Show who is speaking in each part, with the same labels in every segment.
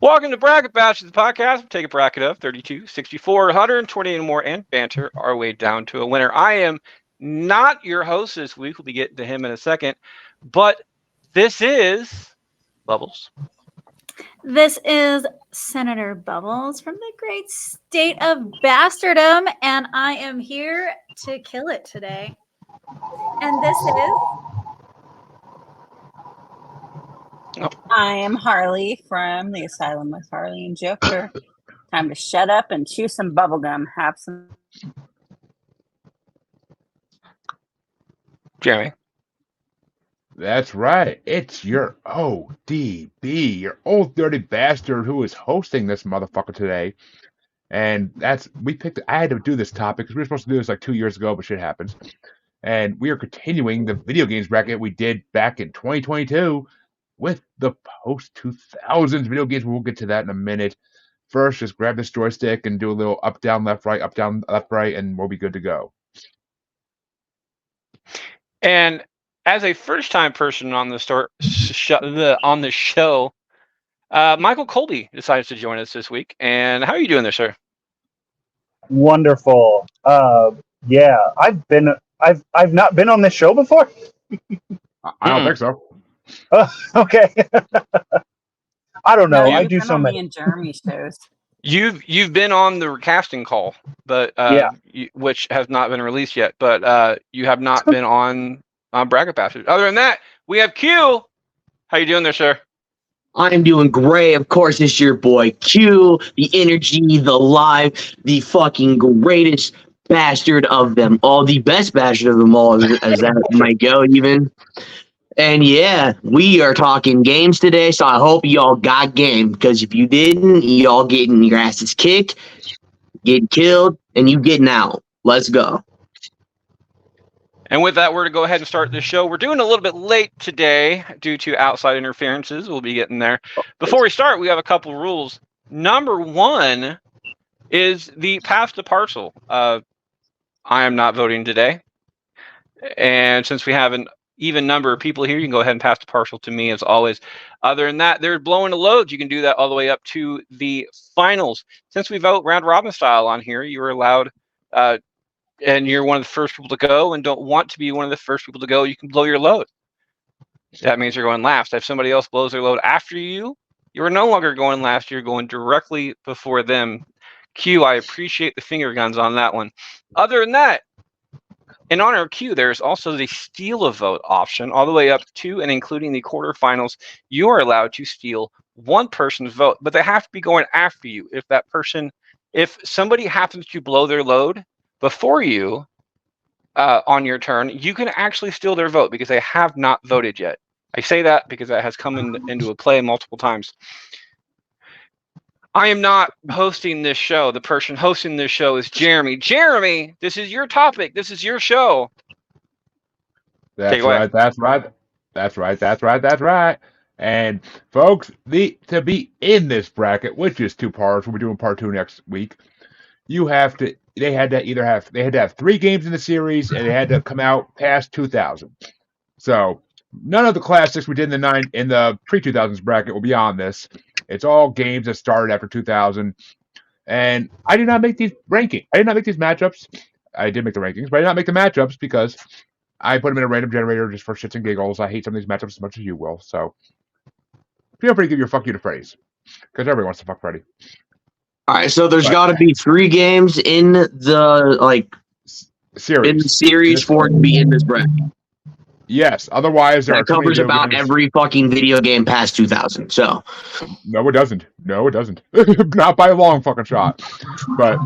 Speaker 1: Welcome to Bracket Bash, the podcast. We take a bracket of 32, 64, 120 and more, and banter our way down to a winner. I am not your host this week. We'll be getting to him in a second. But this is Bubbles.
Speaker 2: This is Senator Bubbles from the great state of Bastardom, and I am here to kill it today. And this is...
Speaker 3: I am Harley from the Asylum with Harley and Joker. Time to shut up and chew some bubblegum. Have some.
Speaker 1: Jeremy.
Speaker 4: That's right. It's your ODB, your old dirty bastard who is hosting this motherfucker today. And I had to do this topic because we were supposed to do this like 2 years ago, but shit happens. And we are continuing the video games bracket we did back in 2022 with the post-2000s video games. We'll get to that in a minute. First, just grab this joystick and do a little up, down, left, right, up, down, left, right, and we'll be good to go.
Speaker 1: And as a first-time person on the show, Michael Colby decides to join us this week. And how are you doing there, sir?
Speaker 5: Wonderful. Yeah, I've not been on this show before.
Speaker 4: I don't think so.
Speaker 5: Okay. I don't know.
Speaker 3: No,
Speaker 5: I do so
Speaker 3: many
Speaker 5: many.
Speaker 3: in Jeremy shows.
Speaker 1: You've been on the casting call, but which has not been released yet. But you have not been on Bracket Bash. Other than that, we have Q. How you doing there, sir?
Speaker 6: I'm doing great. Of course, it's your boy Q, the energy, the live, the fucking greatest bastard of them all, the best bastard of them all, as that might go even. And yeah, we are talking games today, so I hope y'all got game, because if you didn't, y'all getting your asses kicked, getting killed, and you getting out. Let's go.
Speaker 1: And with that, we're going to go ahead and start this show. We're doing a little bit late today due to outside interferences. We'll be getting there. Before we start, we have a couple rules. Number one is the pass to parcel. I am not voting today. And since we have an even number of people here, you can go ahead and pass the partial to me as always. Other than that, there's blowing the loads. You can do that all the way up to the finals. Since we vote round robin style on here, you are allowed, and you're one of the first people to go and don't want to be one of the first people to go, you can blow your load. That means you're going last. If somebody else blows their load after you, you're no longer going last. You're going directly before them. Q, I appreciate the finger guns on that one. Other than that, in honor of Q, there's also the steal a vote option all the way up to and including the quarterfinals. You are allowed to steal one person's vote, but they have to be going after you. If somebody happens to blow their load before you on your turn, you can actually steal their vote because they have not voted yet. I say that because that has come into a play multiple times. I am not hosting this show. The person hosting this show is Jeremy. Jeremy, this is your topic. This is your show.
Speaker 4: That's right. And folks, to be in this bracket, which is two parts, we'll be doing part 2 next week. They had to have 3 games in the series, and they had to come out past 2000. So none of the classics we did in the pre-2000s bracket will be on this. It's all games that started after 2000. And I did not make these rankings. I did not make these matchups. I did make the rankings, but I did not make the matchups because I put them in a random generator just for shits and giggles. I hate some of these matchups as much as you will. So feel free to give your fuck you to Freddy's, because everybody wants to fuck Freddy.
Speaker 6: All right, so there's got to be 3 games in the series for it to be in this bracket.
Speaker 4: Yes, otherwise
Speaker 6: that covers about every fucking video game past 2000. So
Speaker 4: no, it doesn't. Not by a long fucking shot. But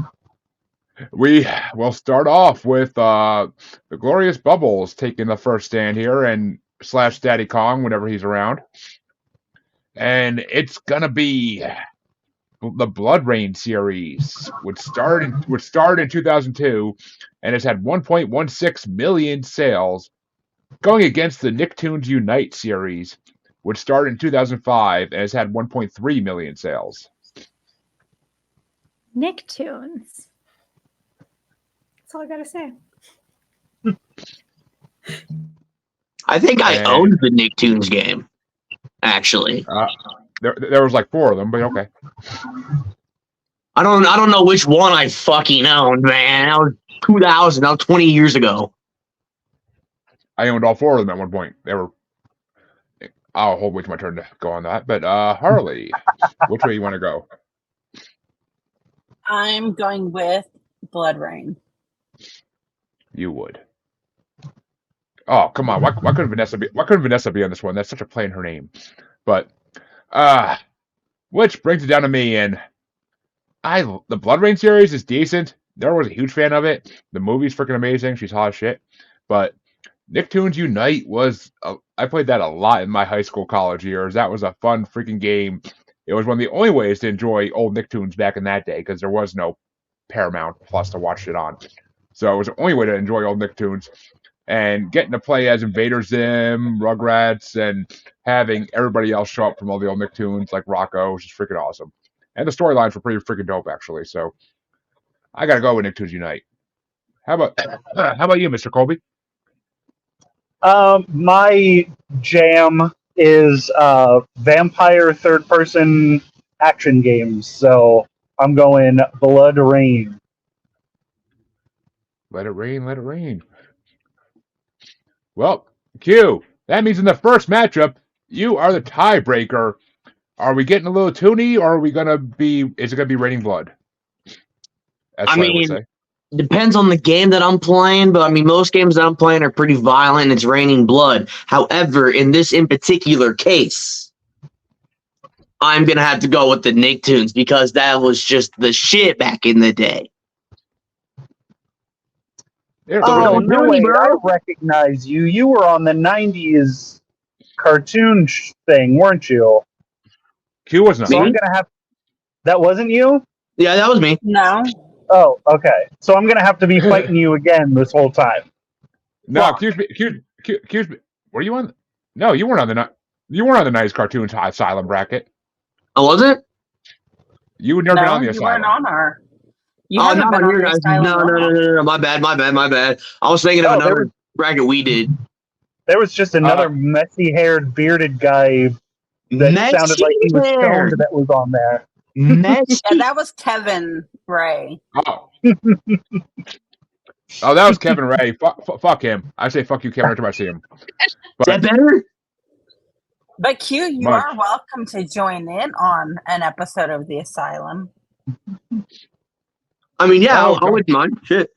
Speaker 4: we will start off with the glorious Bubbles taking the first stand here, and / Daddy Kong whenever he's around, and it's gonna be the Blood Rain series, which started in 2002, and has had 1.16 million sales. Going against the Nicktoons Unite series, which started in 2005 and has had 1.3 million sales.
Speaker 2: Nicktoons. That's all I gotta say.
Speaker 6: I think I owned the Nicktoons game, actually.
Speaker 4: There was like 4 of them, but okay.
Speaker 6: I don't know which one I fucking owned, man. That was 2000. That was 20 years ago.
Speaker 4: I owned all 4 of them at one point. They were. I'll wait my turn to go on that. But Harley, which way you want to go?
Speaker 3: I'm going with Blood Rain.
Speaker 4: You would. Oh, come on. Why couldn't Vanessa be on this one? That's such a play in her name. But which brings it down to me, and the Blood Rain series is decent. Never was a huge fan of it. The movie's freaking amazing. She's hot as shit. But Nicktoons Unite was I played that a lot in my high school, college years. That was a fun freaking game. It was one of the only ways to enjoy old Nicktoons back in that day because there was no Paramount Plus to watch it on. So it was the only way to enjoy old Nicktoons. And getting to play as Invader Zim, Rugrats, and having everybody else show up from all the old Nicktoons like Rocco was just freaking awesome. And the storylines were pretty freaking dope, actually. So I gotta go with Nicktoons Unite. How about you, Mr. Colby?
Speaker 5: My jam is vampire third-person action games, so I'm going Blood Rain.
Speaker 4: Let it rain, let it rain. Well, Q, that means in the first matchup, you are the tiebreaker. Are we getting a little toony, or is it gonna be Raining Blood? As
Speaker 6: I
Speaker 4: Slayer would
Speaker 6: mean,
Speaker 4: say.
Speaker 6: depends on the game that I'm playing, but I mean, most games that I'm playing are pretty violent and it's raining blood. However, in particular case, I'm going to have to go with the Nicktoons because that was just the shit back in the day.
Speaker 5: Oh, no
Speaker 6: Really,
Speaker 5: way.
Speaker 6: bro?
Speaker 5: I recognize you. You were on the 90s cartoon thing, weren't you?
Speaker 4: Q was not.
Speaker 5: So
Speaker 6: Me?
Speaker 5: I'm going to have... That wasn't you?
Speaker 6: Yeah, that was me.
Speaker 3: No.
Speaker 5: Oh, okay. So I'm going to have to be fighting you again this whole time.
Speaker 4: No, Q's were you on? No, you weren't on the nice cartoons asylum bracket.
Speaker 6: Oh, was it?
Speaker 4: You would never been
Speaker 3: No,
Speaker 4: on the
Speaker 3: you
Speaker 4: asylum.
Speaker 3: weren't on our. You
Speaker 6: Oh,
Speaker 3: haven't
Speaker 6: no,
Speaker 3: been on
Speaker 6: you're
Speaker 3: the
Speaker 6: right.
Speaker 3: asylum.
Speaker 6: No. My bad. I was thinking of
Speaker 5: Oh,
Speaker 6: another bracket we did.
Speaker 5: There was just another messy-haired, bearded guy that sounded like he was stoned that was on there.
Speaker 6: Messy.
Speaker 3: Yeah, that was Kevin Ray.
Speaker 4: Oh. Oh, that was Kevin Ray. Fuck him. I say fuck you, Kevin, every time I see him.
Speaker 6: Is that better?
Speaker 3: But Q, you
Speaker 4: Much.
Speaker 3: are welcome to join in on an episode of the asylum.
Speaker 6: I mean, yeah,
Speaker 4: Oh,
Speaker 6: I wouldn't mind. Shit.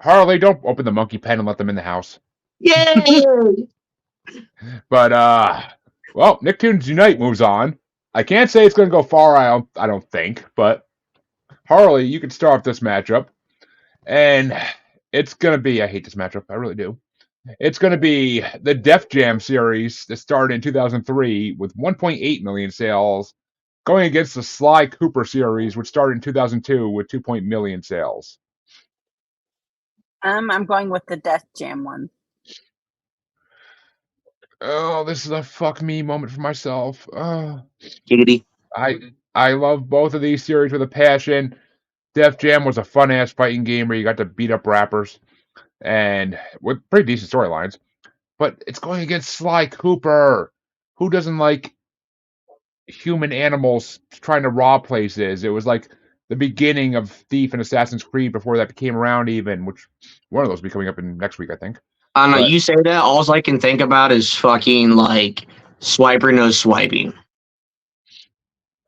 Speaker 4: Harley, don't open the monkey pen and let them in the house.
Speaker 6: Yay!
Speaker 4: But well, Nicktoons Unite moves on. I can't say it's going to go far. I don't think, but Harley, you can start off this matchup, and it's going to be. I hate this matchup. I really do. It's going to be the Def Jam series that started in 2003 with 1.8 million sales, going against the Sly Cooper series, which started in 2002 with 2 million sales.
Speaker 3: I'm going with the Death Jam one.
Speaker 4: Oh, this is a fuck me moment for myself.
Speaker 6: Giggity.
Speaker 4: I love both of these series with a passion. Def Jam was a fun ass fighting game where you got to beat up rappers and with pretty decent storylines. But it's going against Sly Cooper, who doesn't like human animals trying to rob places. It was like the beginning of Thief and Assassin's Creed before that became around even, which one of those will be coming up in next week, I think.
Speaker 6: I don't know.
Speaker 4: But-
Speaker 6: You say that, all I can think about is fucking like swiper no swiping.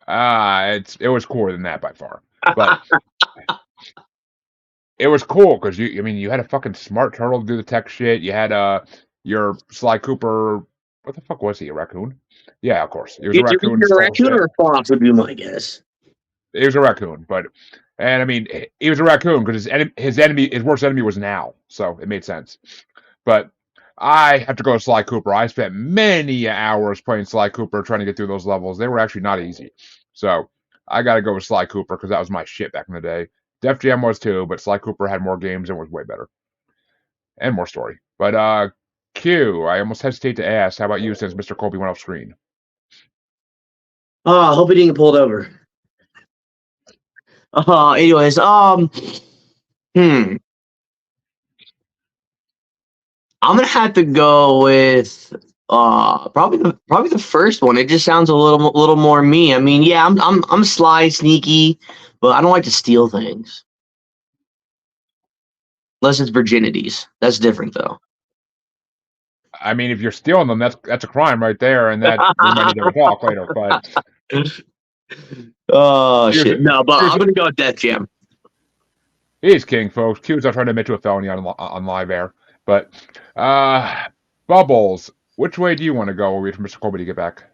Speaker 4: It was cooler than that by far. But it was cool because you had a fucking smart turtle to do the tech shit. You had your Sly Cooper. What the fuck was he? A raccoon? Yeah, of course. He was a raccoon.
Speaker 6: You're a raccoon or a fox would be my guess.
Speaker 4: He was a raccoon, and I mean, he was a raccoon because his worst enemy was an owl, so it made sense. But I have to go to Sly Cooper. I spent many hours playing Sly Cooper trying to get through those levels. They were actually not easy. So I got to go with Sly Cooper because that was my shit back in the day. Def Jam was too, but Sly Cooper had more games and was way better. And more story. But Q, I almost hesitate to ask, how about you since Mr. Colby went off screen?
Speaker 6: Oh, I hope he didn't get pulled over. Anyways, I'm gonna have to go with Probably the first one. It just sounds a little more me. I mean, yeah, I'm sly, sneaky, but I don't like to steal things. Unless it's virginities. That's different though.
Speaker 4: I mean, if you're stealing them, that's a crime right there, and that we might need to talk later. But
Speaker 6: Oh
Speaker 4: Q's,
Speaker 6: shit. No, but
Speaker 4: Q's,
Speaker 6: I'm gonna go with Death Jam.
Speaker 4: he's king, folks. Q's not trying to admit to a felony on live air. But Bubbles, which way do you want to go? We'll wait for Mr. Colby to get back.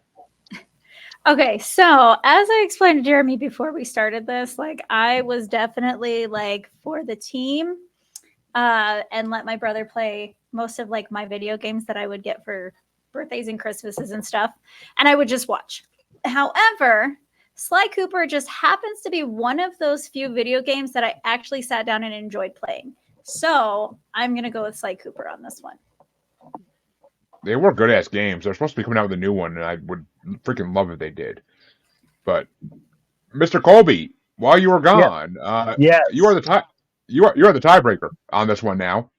Speaker 2: Okay, so as I explained to Jeremy before we started this, like I was definitely like for the team, and let my brother play most of like my video games that I would get for birthdays and Christmases and stuff, and I would just watch. However, Sly Cooper just happens to be one of those few video games that I actually sat down and enjoyed playing. So I'm gonna go with Sly Cooper on this one.
Speaker 4: They were good ass games. They're supposed to be coming out with a new one, and I would freaking love if they did. But Mr. Colby, while you were gone,
Speaker 5: Yes.
Speaker 4: you are the tiebreaker on this one now.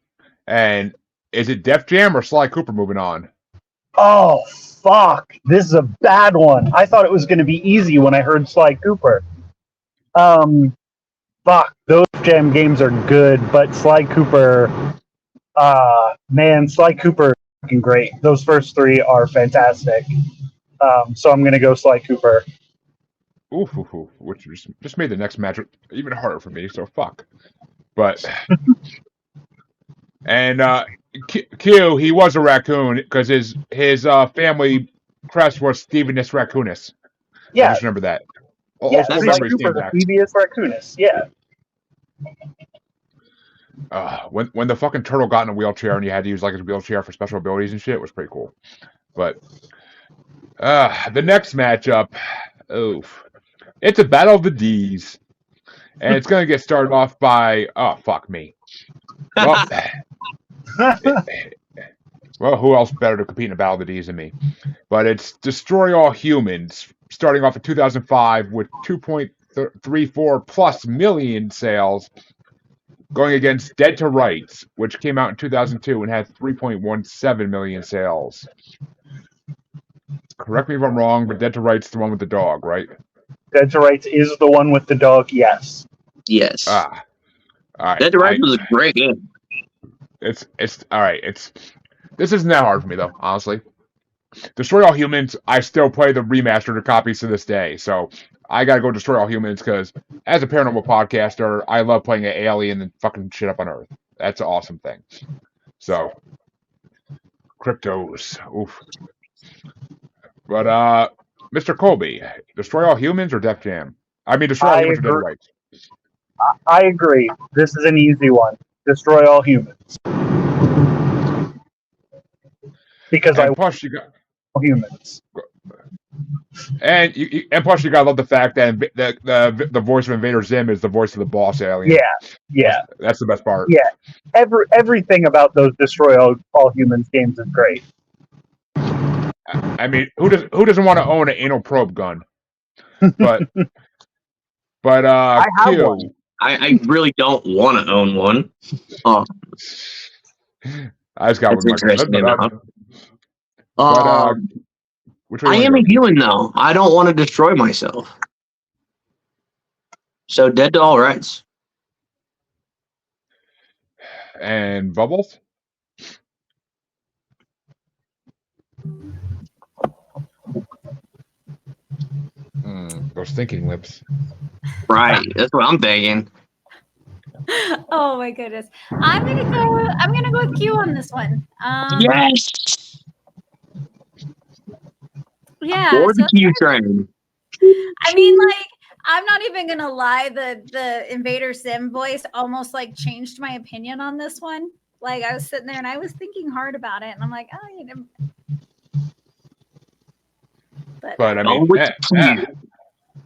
Speaker 4: And is it Def Jam or Sly Cooper moving on?
Speaker 5: Oh, fuck. This is a bad one. I thought it was going to be easy when I heard Sly Cooper. Fuck. Those Jam games are good, but Sly Cooper, man, Sly Cooper is fucking great. Those first three are fantastic. So I'm going to go Sly Cooper.
Speaker 4: Oof, which just made the next match even harder for me, so fuck. But and Q, he was a raccoon because his family crest was Stevenus Raccoonus.
Speaker 5: Yeah.
Speaker 4: I just remember that.
Speaker 5: Yeah,
Speaker 4: All
Speaker 5: Sly
Speaker 4: memories
Speaker 5: Cooper,
Speaker 4: came
Speaker 5: the
Speaker 4: back.
Speaker 5: previous Raccoonus. Yeah.
Speaker 4: When the fucking turtle got in a wheelchair and you had to use like his wheelchair for special abilities and shit, it was pretty cool. But the next matchup, oof. It's a battle of the D's. And it's going to get started off by, oh, fuck me. Well, well, who else better to compete in a battle of the D's than me? But it's Destroy All Humans, starting off in 2005 with 2.34 plus million sales, going against Dead to Rights, which came out in 2002 and had 3.17 million sales. Correct me if I'm wrong, but Dead to Rights is the one with the dog, right?
Speaker 5: Dead to Rights is the one with the dog, yes.
Speaker 6: Yes.
Speaker 4: All right.
Speaker 6: Dead to Rights was a great game.
Speaker 4: It's all right. This isn't that hard for me though, honestly. Destroy All Humans, I still play the remastered copies to this day, so I gotta go Destroy All Humans because as a paranormal podcaster, I love playing an alien and fucking shit up on Earth. That's an awesome thing. So, cryptos, oof. But Mr. Colby, Destroy All Humans or Def Jam? I mean, Destroy All Humans or Dead to Rights?
Speaker 5: I agree. This is an easy one. Destroy All Humans. Because I
Speaker 4: plus you got
Speaker 5: all humans.
Speaker 4: And plus you gotta love the fact that the voice of Invader Zim is the voice of the boss alien.
Speaker 5: Yeah.
Speaker 4: That's the best part.
Speaker 5: Yeah. Everything about those Destroy All Humans games is great.
Speaker 4: I mean, who doesn't want to own an anal probe gun? But
Speaker 5: I have
Speaker 4: Q,
Speaker 5: one.
Speaker 6: I really don't want to own one. Oh,
Speaker 4: I just got
Speaker 6: that's
Speaker 4: one
Speaker 6: interesting
Speaker 4: myself.
Speaker 6: enough.
Speaker 4: Which way
Speaker 6: I
Speaker 4: you
Speaker 6: am
Speaker 4: wanna
Speaker 6: a
Speaker 4: go?
Speaker 6: human though. I don't want to destroy myself. So Dead to All Rights.
Speaker 4: And Bubbles? Those thinking lips.
Speaker 6: Right. That's what I'm thinking.
Speaker 2: Oh my goodness. I'm gonna go with Q on this one.
Speaker 6: Yes.
Speaker 2: Yeah.
Speaker 6: Or the Q train.
Speaker 2: I mean, like, I'm not even gonna lie, the Invader Sim voice almost like changed my opinion on this one. Like I was sitting there and I was thinking hard about it, and I'm like, oh, you know.
Speaker 4: But I mean,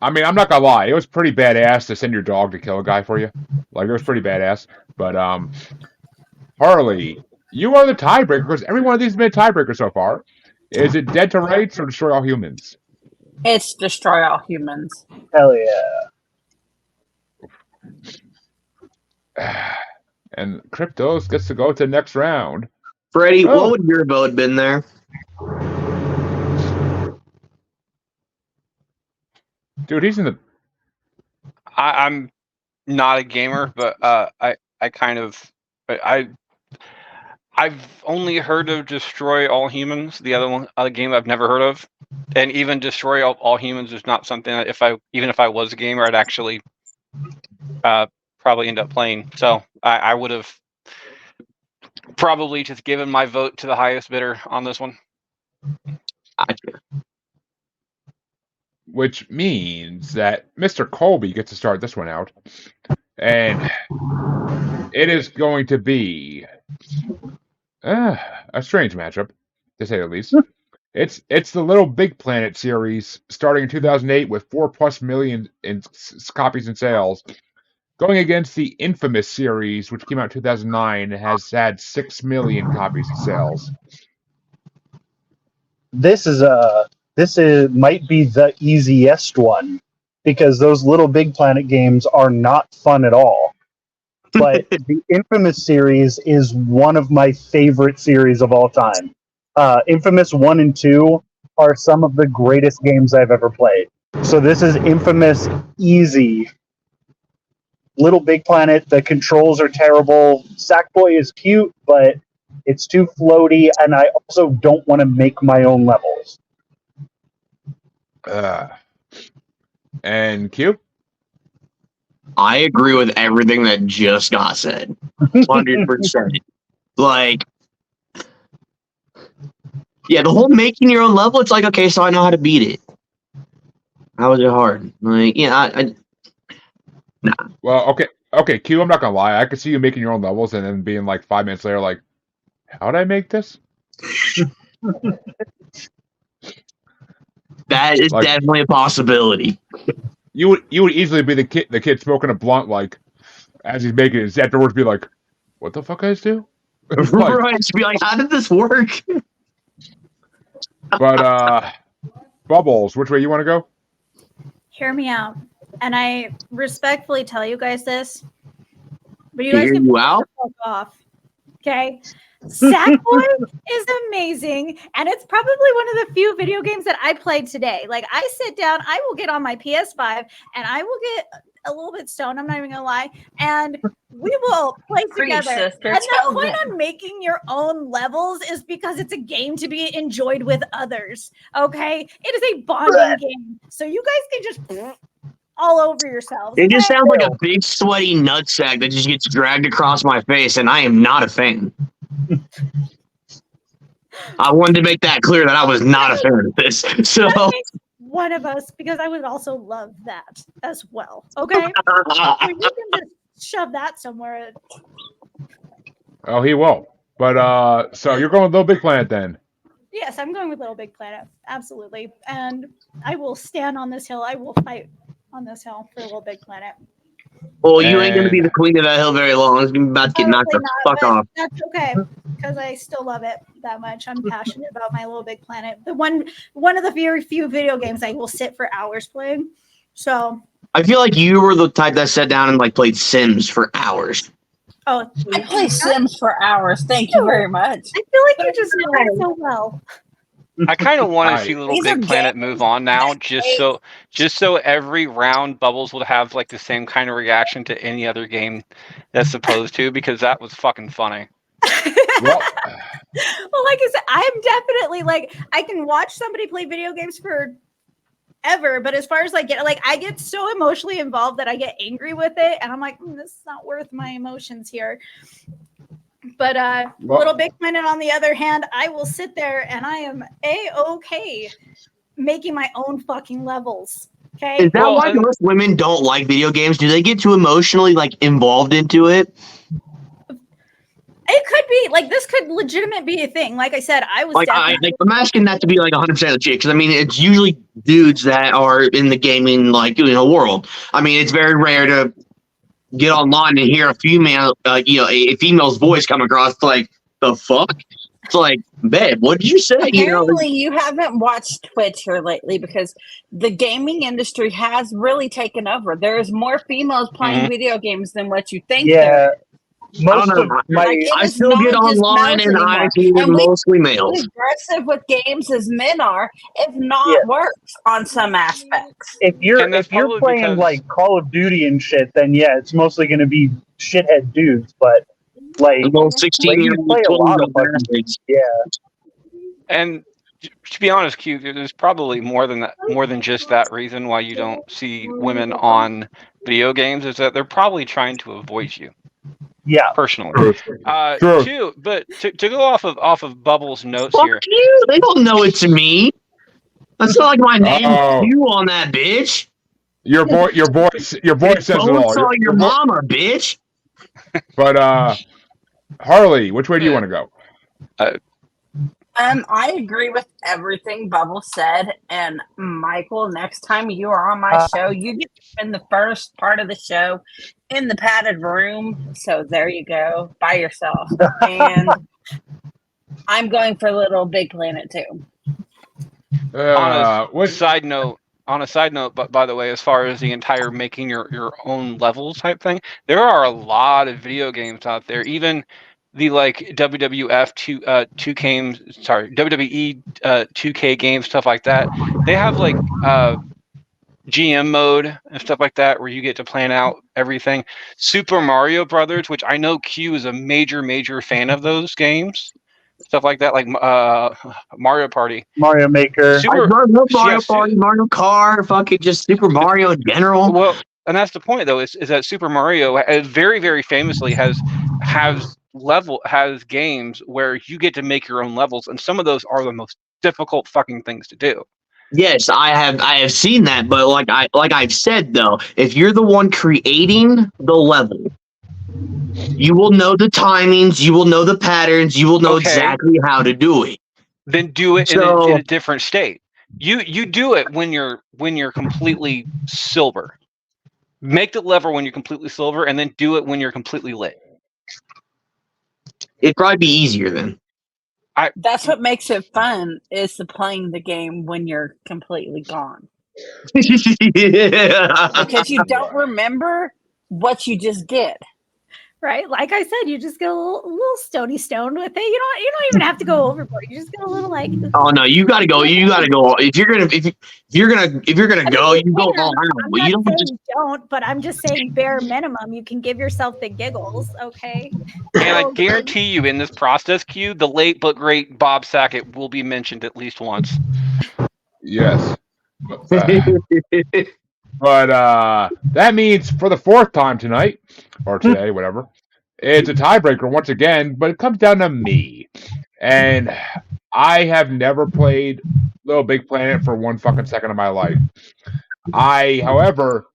Speaker 4: I mean, I'm not gonna lie, it was pretty badass to send your dog to kill a guy for you. Like it was pretty badass. But Harley, you are the tiebreaker because every one of these has been a tiebreaker so far. Is it Dead to Rights or Destroy All Humans?
Speaker 3: It's Destroy All Humans.
Speaker 5: Hell yeah.
Speaker 4: And Cryptos gets to go to the next round.
Speaker 6: Freddie, what would your vote been there?
Speaker 4: Dude, he's in the.
Speaker 1: I'm not a gamer, but I kind of I've only heard of Destroy All Humans. The other game I've never heard of, and even Destroy All Humans is not something that even if I was a gamer, I'd actually probably end up playing. So I would have probably just given my vote to the highest bidder on this one.
Speaker 6: Gotcha.
Speaker 4: Which means that Mr. Colby gets to start this one out. And it is going to be a strange matchup, to say the least. It's the Little Big Planet series, starting in 2008 with 4+ million in copies in sales, going against the Infamous series, which came out in 2009 and has had 6 million copies in sales.
Speaker 5: This might be the easiest one because those Little Big Planet games are not fun at all. But the Infamous series is one of my favorite series of all time. Infamous 1 and 2 are some of the greatest games I've ever played. So this is Infamous easy. Little Big Planet, the controls are terrible. Sackboy is cute, but it's too floaty, and I also don't want to make my own levels.
Speaker 4: And Q?
Speaker 6: I agree with everything that just got said. 100%. Like, yeah, the whole making your own level, it's like, okay, so I know how to beat it. How is it hard? Like, yeah, nah.
Speaker 4: Well, okay, Q, I'm not gonna lie. I could see you making your own levels and then being like 5 minutes later, like, how'd I make this?
Speaker 6: That is
Speaker 4: Like,
Speaker 6: definitely a possibility.
Speaker 4: You would easily be the kid smoking a blunt, like, as he's making it, afterwards be like, what the fuck guys do? Like,
Speaker 6: Right, to be like, how did this work?
Speaker 4: but Bubbles, which way you want to go?
Speaker 2: Hear me out. And I respectfully tell you guys this, but you
Speaker 6: To
Speaker 2: guys
Speaker 6: hear
Speaker 2: can
Speaker 6: you out?
Speaker 2: fuck off. Okay? Sackboy is amazing, and it's probably one of the few video games that I played today. Like, I sit down, I will get on my PS5, and I will get a little bit stoned, I'm not even gonna lie, and we will play
Speaker 3: Preach,
Speaker 2: together.
Speaker 3: sister,
Speaker 2: And the
Speaker 3: tell
Speaker 2: point
Speaker 3: them.
Speaker 2: on making your own levels is because it's a game to be enjoyed with others. Okay? It is a bonding game. So you guys can just all over yourselves.
Speaker 6: It just
Speaker 2: okay?
Speaker 6: sounds like a big sweaty nutsack that just gets dragged across my face, and I am not a fan. I wanted to make that clear that I was not a fan of this. So
Speaker 2: That makes one of us, because I would also love that as well. Okay? So you can just shove that somewhere.
Speaker 4: Oh, he will. But so you're going with Little Big Planet then?
Speaker 2: Yes, I'm going with Little Big Planet. Absolutely. And I will stand on this hill. I will fight on this hill for Little Big Planet.
Speaker 6: well, you ain't gonna be
Speaker 4: And-
Speaker 6: the queen of that hill very long. It's about to get knocked the
Speaker 2: Probably
Speaker 6: fuck
Speaker 2: not,
Speaker 6: off.
Speaker 2: but that's okay, because I still love it that much. I'm passionate about my Little Big Planet. The one of the very few video games I will sit for hours playing. So
Speaker 6: I feel like you were the type that sat down and like played Sims for hours.
Speaker 2: I
Speaker 3: I play Sims for hours. Thank you very much.
Speaker 2: feel like you just know it so well.
Speaker 1: I kind of want
Speaker 4: Right.
Speaker 1: to see Little
Speaker 3: These are
Speaker 1: Big Planet
Speaker 3: games.
Speaker 1: move on now, just so every round Bubbles would have like the same kind of reaction to any other game that's supposed to, because that was fucking funny.
Speaker 4: Well,
Speaker 2: Well, like I said, I'm definitely like, I can watch somebody play video games for ever, but as far as I get so emotionally involved that I get angry with it, and I'm like, this is not worth my emotions here. But
Speaker 4: Well-
Speaker 2: Little Big Planet, on the other hand, I will sit there and I am a-okay making my own fucking levels. Okay.
Speaker 6: Is that
Speaker 1: Well,
Speaker 6: why
Speaker 1: and-
Speaker 6: most women don't like video games? Do they get too emotionally like involved into it?
Speaker 2: It could be like, this could legitimate be a thing. Like I said, I was
Speaker 6: Like,
Speaker 2: definitely
Speaker 6: I'm asking that to be like 100% legit because I mean it's usually dudes that are in the gaming world. I mean it's very rare to get online and hear a female, a female's voice come across. Like the fuck, it's like, babe, what did you say?
Speaker 3: Apparently, you haven't watched Twitch here lately because the gaming industry has really taken over. There's more females playing
Speaker 1: Mhm.
Speaker 3: video games than what you think.
Speaker 5: Yeah, Most of
Speaker 6: know.
Speaker 5: my
Speaker 3: Like, it
Speaker 6: I
Speaker 3: is
Speaker 6: still
Speaker 3: not
Speaker 6: get
Speaker 3: just
Speaker 6: online
Speaker 3: males
Speaker 6: and I
Speaker 3: anymore.
Speaker 6: see
Speaker 3: And we
Speaker 6: mostly males.
Speaker 3: aggressive with games as men are, if not
Speaker 5: Yeah.
Speaker 3: worse on some aspects.
Speaker 5: if you're
Speaker 1: And that's
Speaker 5: if you're
Speaker 1: probably
Speaker 5: playing
Speaker 1: because
Speaker 5: like Call of Duty and shit, then yeah, it's mostly going to be shithead dudes. But like,
Speaker 6: The little
Speaker 5: ladies
Speaker 6: 16-year-old,
Speaker 5: play a lot of
Speaker 6: 12-year-old
Speaker 5: fucking
Speaker 6: bastards.
Speaker 5: yeah.
Speaker 1: and to be honest, Q, there's probably more than that, more than just that reason why you don't see women on video games is that they're probably trying to avoid you
Speaker 5: Yeah,
Speaker 1: personally.
Speaker 4: True.
Speaker 1: To go off of Bubbles' notes
Speaker 6: Fuck
Speaker 1: here,
Speaker 6: you! They don't know it's me. That's not like my name
Speaker 4: Oh.
Speaker 6: Q on that bitch.
Speaker 4: Your voice
Speaker 6: It's
Speaker 4: says it all.
Speaker 6: Bonesaw your mama, bitch.
Speaker 4: But Harley, which way do you want to go?
Speaker 3: I agree with everything Bubble said. And Michael, next time you are on my show, you get to spend the first part of the show in the padded room. So there you go, by yourself. And I'm going for Little Big Planet too.
Speaker 1: on a side note, but by the way, as far as the entire making your own levels type thing, there are a lot of video games out there. Even the like WWF 2K 2K games, stuff like that. They have like GM mode and stuff like that where you get to plan out everything. Super Mario Brothers, which I know Q is a major fan of those games. Stuff like that, like Mario Party.
Speaker 5: Mario Maker.
Speaker 6: I love Mario Party, Mario Kart, fucking just Super Mario in general.
Speaker 1: Well, and that's the point, though, is that Super Mario very famously has games where you get to make your own levels, and some of those are the most difficult fucking things to do.
Speaker 6: Yes, I have seen that, but like I've said though, if you're the one creating the level, you will know the timings, you will know the patterns, you will know exactly how to do it.
Speaker 1: Then do it in a different state. You do it when you're completely silver. Make the lever when you're completely silver, and then do it when you're completely lit.
Speaker 6: It'd probably be easier then.
Speaker 3: That's what makes it fun, is the playing the game when you're completely gone. Because you don't remember what you just did.
Speaker 2: Right, like I said, you just get a little stony stoned with it. You don't even have to go overboard. You just get a little like.
Speaker 6: Oh no, you gotta go. You gotta go. If you're gonna go, you go all out.
Speaker 2: I'm not saying don't, but I'm just saying bare minimum. You can give yourself the giggles, okay?
Speaker 1: And I guarantee you, in this process, Q, the late but great Bob Saget will be mentioned at least once.
Speaker 4: Yes. But that means for the fourth time tonight, or today, whatever, it's a tiebreaker once again, but it comes down to me. And I have never played Little Big Planet for 1 fucking second of my life. I, however,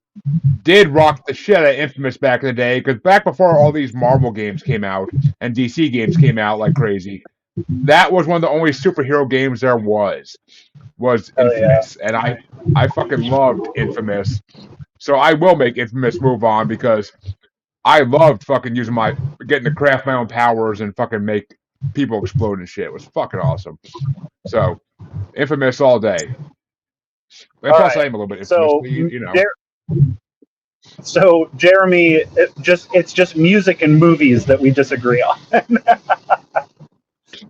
Speaker 4: did rock the shit out of Infamous back in the day, because back before all these Marvel games came out and DC games came out like crazy, that was one of the only superhero games there was Infamous. And I fucking loved Infamous. So I will make Infamous move on, because I loved fucking getting to craft my own powers and fucking make people explode and shit. It was fucking awesome. So Infamous all day. And plus I am a little bit infamous,
Speaker 5: So,
Speaker 4: you know.
Speaker 5: So Jeremy, it's just music and movies that we disagree on.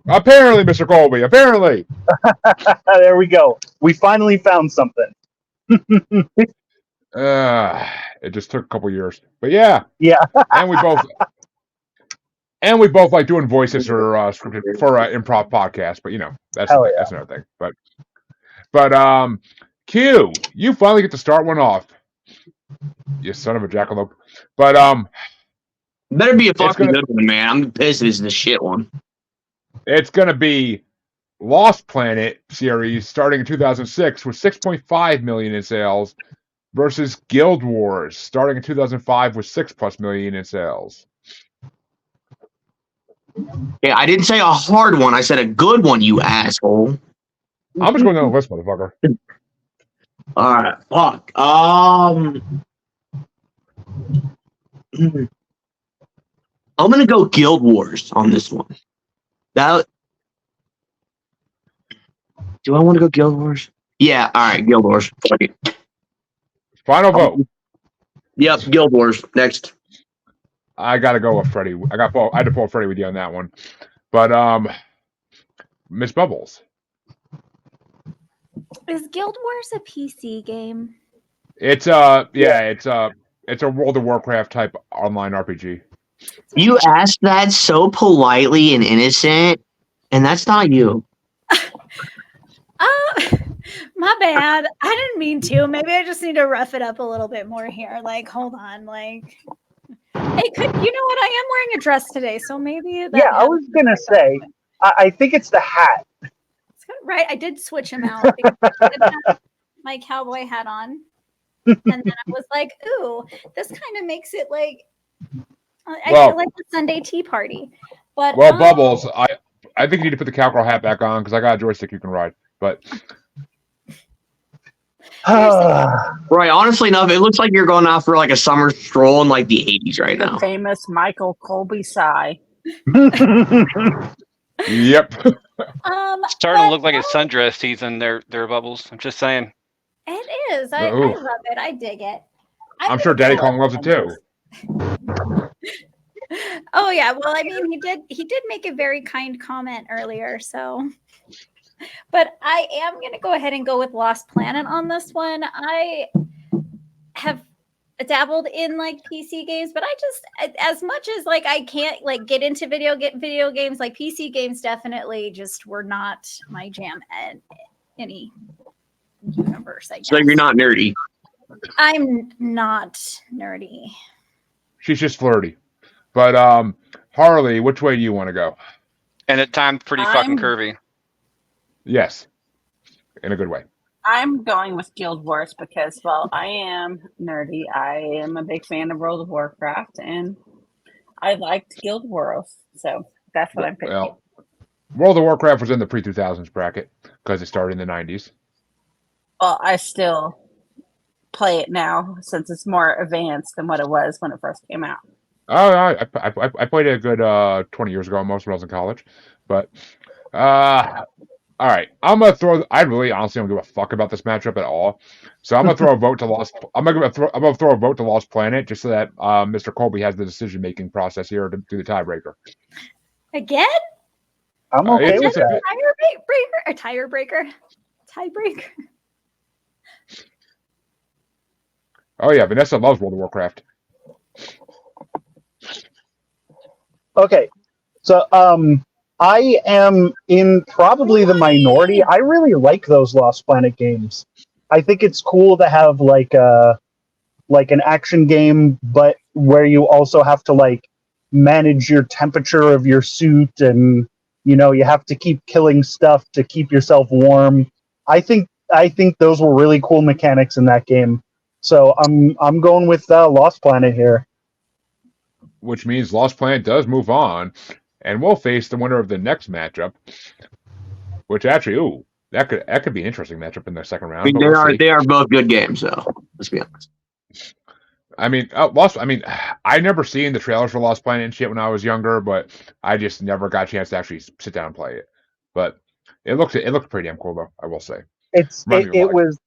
Speaker 4: Apparently, Mr. Colby. Apparently.
Speaker 5: There we go. We finally found something.
Speaker 4: It just took a couple years, but yeah. and we both like doing voices for scripted for improv podcasts. But you know, that's another thing. But Q, you finally get to start one off. You son of a jackalope. But
Speaker 6: better be a fucking good one, man. I'm pissed this is the shit one.
Speaker 4: It's gonna be Lost Planet series starting in 2006 with 6.5 million in sales versus Guild Wars starting in 2005 with 6+ million in sales.
Speaker 6: Yeah, I didn't say a hard one. I said a good one, you asshole.
Speaker 4: I'm just going down the list, motherfucker.
Speaker 6: All right, fuck. I'm gonna go Guild Wars on this one. Do I want to go Guild Wars? Yeah, all right, Guild Wars. Fuck it.
Speaker 4: Final vote.
Speaker 6: Yep, Guild Wars. Next.
Speaker 4: I gotta go with Freddie. I had to pull Freddie with you on that one. But Miss Bubbles.
Speaker 2: Is Guild Wars a PC game?
Speaker 4: It's it's a World of Warcraft type online RPG.
Speaker 6: You asked that so politely and innocent, and that's not you.
Speaker 2: My bad. I didn't mean to. Maybe I just need to rough it up a little bit more here. Like, hold on. Like, hey, you know what? I am wearing a dress today, so maybe that.
Speaker 5: Yeah, I was gonna say. I think it's the hat.
Speaker 2: Right, I did switch him out because I did have my cowboy hat on, and then I was like, "Ooh, this kind of makes it like I feel like a Sunday tea party." But
Speaker 4: Bubbles, I think you need to put the cowgirl hat back on because I got a joystick you can ride. But
Speaker 6: Right, honestly enough, it looks like you're going out for like a summer stroll in like the 80s right
Speaker 3: The
Speaker 6: now.
Speaker 3: famous Michael Colby sigh.
Speaker 4: Yep.
Speaker 1: Starting to look like it's sundress season. There, Bubbles. I'm just saying.
Speaker 2: It is. I
Speaker 4: Ooh.
Speaker 2: love it. I dig it.
Speaker 4: I'm sure Daddy Kong loves it too.
Speaker 2: Oh yeah. Well, I mean, he did make a very kind comment earlier, so. But I am going to go ahead and go with Lost Planet on this one. I have dabbled in like PC games, but I just, as much as like I can't like get into video games, like PC games definitely just were not my jam at any universe, I guess.
Speaker 6: So you're not nerdy.
Speaker 2: I'm not nerdy.
Speaker 4: She's just flirty. But Harley, which way do you want to go?
Speaker 1: And at times pretty fucking curvy.
Speaker 4: Yes. In a good way.
Speaker 3: I'm going with Guild Wars because, well, I am nerdy. I am a big fan of World of Warcraft, and I liked Guild Wars, so that's what I'm picking.
Speaker 4: Well, World of Warcraft was in the pre-2000s bracket because it started in the 90s.
Speaker 3: Well, I still play it now since it's more advanced than what it was when it first came out.
Speaker 4: Oh, I played it a good 20 years ago, most when I was in college. But all right, I'm gonna throw. I really honestly don't give a fuck about this matchup at all. So I'm gonna throw a vote to Lost. I'm gonna throw a vote to Lost Planet just so that Mr. Colby has the decision-making process here to do the tiebreaker.
Speaker 2: Again?
Speaker 5: I'm okay with that.
Speaker 2: Tiebreaker.
Speaker 4: Oh yeah, Vanessa loves World of Warcraft.
Speaker 5: Okay, so I am in probably the minority. I really like those Lost Planet games. I think it's cool to have like an action game, but where you also have to like manage your temperature of your suit, and you have to keep killing stuff to keep yourself warm. I think those were really cool mechanics in that game. So I'm going with Lost Planet here.
Speaker 4: Which means Lost Planet does move on, and we'll face the winner of the next matchup. Which actually, that could be an interesting matchup in the second round.
Speaker 6: I mean, they are both good games, so let's be honest.
Speaker 4: I mean, I never seen the trailers for Lost Planet and shit when I was younger, but I just never got a chance to actually sit down and play it. But it looked pretty damn cool though, I will say.
Speaker 5: It was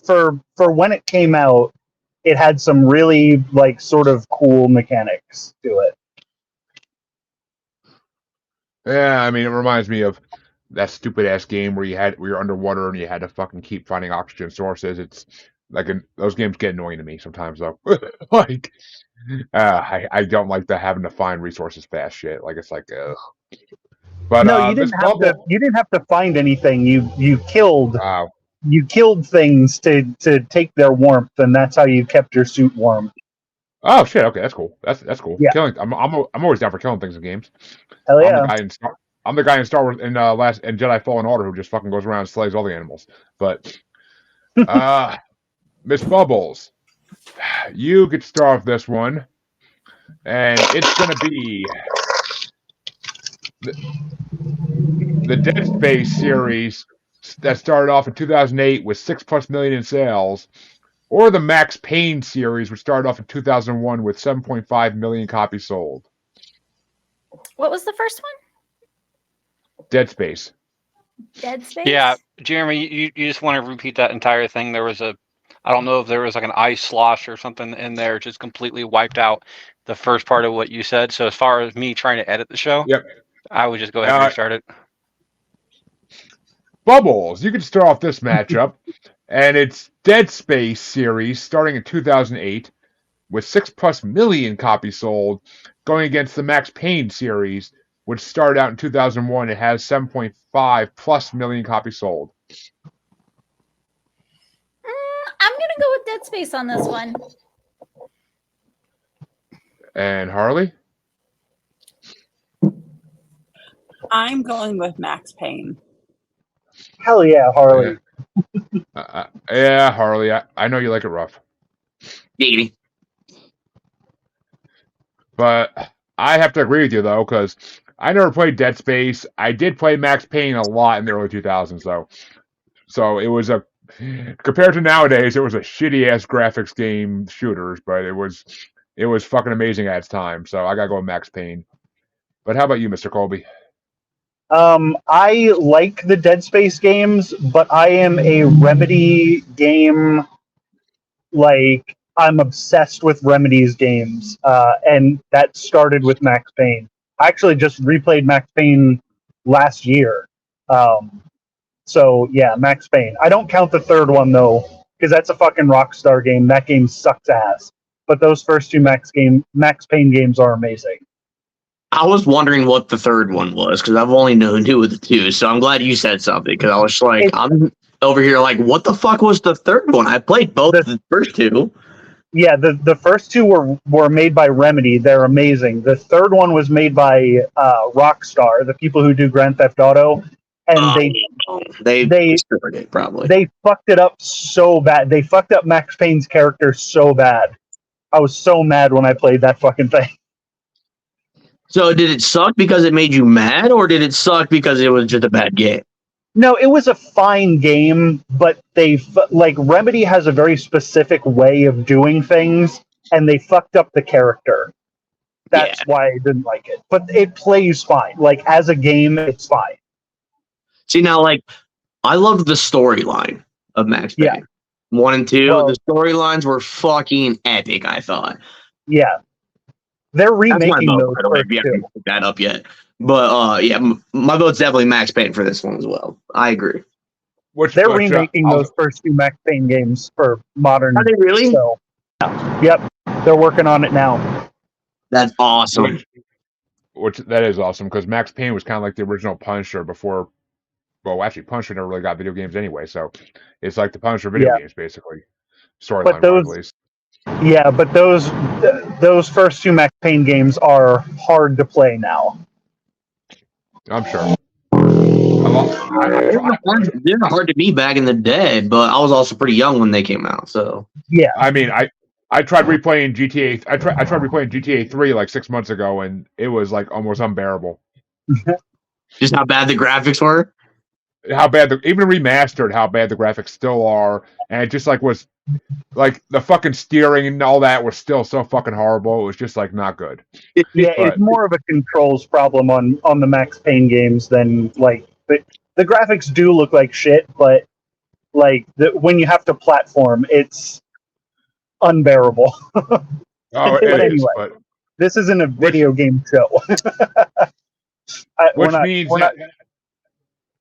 Speaker 5: for when it came out. It had some really like sort of cool mechanics to it.
Speaker 4: Yeah, I mean, it reminds me of that stupid ass game where you're underwater and you had to fucking keep finding oxygen sources. It's like those games get annoying to me sometimes though. Like, I don't like having to find resources fast shit. Like it's like, ugh. But
Speaker 5: no, you didn't have to. You didn't have to find anything. You killed. You killed things to take their warmth, and that's how you kept your suit warm.
Speaker 4: Oh shit! Okay, that's cool. That's cool.
Speaker 5: Yeah.
Speaker 4: Killing. I'm always down for killing things in games.
Speaker 5: Hell yeah!
Speaker 4: I'm the guy in Star Wars in Jedi Fallen Order who just fucking goes around and slays all the animals. But Miss Bubbles, you get to start off this one, and it's gonna be the Dead Space series that started off in 2008 with 6+ million in sales, or the Max Payne series, which started off in 2001 with 7.5 million copies sold.
Speaker 2: What was the first one?
Speaker 4: Dead Space.
Speaker 2: Dead Space?
Speaker 1: Yeah, Jeremy, you just want to repeat that entire thing. There was I don't know if there was like an ice slosh or something in there, just completely wiped out the first part of what you said. So as far as me trying to edit the show,
Speaker 4: Yep.
Speaker 1: I would just go ahead and restart it.
Speaker 4: Bubbles, you can start off this matchup, and it's Dead Space series starting in 2008 with 6+ million copies sold, going against the Max Payne series, which started out in 2001 and has 7.5+ million copies sold.
Speaker 2: I'm gonna go with Dead Space on this one.
Speaker 4: And Harley?
Speaker 3: I'm going with Max Payne.
Speaker 5: Hell yeah, Harley.
Speaker 4: Yeah, Harley. I know you like it rough.
Speaker 6: Giggity.
Speaker 4: But I have to agree with you, though, because I never played Dead Space. I did play Max Payne a lot in the early 2000s, though. So it was compared to nowadays, it was a shitty-ass graphics game shooters, but it was fucking amazing at its time. So I gotta go with Max Payne. But how about you, Mr. Colby?
Speaker 5: I like the Dead Space games, but I am a Remedy game. Like, I'm obsessed with Remedy's games, and that started with Max Payne. I actually just replayed Max Payne last year. So yeah, Max Payne. I don't count the third one though, because that's a fucking Rockstar game. That game sucks ass. But those first two Max Payne games are amazing.
Speaker 6: I was wondering what the third one was because I've only known two of the two. So I'm glad you said something because I was like, I'm over here like, what the fuck was the third one? I played both the first two.
Speaker 5: Yeah, the first two were made by Remedy. They're amazing. The third one was made by Rockstar, the people who do Grand Theft Auto, and they
Speaker 6: destroyed it probably.
Speaker 5: They fucked it up so bad. They fucked up Max Payne's character so bad. I was so mad when I played that fucking thing.
Speaker 6: So did it suck because it made you mad, or did it suck because it was just a bad game?
Speaker 5: No, it was a fine game, but Remedy has a very specific way of doing things, and they fucked up the character. That's why I didn't like it. But it plays fine. Like, as a game, it's fine.
Speaker 6: See, now, like, I loved the storyline of Max Payne.
Speaker 5: Yeah.
Speaker 6: 1 and 2, the storylines were fucking epic, I thought.
Speaker 5: Yeah. They're remaking those.
Speaker 6: We haven't picked that up yet. But, yeah, my vote's definitely Max Payne for this one as well. I agree.
Speaker 5: They're remaking those first two Max Payne games for modern.
Speaker 6: Are they really?
Speaker 5: So, yep. They're working on it now.
Speaker 6: That's awesome.
Speaker 4: Which that is awesome, because Max Payne was kind of like the original Punisher before. Well, actually, Punisher never really got video games anyway, so it's like the Punisher video games, basically. Storyline, at least.
Speaker 5: Yeah, but those first two Max Payne games are hard to play now.
Speaker 6: I'm sure. They're hard to beat back in the day, but I was also pretty young when they came out. So
Speaker 5: yeah,
Speaker 4: I mean, I tried replaying GTA. I tried replaying GTA 3 like 6 months ago, and it was like almost unbearable.
Speaker 6: Just how bad the graphics were.
Speaker 4: How bad even remastered, how bad the graphics still are, and it just like was like the fucking steering and all that was still so fucking horrible. It was just like not good.
Speaker 5: Yeah, it's more of a controls problem on the Max Payne games than like the graphics do look like shit, but like when you have to platform, it's unbearable.
Speaker 4: Oh,
Speaker 5: but anyway, this isn't a video game show.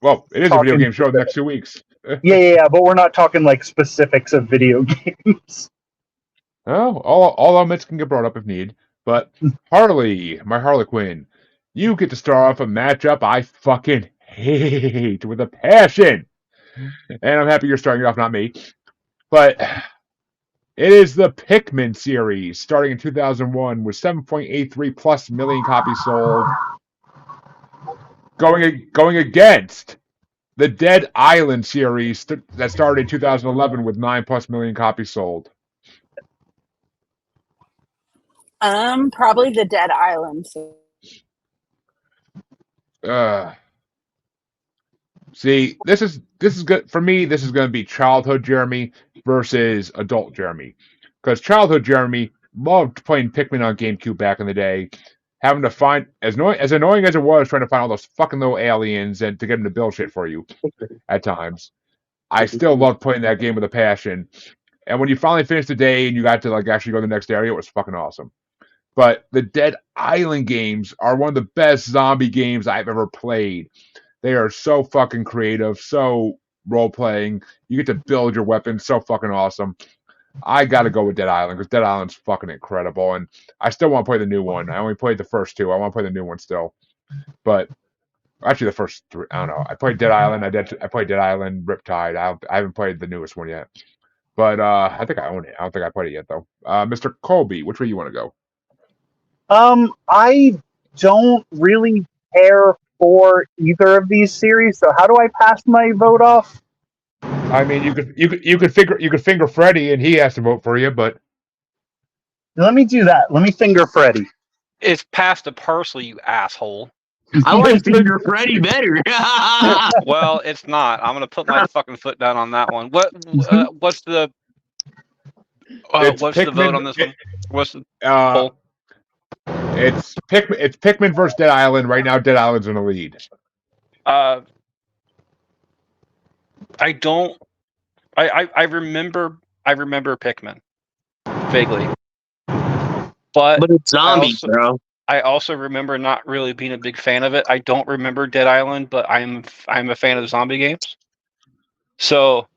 Speaker 4: Well, it is a video game show the next 2 weeks.
Speaker 5: yeah, but we're not talking like specifics of video games.
Speaker 4: Oh, all elements can get brought up if need. But Harley, my Harlequin, you get to start off a matchup I fucking hate with a passion. And I'm happy you're starting it off, not me. But it is the Pikmin series, starting in 2001 with 7.83+ million copies sold. Going against the Dead Island series that started in 2011 with 9+ million copies sold.
Speaker 3: Probably the Dead Island.
Speaker 4: See, this is good for me. This is going to be childhood Jeremy versus adult Jeremy, because childhood Jeremy loved playing Pikmin on GameCube back in the day, having to find as annoying as it was trying to find all those fucking little aliens and to get them to build shit for you at times. I still loved playing that game with a passion, and when you finally finished the day and you got to like actually go to the next area, it was fucking awesome. but the Dead Island games are one of the best zombie games I've ever played. They are so fucking creative, so role playing. You get to build your weapons, so fucking awesome. I got to go with Dead Island because Dead Island's fucking incredible, and I still want to play the new one. I only played the first two. I want to play the new one still, but actually the first three. I don't know. I played Dead Island. I played Dead Island, Riptide. I haven't played the newest one yet, but I think I own it. I don't think I played it yet though. Mr. Colby, which way you want to go?
Speaker 5: I don't really care for either of these series. So how do I pass my vote off?
Speaker 4: I mean, you could finger Freddy and he has to vote for you, but
Speaker 5: Let me do that. Let me finger Freddy.
Speaker 1: It's past the parcel, you asshole.
Speaker 6: I like Finger Freddy better.
Speaker 1: Well, it's not. I'm gonna put my fucking foot down on that one. What's the
Speaker 4: Pikmin,
Speaker 1: vote on this one? What's the
Speaker 4: uh,
Speaker 1: poll?
Speaker 4: it's Pikmin versus Dead Island. Right now, Dead Island's in the lead.
Speaker 1: I don't. I remember Pikmin vaguely, but
Speaker 6: it's zombies, bro.
Speaker 1: I also remember not really being a big fan of it. I don't remember Dead Island, but I'm a fan of zombie games. So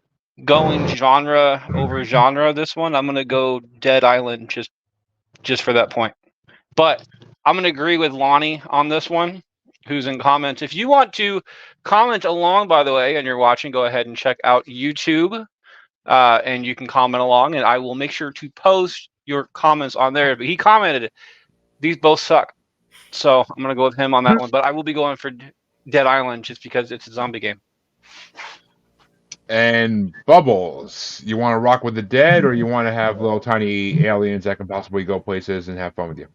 Speaker 1: going genre over genre, this one I'm gonna go Dead Island just for that point. But I'm gonna agree with Lonnie on this one, who's in comments. If you want to comment along, by the way, and you're watching, go ahead and check out YouTube, and you can comment along, and I will make sure to post your comments on there. But he commented, these both suck. So I'm going to go with him on that one. But I will be going for Dead Island just because it's a zombie game.
Speaker 4: And Bubbles, you want to rock with the dead, or you want to have little tiny aliens that can possibly go places and have fun with you?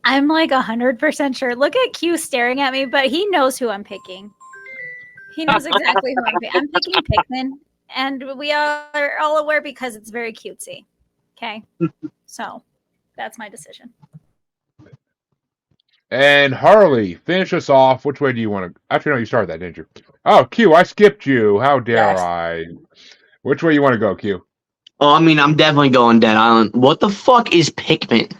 Speaker 2: I'm like 100% sure. Look at Q staring at me, but he knows who I'm picking. He knows exactly who I'm picking. I'm picking Pikmin, and we are all aware because it's very cutesy. Okay, so that's my decision.
Speaker 4: And Harley, finish us off. Which way do you want to? Actually, no, you started that, didn't you? Oh, Q, I skipped you. How dare
Speaker 3: Yes.
Speaker 4: I? Which way you want to go, Q?
Speaker 6: Oh, I mean, I'm definitely going Dead Island. What the fuck is Pikmin?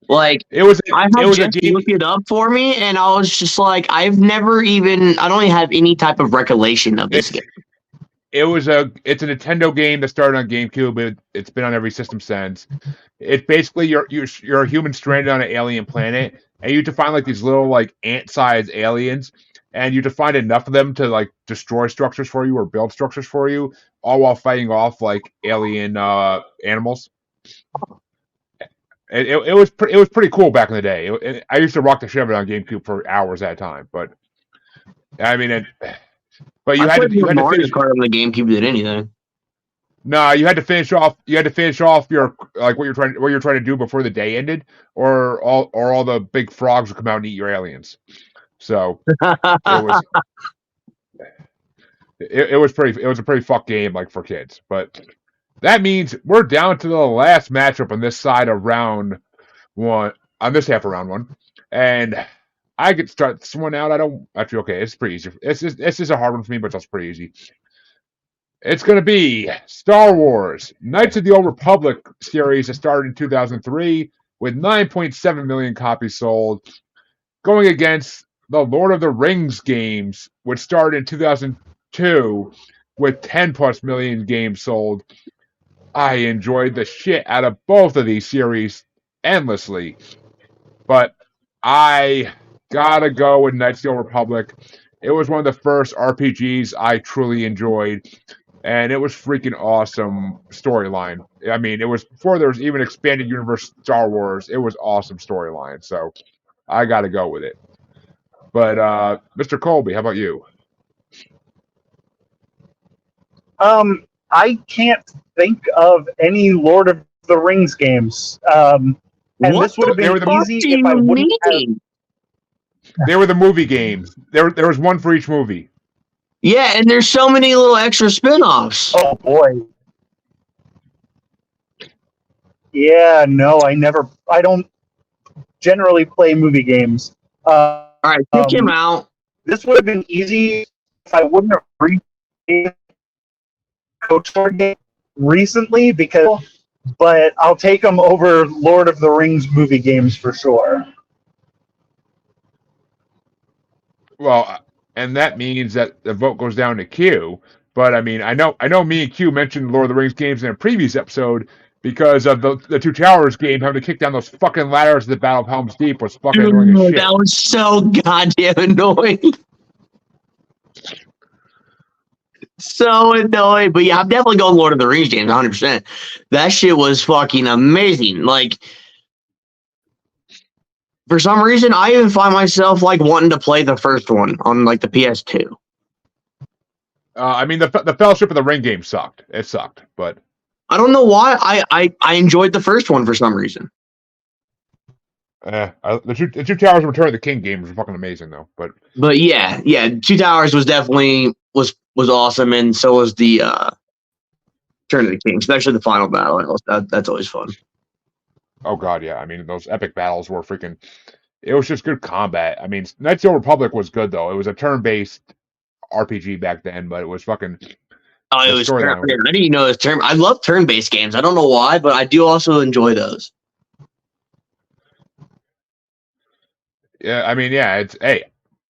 Speaker 6: Like,
Speaker 4: It was.
Speaker 6: I
Speaker 4: It
Speaker 6: had
Speaker 4: was a
Speaker 6: Jesse
Speaker 4: game.
Speaker 6: look it up for me, and I was just like, I don't even have any type of recollection of this game.
Speaker 4: It's a Nintendo game that started on GameCube. It's been on every system since. It's basically you're a human stranded on an alien planet, and you have to find like these little like ant-sized aliens, and you have to find enough of them to like destroy structures for you or build structures for you, all while fighting off like alien animals. It was pretty cool back in the day. I used to rock the shit out of it on GameCube for hours at a time, but I mean, but you
Speaker 6: I
Speaker 4: had
Speaker 6: played
Speaker 4: to
Speaker 6: Mario
Speaker 4: finish.
Speaker 6: Kart on the GameCube than anything.
Speaker 4: No, you had to finish off. You had to finish off your like what you're trying to do before the day ended, or all the big frogs would come out and eat your aliens. So it was a pretty fuck game like for kids. But that means we're down to the last matchup on this side of round one, on this half of round one, and I could start this one out. I don't actually. Okay, it's pretty easy. It's just a hard one for me, but it's pretty easy. It's going to be Star Wars Knights of the Old Republic series that started in 2003 with 9.7 million copies sold, going against the Lord of the Rings games, which started in 2002 with 10 plus million games sold. I enjoyed the shit out of both of these series endlessly, but I gotta go with Knights of the Old Republic. It was one of the first RPGs I truly enjoyed. And it was freaking awesome storyline. I mean, it was before there was even expanded universe Star Wars. It was awesome storyline. So I got to go with it. But Mr. Colby, how about you?
Speaker 5: I can't think of any Lord of the Rings games. And
Speaker 6: What
Speaker 5: this would have
Speaker 4: They were
Speaker 5: been
Speaker 4: the-
Speaker 5: easy if I wouldn't have.
Speaker 4: They were the movie games. There was one for each movie.
Speaker 6: Yeah, and there's so many little extra spin-offs.
Speaker 5: Oh boy. Yeah, no, I don't generally play movie games.
Speaker 6: All right, kick him out.
Speaker 5: This would have been easy if I wouldn't have replayed Coach Sword game recently, because but I'll take them over Lord of the Rings movie games for sure.
Speaker 4: Well, and that means that the vote goes down to Q. But I mean, I know me and Q mentioned Lord of the Rings games in a previous episode because of the Two Towers game having to kick down those fucking ladders at the Battle of Helm's Deep was fucking annoying as
Speaker 6: Dude,
Speaker 4: shit.
Speaker 6: that was so goddamn annoying. So annoying. But yeah, I'm definitely going Lord of the Rings games, 100%. That shit was fucking amazing. Like, for some reason, I even find myself like wanting to play the first one on like the PS2.
Speaker 4: I mean, the Fellowship of the Ring game sucked. It sucked, but
Speaker 6: I don't know why. I enjoyed the first one for some reason.
Speaker 4: the two Towers Return of the King games were fucking amazing though.
Speaker 6: But yeah, Two Towers was definitely was awesome, and so was the Turn of the King, especially the final battle. That's always fun.
Speaker 4: Oh god, yeah. I mean, those epic battles were freaking. It was just good combat. I mean, Knights of the Old Republic was good though. It was a turn-based RPG back then, but it was fucking.
Speaker 6: Oh, it
Speaker 4: The
Speaker 6: was
Speaker 4: storyline
Speaker 6: turn. I didn't even know it was turn. I love turn-based games. I don't know why, but I do also enjoy those.
Speaker 4: Yeah, I mean, yeah. It's hey,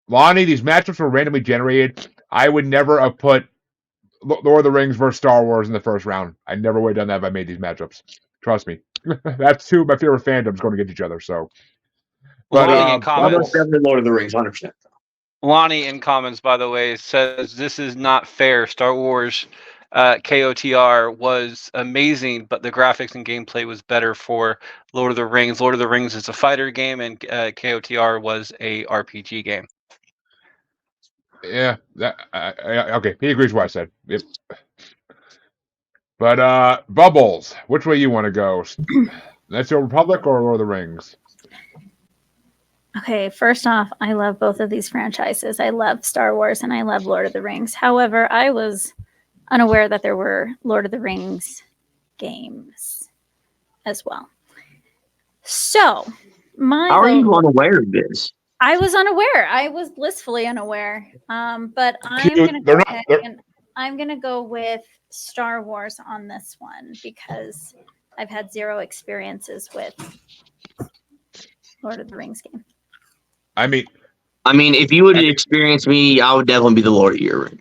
Speaker 4: Lonnie. These matchups were randomly generated. I would never have put Lord of the Rings versus Star Wars in the first round. I never would have done that if I made these matchups. Trust me. That's two of my favorite fandoms going against each other. So, but
Speaker 1: Lonnie in comments.
Speaker 6: Definitely Lord of the Rings, 100%.
Speaker 1: Lonnie in comments, by the way, says this is not fair. Star Wars KOTR was amazing, but the graphics and gameplay was better for Lord of the Rings. Lord of the Rings is a fighter game, and KOTR was a RPG game.
Speaker 4: yeah, okay. He agrees with what I said. Yep. But Bubbles, which way you want to go? Knights of the Republic or Lord of the Rings?
Speaker 2: Okay, first off, I love both of these franchises. I love Star Wars and I love Lord of the Rings. However, I was unaware that there were Lord of the Rings games as well. So,
Speaker 6: How are you unaware of this?
Speaker 2: I was unaware. I was blissfully unaware. But I'm
Speaker 4: Dude,
Speaker 2: gonna
Speaker 4: they're
Speaker 2: go
Speaker 4: not-
Speaker 2: ahead
Speaker 4: they're-
Speaker 2: and I'm gonna go with Star Wars on this one because I've had zero experiences with Lord of the Rings game.
Speaker 4: I mean,
Speaker 6: if you would experience me, I would definitely be the Lord of your Ring.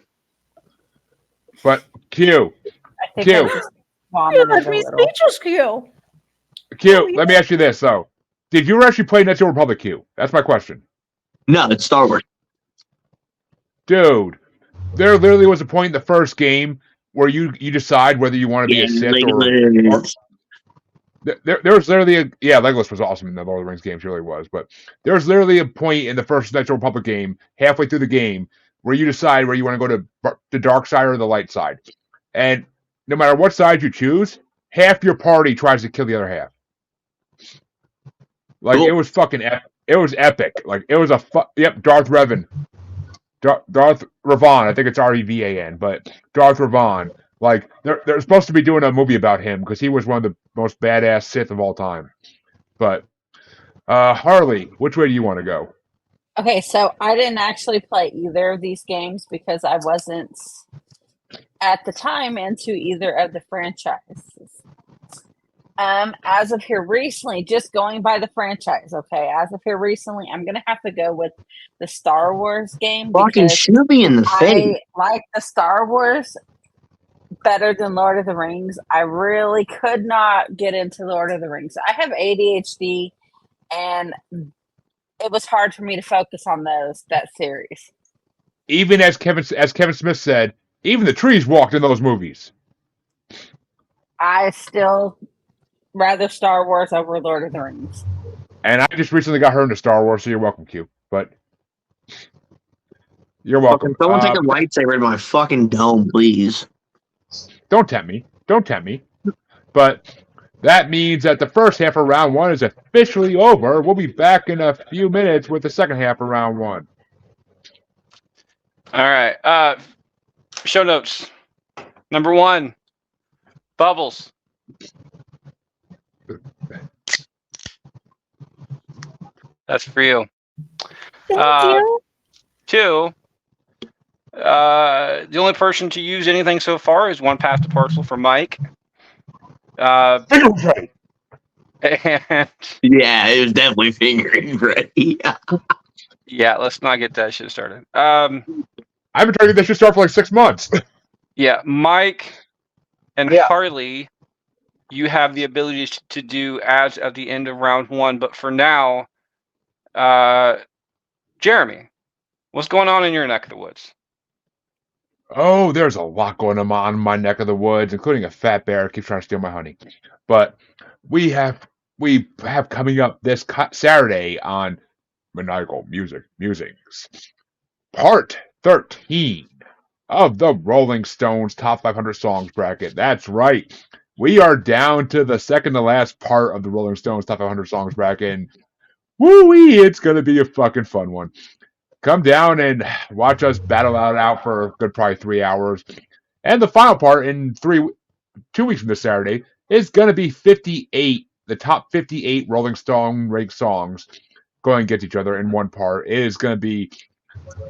Speaker 4: but Q,
Speaker 3: I think
Speaker 4: Q.
Speaker 3: I just vomited a little.
Speaker 2: speechless, Q.
Speaker 4: Q. Let me ask you this though: did you actually play Knights of the Republic? Q. That's my question.
Speaker 6: No, it's Star Wars.
Speaker 4: Dude, there literally was a point in the first game where you decide whether you want to be a Sith or there was literally Legolas was awesome in the Lord of the Rings games, really was. But there was literally a point in the first Knights of the Republic game, halfway through the game, where you decide where you want to go to the dark side or the light side. And no matter what side you choose, half your party tries to kill the other half. Like,
Speaker 6: Cool.
Speaker 4: it was fucking epic. It was epic. Like, it was Darth Revan. Darth Revan, I think it's Revan, but Darth Revan. Like, they're supposed to be doing a movie about him because he was one of the most badass Sith of all time. But Harley, which way do you want to go?
Speaker 3: Okay, so I didn't actually play either of these games because I wasn't at the time into either of the franchises. As of here recently, just going by the franchise, okay, as of here recently, I'm gonna have to go with the Star Wars game
Speaker 6: Fucking
Speaker 3: because
Speaker 6: shoot me in the face.
Speaker 3: I like the Star Wars better than Lord of the Rings. I really could not get into Lord of the Rings. I have ADHD, and it was hard for me to focus on that series.
Speaker 4: Even as Kevin Smith said, even the trees walked in those movies.
Speaker 3: I still rather Star Wars over Lord of the Rings.
Speaker 4: And I just recently got her into Star Wars, so you're welcome, Q. But you're welcome.
Speaker 6: Fucking someone take a lightsaber in my fucking dome, please.
Speaker 4: Don't tempt me. Don't tempt me. But that means that the first half of round one is officially over. We'll be back in a few minutes with the second half of round one.
Speaker 1: All right. Show notes. Number 1, Bubbles. That's for you.
Speaker 2: Thank you.
Speaker 1: 2, the only person to use anything so far is one past the parcel for Mike.
Speaker 4: Finger Freddy.
Speaker 1: And
Speaker 6: Yeah, it was definitely fingering Freddy.
Speaker 1: yeah, let's not get that shit started.
Speaker 4: I've been trying to get this shit started for like 6 months.
Speaker 1: Yeah, Mike and
Speaker 5: Yeah.
Speaker 1: Harley, you have the ability to do ads at the end of round 1, but for now, Jeremy, what's going on in your neck of the woods?
Speaker 4: Oh, there's a lot going on in my neck of the woods, including a fat bear keeps trying to steal my honey. But we have coming up this Saturday on Maniacal Musings, part 13 of the Rolling Stones Top 500 Songs bracket. That's right. We are down to the second to last part of the Rolling Stones Top 500 Songs bracket. And woo-wee, it's going to be a fucking fun one. Come down and watch us battle out for a good probably 3 hours. And the final part in 2 weeks from this Saturday is going to be 58, the top 58 Rolling Stone ranked songs going against each other in one part. It is going to be,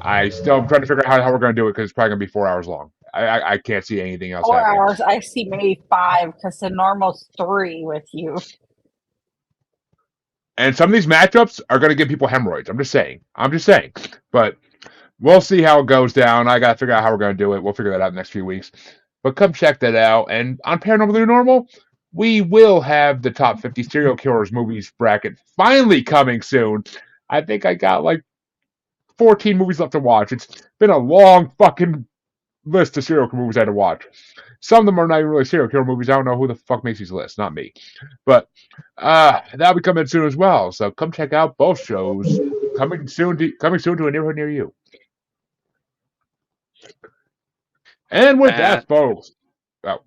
Speaker 4: I'm trying to figure out how we're going to do it because it's probably going to be 4 hours long. I can't see anything else
Speaker 3: 4
Speaker 4: happening.
Speaker 3: hours. I see maybe 5 because the normal's 3 with you.
Speaker 4: And some of these matchups are going to give people hemorrhoids. I'm just saying. But we'll see how it goes down. I got to figure out how we're going to do it. We'll figure that out in the next few weeks. But come check that out. And on Paranormal New Normal, we will have the top 50 serial killers movies bracket finally coming soon. I think I got like 14 movies left to watch. It's been a long fucking list of serial killer movies I had to watch. Some of them are not even really serial killer movies. I don't know who the fuck makes these lists, not me. But that'll be coming soon as well. So come check out both shows. Coming soon to a neighborhood near you. And with that, folks. Oh,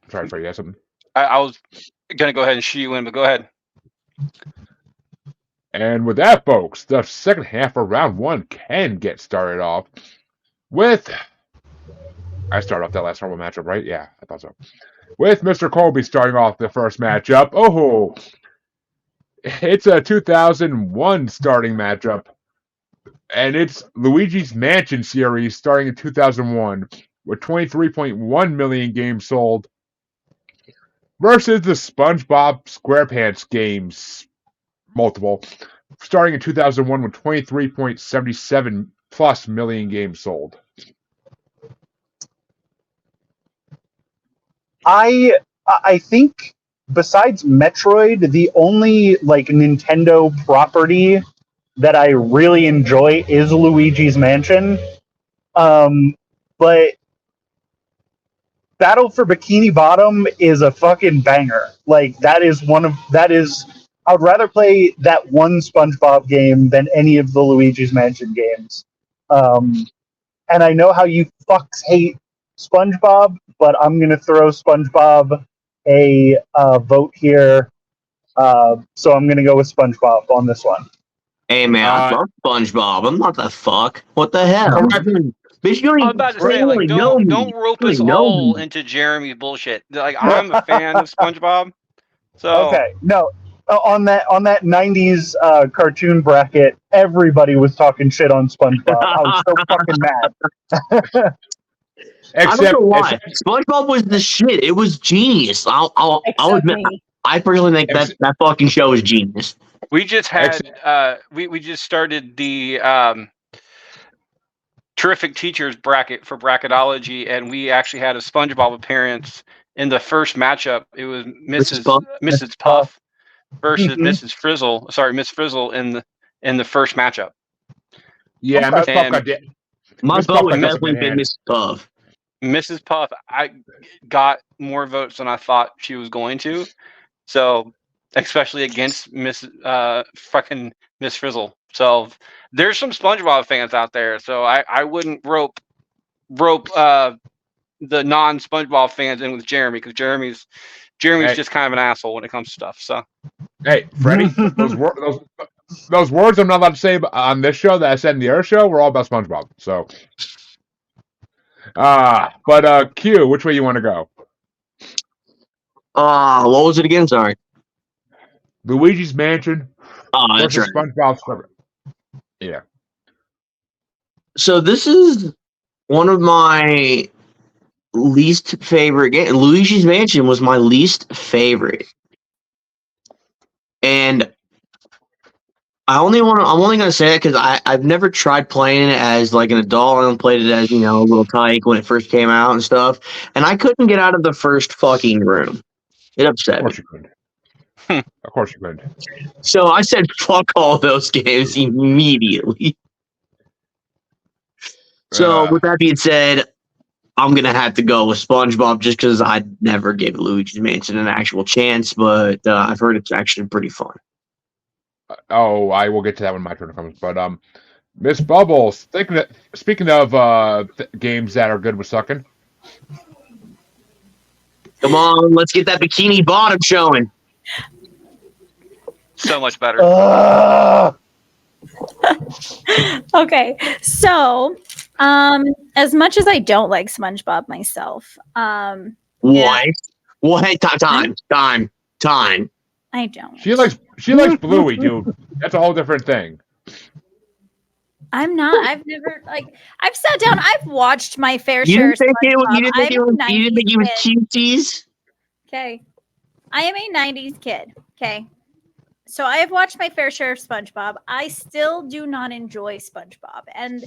Speaker 4: sorry, you had something?
Speaker 1: I was going to go ahead and shoot you in, but go ahead.
Speaker 4: And with that, folks, the second half of round 1 can get started off with. I started off that last normal matchup, right? Yeah, I thought so. With Mr. Colby starting off the first matchup. Oh, it's a 2001 starting matchup. And it's Luigi's Mansion series starting in 2001 with 23.1 million games sold versus the SpongeBob SquarePants games multiple starting in 2001 with 23.77 plus million games sold.
Speaker 5: I think besides Metroid, the only like Nintendo property that I really enjoy is Luigi's Mansion. But Battle for Bikini Bottom is a fucking banger. Like that is I would rather play that one SpongeBob game than any of the Luigi's Mansion games. And I know how you fucks hate SpongeBob, but I'm gonna throw SpongeBob a vote here. So I'm gonna go with SpongeBob on this one.
Speaker 6: Hey man, I love SpongeBob. I'm not the fuck. What the hell? Bitch, you don't
Speaker 1: I was
Speaker 6: even
Speaker 1: about to say, like,
Speaker 6: know me.
Speaker 1: don't rope us
Speaker 6: You know
Speaker 1: all
Speaker 6: me.
Speaker 1: into Jeremy's bullshit. Like, I'm a fan of SpongeBob, so
Speaker 5: Okay, no. On that 90s cartoon bracket, everybody was talking shit on SpongeBob. I was so fucking mad.
Speaker 6: I don't know why. SpongeBob was the shit. It was genius. I'll admit.
Speaker 3: me.
Speaker 6: I personally think that fucking show is genius.
Speaker 1: we just had we just started the terrific teachers bracket for bracketology, and we actually had a SpongeBob appearance in the first matchup. It was Mrs. Puff versus Mrs. Frizzle. Sorry, Miss Frizzle in the first matchup.
Speaker 4: Yeah, Miss Puff got it.
Speaker 6: My vote would definitely been Miss Puff.
Speaker 1: Mrs. Puff, I got more votes than I thought she was going to. So, especially against fucking Miss Frizzle. So, there's some SpongeBob fans out there. So, I wouldn't rope the non-SpongeBob fans in with Jeremy, because Jeremy's just kind of an asshole when it comes to stuff. So,
Speaker 4: hey, Freddie, those words I'm not allowed to say on this show that I said in the other show were all about SpongeBob. So, but Q, which way you want to go?
Speaker 6: What was it again? Sorry.
Speaker 4: Luigi's Mansion versus
Speaker 6: right.
Speaker 4: SpongeBob SquarePants. Yeah.
Speaker 6: So this is one of my least favorite game. Luigi's Mansion was my least favorite, and I'm only gonna say it because I've never tried playing it as like an adult. I only played it as a little tyke when it first came out and stuff, and I couldn't get out of the first fucking room. It
Speaker 4: Of
Speaker 6: upset me.
Speaker 4: course you could. Of course you could.
Speaker 6: So I said, "Fuck all those games" immediately. So with that being said, I'm gonna have to go with SpongeBob just because I never gave Luigi's Mansion an actual chance, but I've heard it's actually pretty fun.
Speaker 4: Oh, I will get to that when my turn comes. But Miss Bubbles, speaking of games that are good with sucking.
Speaker 6: Come on, let's get that bikini bottom showing.
Speaker 1: So much better.
Speaker 2: Okay, so as much as I don't like SpongeBob myself,
Speaker 6: What? Time.
Speaker 2: I don't.
Speaker 4: She likes Bluey, dude. That's a whole different thing.
Speaker 2: I'm not. I've never I've sat down. I've watched my fair
Speaker 6: You
Speaker 2: share.
Speaker 6: didn't think it was? You didn't think it was
Speaker 2: kid.
Speaker 6: cutesies?
Speaker 2: Okay, I am a '90s kid. Okay, so I have watched my fair share of SpongeBob. I still do not enjoy SpongeBob, and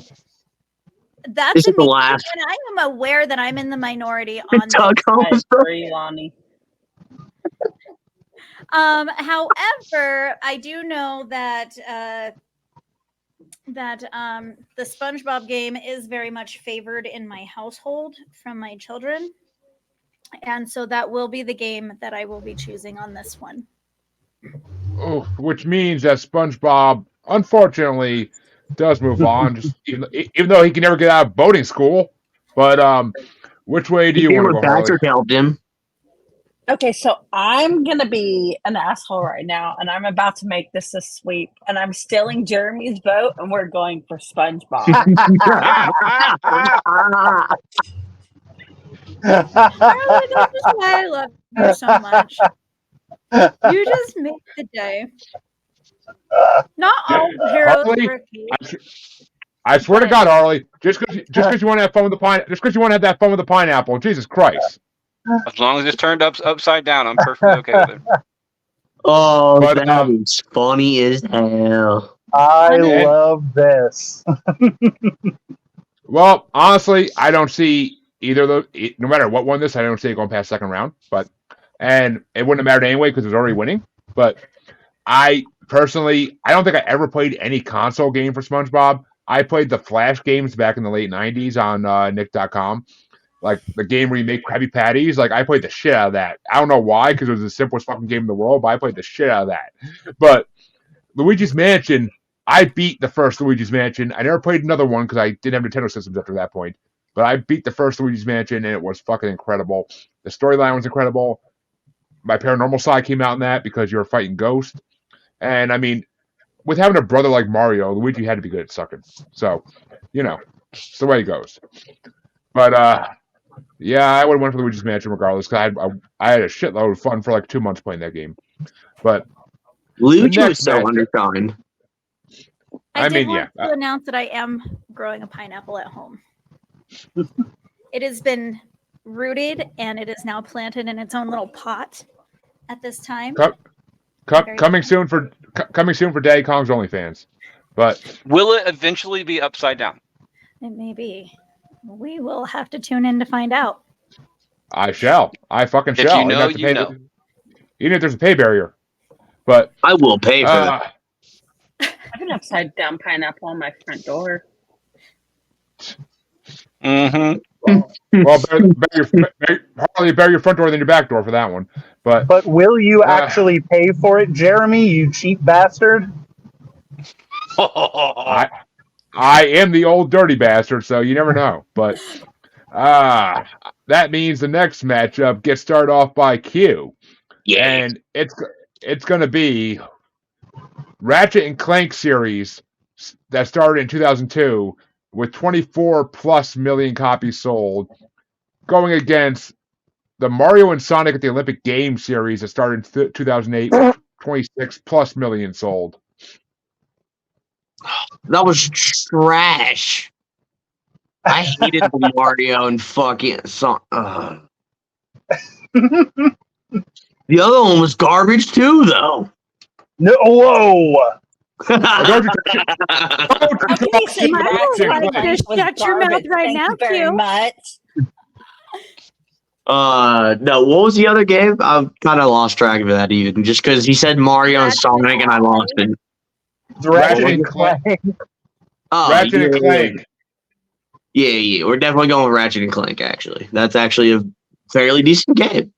Speaker 2: that's
Speaker 6: This is the
Speaker 2: amazing,
Speaker 6: last.
Speaker 2: and I am aware that I'm in the minority on this.
Speaker 6: Doug
Speaker 3: I agree, Lonnie.
Speaker 2: However, I do know that the SpongeBob game is very much favored in my household from my children, and so that will be the game that I will be choosing on this one.
Speaker 4: Oh, which means that SpongeBob, unfortunately, does move on. Just even though he can never get out of boating school. But which way do you want to go, Harley?
Speaker 6: Patrick helped him.
Speaker 3: Okay, so I'm gonna be an asshole right now, and I'm about to make this a sweep, and I'm stealing Jeremy's vote, and we're going for SpongeBob.
Speaker 2: Harley, this is why I love you so much. You just make the day. Not all heroes
Speaker 4: Harley,
Speaker 2: wear capes.
Speaker 4: I swear to God, Harley, just because you want to have fun with that fun with the pineapple, Jesus Christ.
Speaker 1: As long as it's turned upside down, I'm perfectly okay with it.
Speaker 6: Oh, that is funny as hell.
Speaker 5: I love this.
Speaker 4: Well, honestly, I don't see either of those. No matter what won this, I don't see it going past second round. And it wouldn't have mattered anyway because it was already winning. But I personally, I don't think I ever played any console game for SpongeBob. I played the Flash games back in the late 90s on Nick.com. Like the game where you make Krabby Patties. Like I played the shit out of that. I don't know why, because it was the simplest fucking game in the world, but I played the shit out of that. But Luigi's Mansion, I beat the first Luigi's Mansion. I never played another one because I didn't have Nintendo systems after that point. But I beat the first Luigi's Mansion, and it was fucking incredible. The storyline was incredible. My paranormal side came out in that because you were fighting ghosts. And I mean, with having a brother like Mario, Luigi had to be good at sucking. So, it's the way it goes. But yeah, I would have went for Luigi's Mansion regardless because I had a shitload of fun for like 2 months playing that game. But
Speaker 6: Luigi was so undersigned.
Speaker 2: I did want to announce that I am growing a pineapple at home. It has been rooted and it is now planted in its own little pot at this time.
Speaker 4: Coming soon for Daddy Kong's OnlyFans. But
Speaker 1: will it eventually be upside down?
Speaker 2: It may be. We will have to tune in to find out.
Speaker 4: I shall. I fucking
Speaker 1: if
Speaker 4: shall.
Speaker 1: You know, you know.
Speaker 4: Even if there's a pay barrier. But
Speaker 6: I will pay for that.
Speaker 3: I have an upside down pineapple on my front door.
Speaker 1: Mm-hmm.
Speaker 4: Well, better your front door than your back door for that one. But
Speaker 5: will you actually pay for it, Jeremy? You cheap bastard!
Speaker 4: I am the old dirty bastard, so you never know. But that means the next matchup gets started off by Q.
Speaker 6: Yeah.
Speaker 4: And it's going to be Ratchet and Clank series that started in 2002 with 24 plus million copies sold, going against the Mario and Sonic at the Olympic Games series that started in 2008 with 26 plus million sold.
Speaker 6: That was trash. I hated the Mario and fucking song. The other one was garbage too, though.
Speaker 5: No, whoa!
Speaker 4: Don't you
Speaker 3: Okay, so
Speaker 2: Michael,
Speaker 3: Ratchet
Speaker 2: why
Speaker 3: and
Speaker 2: don't you
Speaker 3: Clank
Speaker 2: just
Speaker 3: was
Speaker 2: shut your mouth
Speaker 3: garbage.
Speaker 2: right
Speaker 3: Thank
Speaker 2: now,
Speaker 3: you very
Speaker 2: Q?
Speaker 3: much.
Speaker 6: No, what was the other game? I've kind of lost track of that even, just because he said Mario and
Speaker 2: Ratchet
Speaker 6: Sonic, and I lost it.
Speaker 5: It's Ratchet
Speaker 4: and
Speaker 5: and
Speaker 4: Clank.
Speaker 5: Clank.
Speaker 6: Oh,
Speaker 4: Ratchet and Clank.
Speaker 6: Yeah. We're definitely going with Ratchet and Clank. Actually, that's actually a fairly decent game.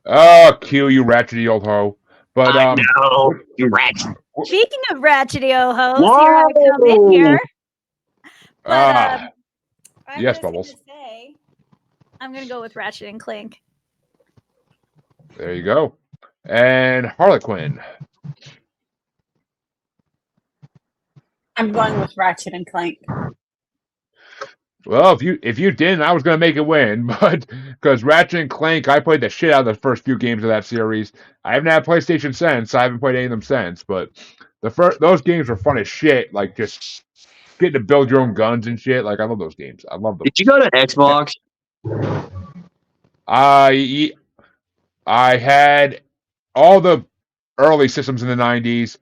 Speaker 4: Oh, Q, you ratchety old hoe. But
Speaker 6: I know, you Ratchet.
Speaker 2: Speaking of ratchety o hoes, here I come in here. But I'm
Speaker 4: yes,
Speaker 2: just
Speaker 4: Bubbles.
Speaker 2: gonna say, I'm gonna go with Ratchet and Clank.
Speaker 4: There you go. And Harlequin.
Speaker 3: I'm going with Ratchet and Clank.
Speaker 4: Well, if you didn't, I was gonna make it win, but because Ratchet and Clank, I played the shit out of the first few games of that series. I haven't had a PlayStation since. I haven't played any of them since, but those games were fun as shit. Like just getting to build your own guns and shit. Like I love those games. I love them.
Speaker 6: Did you go to Xbox?
Speaker 4: I had all the early systems in the '90s.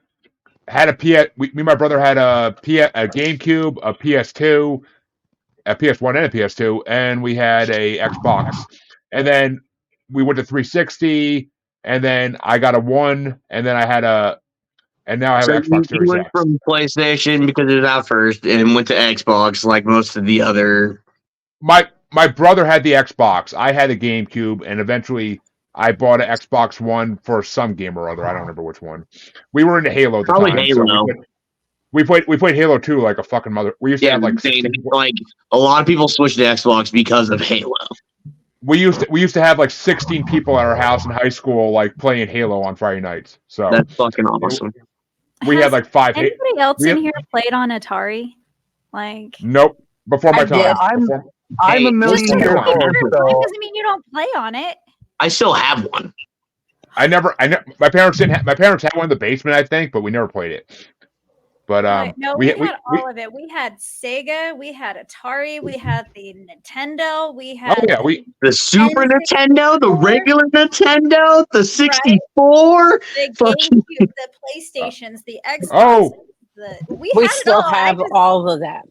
Speaker 4: Had a me and my brother had a GameCube, a PS2, a PS1 and a PS2, and we had a Xbox. And then we went to 360, and then I got a one, and then and now I have
Speaker 6: So
Speaker 4: an Xbox
Speaker 6: you
Speaker 4: Series
Speaker 6: went
Speaker 4: X.
Speaker 6: from PlayStation because it was out first, and went to Xbox like most of the other.
Speaker 4: My brother had the Xbox. I had a GameCube, and eventually I bought an Xbox One for some game or other. I don't remember which one. We were into Halo at the
Speaker 6: Probably
Speaker 4: time,
Speaker 6: Halo.
Speaker 4: so we played Halo 2 like a fucking mother. We used to
Speaker 6: Yeah,
Speaker 4: have like
Speaker 6: they,
Speaker 4: 16
Speaker 6: like a lot of people switched to Xbox because of Halo.
Speaker 4: we used to have like 16 people at our house in high school like playing Halo on Friday nights. So
Speaker 6: That's fucking awesome.
Speaker 4: we had like five.
Speaker 2: Anybody else
Speaker 4: we
Speaker 2: in
Speaker 4: had-
Speaker 2: here played on Atari? Like,
Speaker 4: Nope. Before my
Speaker 3: I did.
Speaker 4: time.
Speaker 5: I'm
Speaker 6: Hey,
Speaker 5: a million
Speaker 2: just
Speaker 5: years
Speaker 2: because you
Speaker 5: old,
Speaker 2: never
Speaker 5: so
Speaker 2: played doesn't mean you don't play on it.
Speaker 6: I still have one.
Speaker 4: I never. My parents didn't. My parents had one in the basement, I think, but we never played it. But
Speaker 2: No, we had all of it. We had Sega, we had Atari, we had the Nintendo, we
Speaker 4: oh
Speaker 2: had
Speaker 4: yeah, we
Speaker 6: The Super Nintendo, the
Speaker 2: N64,
Speaker 6: regular Nintendo, the 64.
Speaker 2: the
Speaker 6: Fucking-
Speaker 2: GameCube, the PlayStations, the Xbox.
Speaker 4: Oh.
Speaker 2: We
Speaker 3: We
Speaker 2: had it
Speaker 3: still
Speaker 2: all.
Speaker 3: have all of that.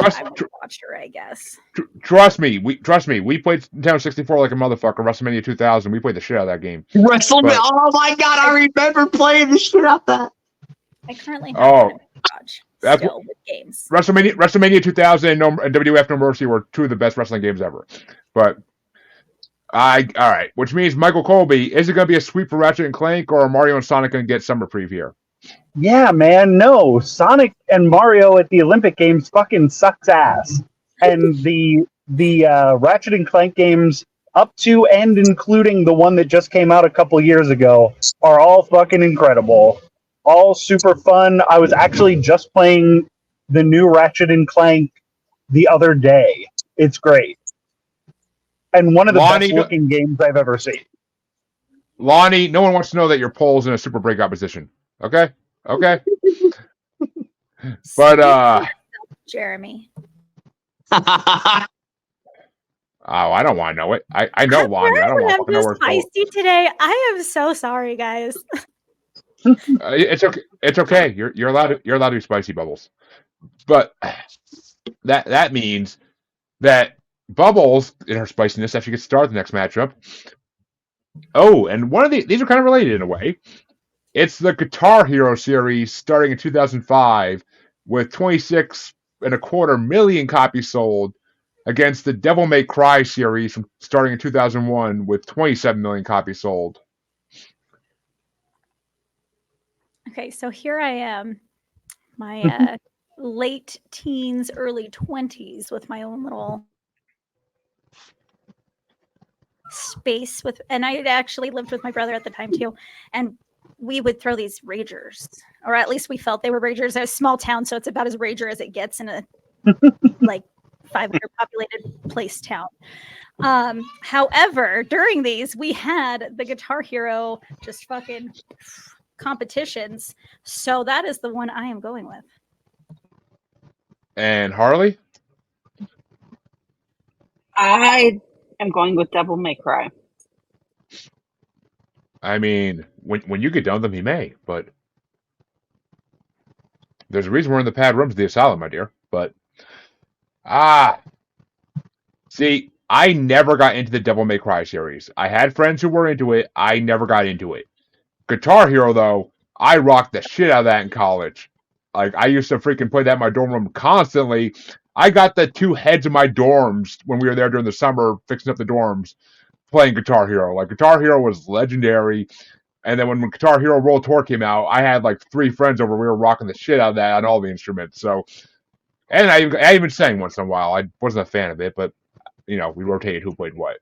Speaker 2: I watched her, I guess.
Speaker 4: trust me. We played Nintendo 64 like a motherfucker. WrestleMania 2000. We played the shit out of that game.
Speaker 6: WrestleMania.
Speaker 4: But-
Speaker 6: Oh my god, I remember playing the shit out that.
Speaker 2: I currently have
Speaker 4: Oh.
Speaker 2: one in my garage
Speaker 4: That's
Speaker 2: still with games.
Speaker 4: WrestleMania 2000 and WWF No Mercy were two of the best wrestling games ever. But all right, which means Michael Colby, is it going to be a sweep for Ratchet and Clank, or are Mario and Sonic going to get some reprieve here?
Speaker 5: yeah, man, no. Sonic and Mario at the Olympic Games fucking sucks ass. And the Ratchet and Clank games up to and including the one that just came out a couple years ago are all fucking incredible. All super fun. I was actually just playing the new Ratchet and Clank the other day. It's great. And one of the
Speaker 4: Lonnie,
Speaker 5: best looking games I've ever seen.
Speaker 4: Lonnie, no one wants to know that your pole's in a super breakout position. Okay? Okay? But
Speaker 2: Jeremy.
Speaker 4: oh, I don't want to know it. I know Lonnie. I don't want to
Speaker 2: I'm
Speaker 4: fucking know
Speaker 2: just
Speaker 4: where it's
Speaker 2: feisty today. I am so sorry, guys.
Speaker 4: It's okay. It's okay. You're allowed to be spicy, Bubbles. But that means that Bubbles, in her spiciness, actually gets started the next matchup. Oh, and one of these are kind of related in a way. It's the Guitar Hero series starting in 2005 with 26.25 million copies sold against the Devil May Cry series starting in 2001 with 27 million copies sold.
Speaker 2: Okay, so here I am, my late teens, early 20s, with my own little space and I had actually lived with my brother at the time too, and we would throw these ragers, or at least we felt they were ragers. A small town, so it's about as rager as it gets in a like 500 populated place town. However, during these we had the Guitar Hero just fucking competitions, so that is the one I am going with.
Speaker 4: And Harley?
Speaker 3: I am going with Devil May Cry.
Speaker 4: I mean, when you get done with them, he may, but there's a reason we're in the pad rooms of the asylum, my dear. But see, I never got into the Devil May Cry series. I had friends who were into it. I never got into it. Guitar Hero, though, I rocked the shit out of that in college. Like, I used to freaking play that in my dorm room constantly. I got the two heads of my dorms when we were there during the summer fixing up the dorms playing Guitar Hero. Like, Guitar Hero was legendary. And then when Guitar Hero World Tour came out, I had like 3 friends over. We were rocking the shit out of that on all the instruments. So, and I even sang once in a while. I wasn't a fan of it, but we rotated who played what.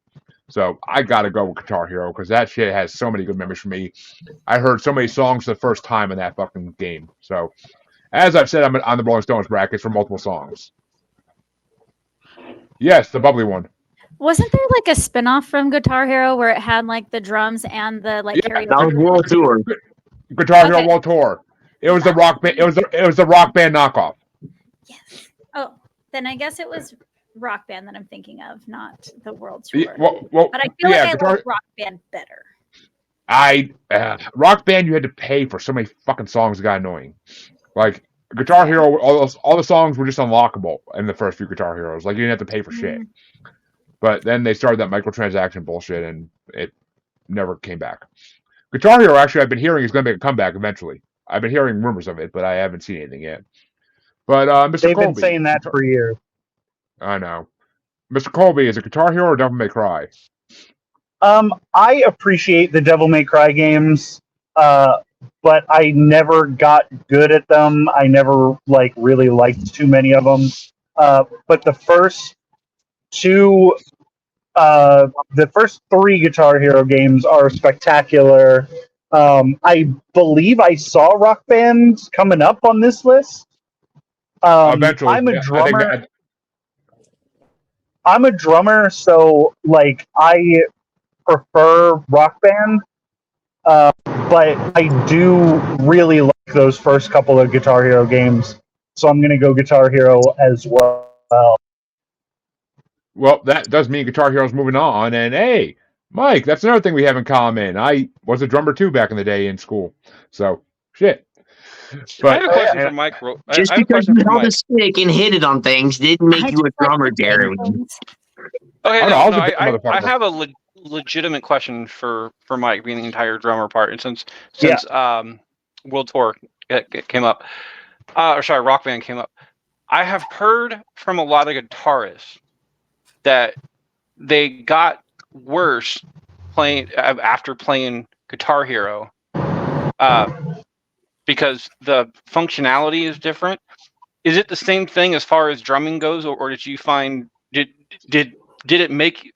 Speaker 4: So I gotta go with Guitar Hero because that shit has so many good memories for me. I heard so many songs the first time in that fucking game. So, as I've said, I'm on the Rolling Stones brackets for multiple songs. Yes, the bubbly one.
Speaker 2: Wasn't there like a spin-off from Guitar Hero where it had like the drums and the like
Speaker 4: Yeah,
Speaker 2: karaoke?
Speaker 6: That was World Tour.
Speaker 4: Guitar Hero
Speaker 2: Okay.
Speaker 4: World Tour. It was the rock band. It was the rock band knockoff.
Speaker 2: Yes. Oh, then I guess it was Rock Band that I'm thinking of, not the World Tour.
Speaker 4: Yeah, well,
Speaker 2: but I feel
Speaker 4: yeah,
Speaker 2: like I
Speaker 4: Guitar.
Speaker 2: like Rock Band better.
Speaker 4: Rock Band, you had to pay for so many fucking songs that got annoying. Like Guitar Hero, all the songs were just unlockable in the first few Guitar Heroes. Like you didn't have to pay for shit. But then they started that microtransaction bullshit, and it never came back. Guitar Hero, actually, I've been hearing is going to make a comeback eventually. I've been hearing rumors of it, but I haven't seen anything yet. But Mr.
Speaker 5: They've
Speaker 4: Colby,
Speaker 5: been saying that for years.
Speaker 4: I know. Mr. Colby, is it Guitar Hero or Devil May Cry?
Speaker 5: I appreciate the Devil May Cry games, but I never got good at them. I never really liked too many of them. But the first two, the first 3 Guitar Hero games are spectacular. I believe I saw Rock Band coming up on this list.
Speaker 4: Eventually,
Speaker 5: I'm a
Speaker 4: yeah,
Speaker 5: drummer. I'm a drummer, so I prefer Rock Band, but I do really like those first couple of Guitar Hero games, so I'm going to go Guitar Hero as well.
Speaker 4: Well, that does mean Guitar Hero's moving on, and hey, Mike, that's another thing we have in common. I was a drummer too back in the day in school, so shit.
Speaker 1: I have a question for Mike.
Speaker 6: Just
Speaker 1: I have a
Speaker 6: because
Speaker 1: question
Speaker 6: you
Speaker 1: for
Speaker 6: held a
Speaker 1: Mike.
Speaker 6: stick and hit it on things didn't make you a drummer, Darren.
Speaker 1: Okay,
Speaker 4: Oh, no,
Speaker 1: no,
Speaker 4: I was a big
Speaker 1: I
Speaker 4: motherfucker.
Speaker 1: have a legitimate question for Mike, being the entire drummer part, and since World Tour came up, or sorry, Rock Band came up, I have heard from a lot of guitarists that they got worse playing after playing Guitar Hero, because the functionality is different. Is it the same thing as far as drumming goes, or did you find did it make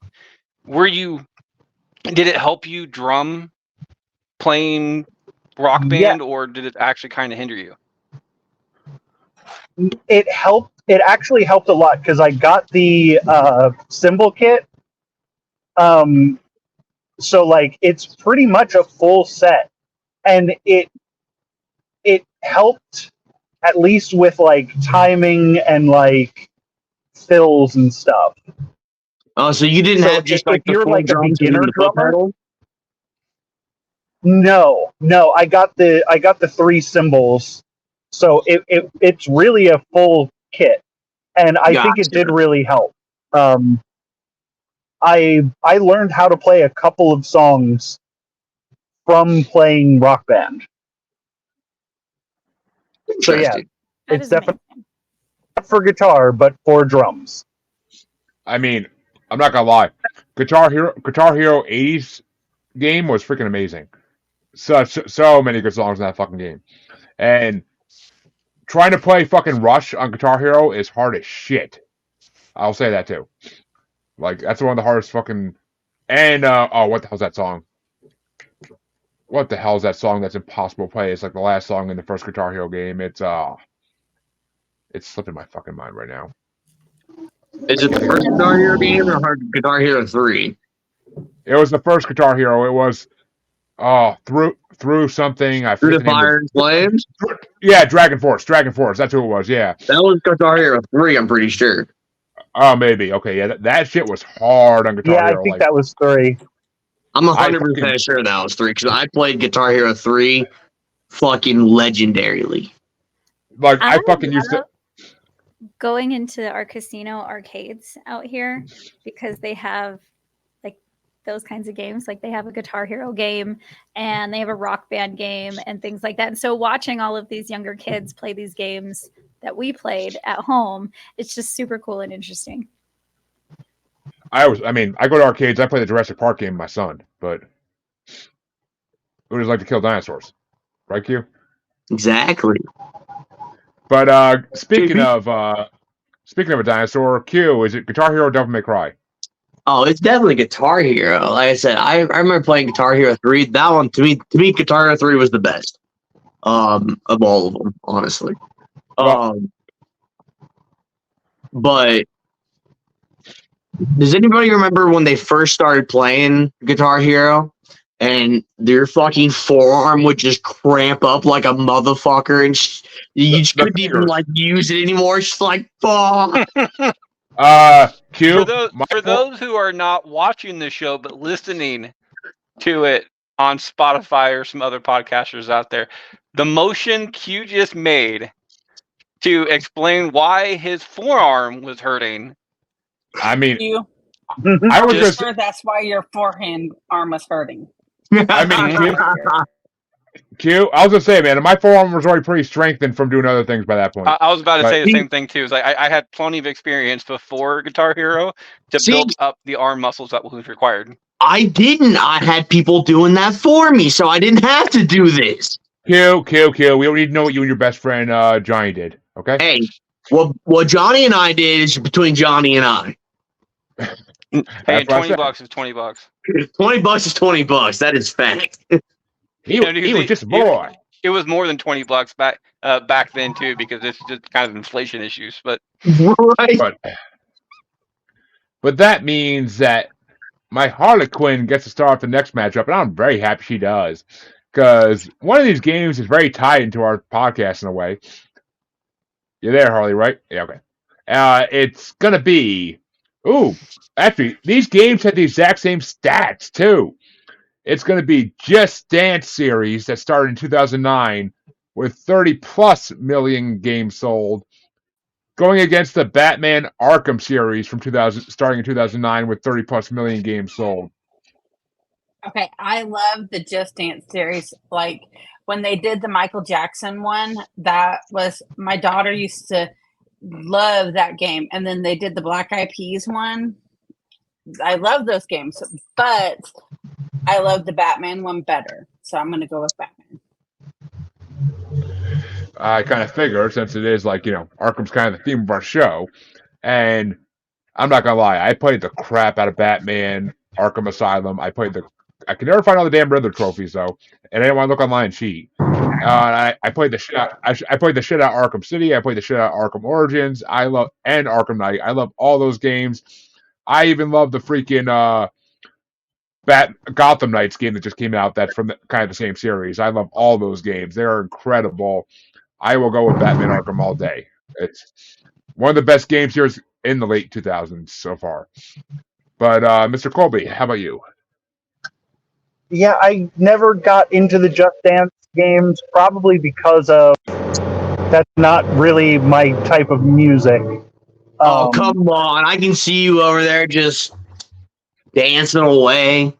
Speaker 1: did it help you drum playing Rock Band, or did it actually kind of hinder you?
Speaker 5: It helped. It actually helped a lot because I got the cymbal kit. So it's pretty much a full set, and it helped at least with timing and fills and stuff.
Speaker 6: Oh, so you didn't have just
Speaker 5: if
Speaker 6: the
Speaker 5: you're
Speaker 6: full
Speaker 5: a
Speaker 6: drums and
Speaker 5: beginner
Speaker 6: the foot
Speaker 5: drummer,
Speaker 6: pedal?
Speaker 5: No, I got the 3 cymbals, so it's really a full kit, and I think it did really help. I learned how to play a couple of songs from playing Rock Band. So yeah, it's definitely not for guitar, but for drums.
Speaker 4: I mean, I'm not gonna lie, Guitar Hero '80s game was freaking amazing. So many good songs in that fucking game, and trying to play fucking Rush on Guitar Hero is hard as shit. I'll say that too. That's one of the hardest fucking. And what the hell's that song? What the hell is that song that's impossible to play? It's like the last song in the first Guitar Hero game. It's slipping my fucking mind right now.
Speaker 6: Is it the first Guitar Hero game or Guitar Hero 3?
Speaker 4: It was the first Guitar Hero. It was Oh, through something. I
Speaker 6: Through
Speaker 4: forget
Speaker 6: the
Speaker 4: the name of
Speaker 6: Fire and Flames.
Speaker 4: Yeah, Dragon Force. Dragon Force. That's who it was. Yeah.
Speaker 6: That was Guitar Hero 3, I'm pretty sure.
Speaker 4: Oh, maybe. Okay. Yeah, that shit was hard on Guitar
Speaker 5: Yeah, I
Speaker 4: Hero.
Speaker 5: think
Speaker 4: Like
Speaker 5: that was 3.
Speaker 6: I'm
Speaker 4: I
Speaker 6: 100%
Speaker 4: fucking
Speaker 6: sure that was 3 because I played Guitar Hero 3 fucking legendarily.
Speaker 2: I
Speaker 4: fucking used to.
Speaker 2: love going into our casino arcades out here because they have like those kinds of games. Like they have a Guitar Hero game and they have a Rock Band game and things like that. And so watching all of these younger kids play these games that we played at home, it's just super cool and interesting.
Speaker 4: I go to arcades. I play the Jurassic Park game with my son, but who does like to kill dinosaurs, right, Q?
Speaker 6: Exactly.
Speaker 4: But speaking
Speaker 5: JP?
Speaker 4: of a dinosaur, Q, is it Guitar Hero or Devil May Cry?
Speaker 6: Oh, it's definitely Guitar Hero. Like I said, I remember playing Guitar Hero 3. That one to me, Guitar Hero 3 was the best. Of all of them, honestly.
Speaker 4: Well,
Speaker 6: But does anybody remember when they first started playing Guitar Hero and their fucking forearm would just cramp up like a motherfucker and you just
Speaker 4: the
Speaker 6: couldn't even
Speaker 4: fingers.
Speaker 6: like use it anymore? It's just like fuck.
Speaker 4: Q.
Speaker 1: For those who are not watching the show but listening to it on Spotify or some other podcasters out there, the motion Q just made to explain why his forearm was hurting.
Speaker 4: I mean,
Speaker 3: You,
Speaker 4: I was
Speaker 3: I'm
Speaker 4: just.
Speaker 3: sure that's why your forehand arm was hurting.
Speaker 4: I mean, Q. I was gonna say, man, my forearm was already pretty strengthened from doing other things by that point.
Speaker 1: I was about to
Speaker 4: But-
Speaker 1: say the same thing too. It's like I had plenty of experience before Guitar Hero to
Speaker 6: See?
Speaker 1: build up the arm muscles that was required.
Speaker 6: I didn't. I had people doing that for me, so I didn't have to do this.
Speaker 4: Q. We don't need to know what you and your best friend Johnny did. Okay.
Speaker 6: Hey, what Johnny and I did is between Johnny and I.
Speaker 1: Hey,
Speaker 4: That's what I said.
Speaker 1: $20 is $20.
Speaker 6: $20 is $20. That is fact.
Speaker 4: He was just a boy.
Speaker 1: It was more than $20 back then too, because it's just kind of inflation issues. But
Speaker 6: Right.
Speaker 4: But that means that my Harlequin gets to start off the next matchup, and I'm very happy she does. Because one of these games is very tied into our podcast in a way. You're there, Harley, right? Yeah, okay. It's going to be... Ooh, actually, these games have the exact same stats, too. It's going to be Just Dance series that started in 2009 with 30-plus million games sold, going against the Batman Arkham series from starting in 2009 with 30-plus million games sold.
Speaker 3: Okay, I love the Just Dance series. Like when they did the Michael Jackson one, that was my daughter used to love that game. And then they did the Black Eyed Peas one. I love those games, but I love the Batman one better. So I'm going to go with Batman.
Speaker 4: I kind of figured, since it is Arkham's kind of the theme of our show, and I'm not gonna lie, I played the crap out of Batman Arkham Asylum. I can never find all the damn Riddler trophies though, and I didn't want to look online and cheat. I played the shit out. I played the shit out of Arkham City. I played the shit out of Arkham Origins. And Arkham Knight. I love all those games. I even love the freaking Gotham Knights game that just came out. That's from kind of the same series. I love all those games. They're incredible. I will go with Batman Arkham all day. It's one of the best game series in the late 2000s so far. But Mr. Colby, how about you?
Speaker 5: Yeah, I never got into the Just Dance games, probably because of that's not really my type of music.
Speaker 6: Oh, come on. I can see you over there just dancing away.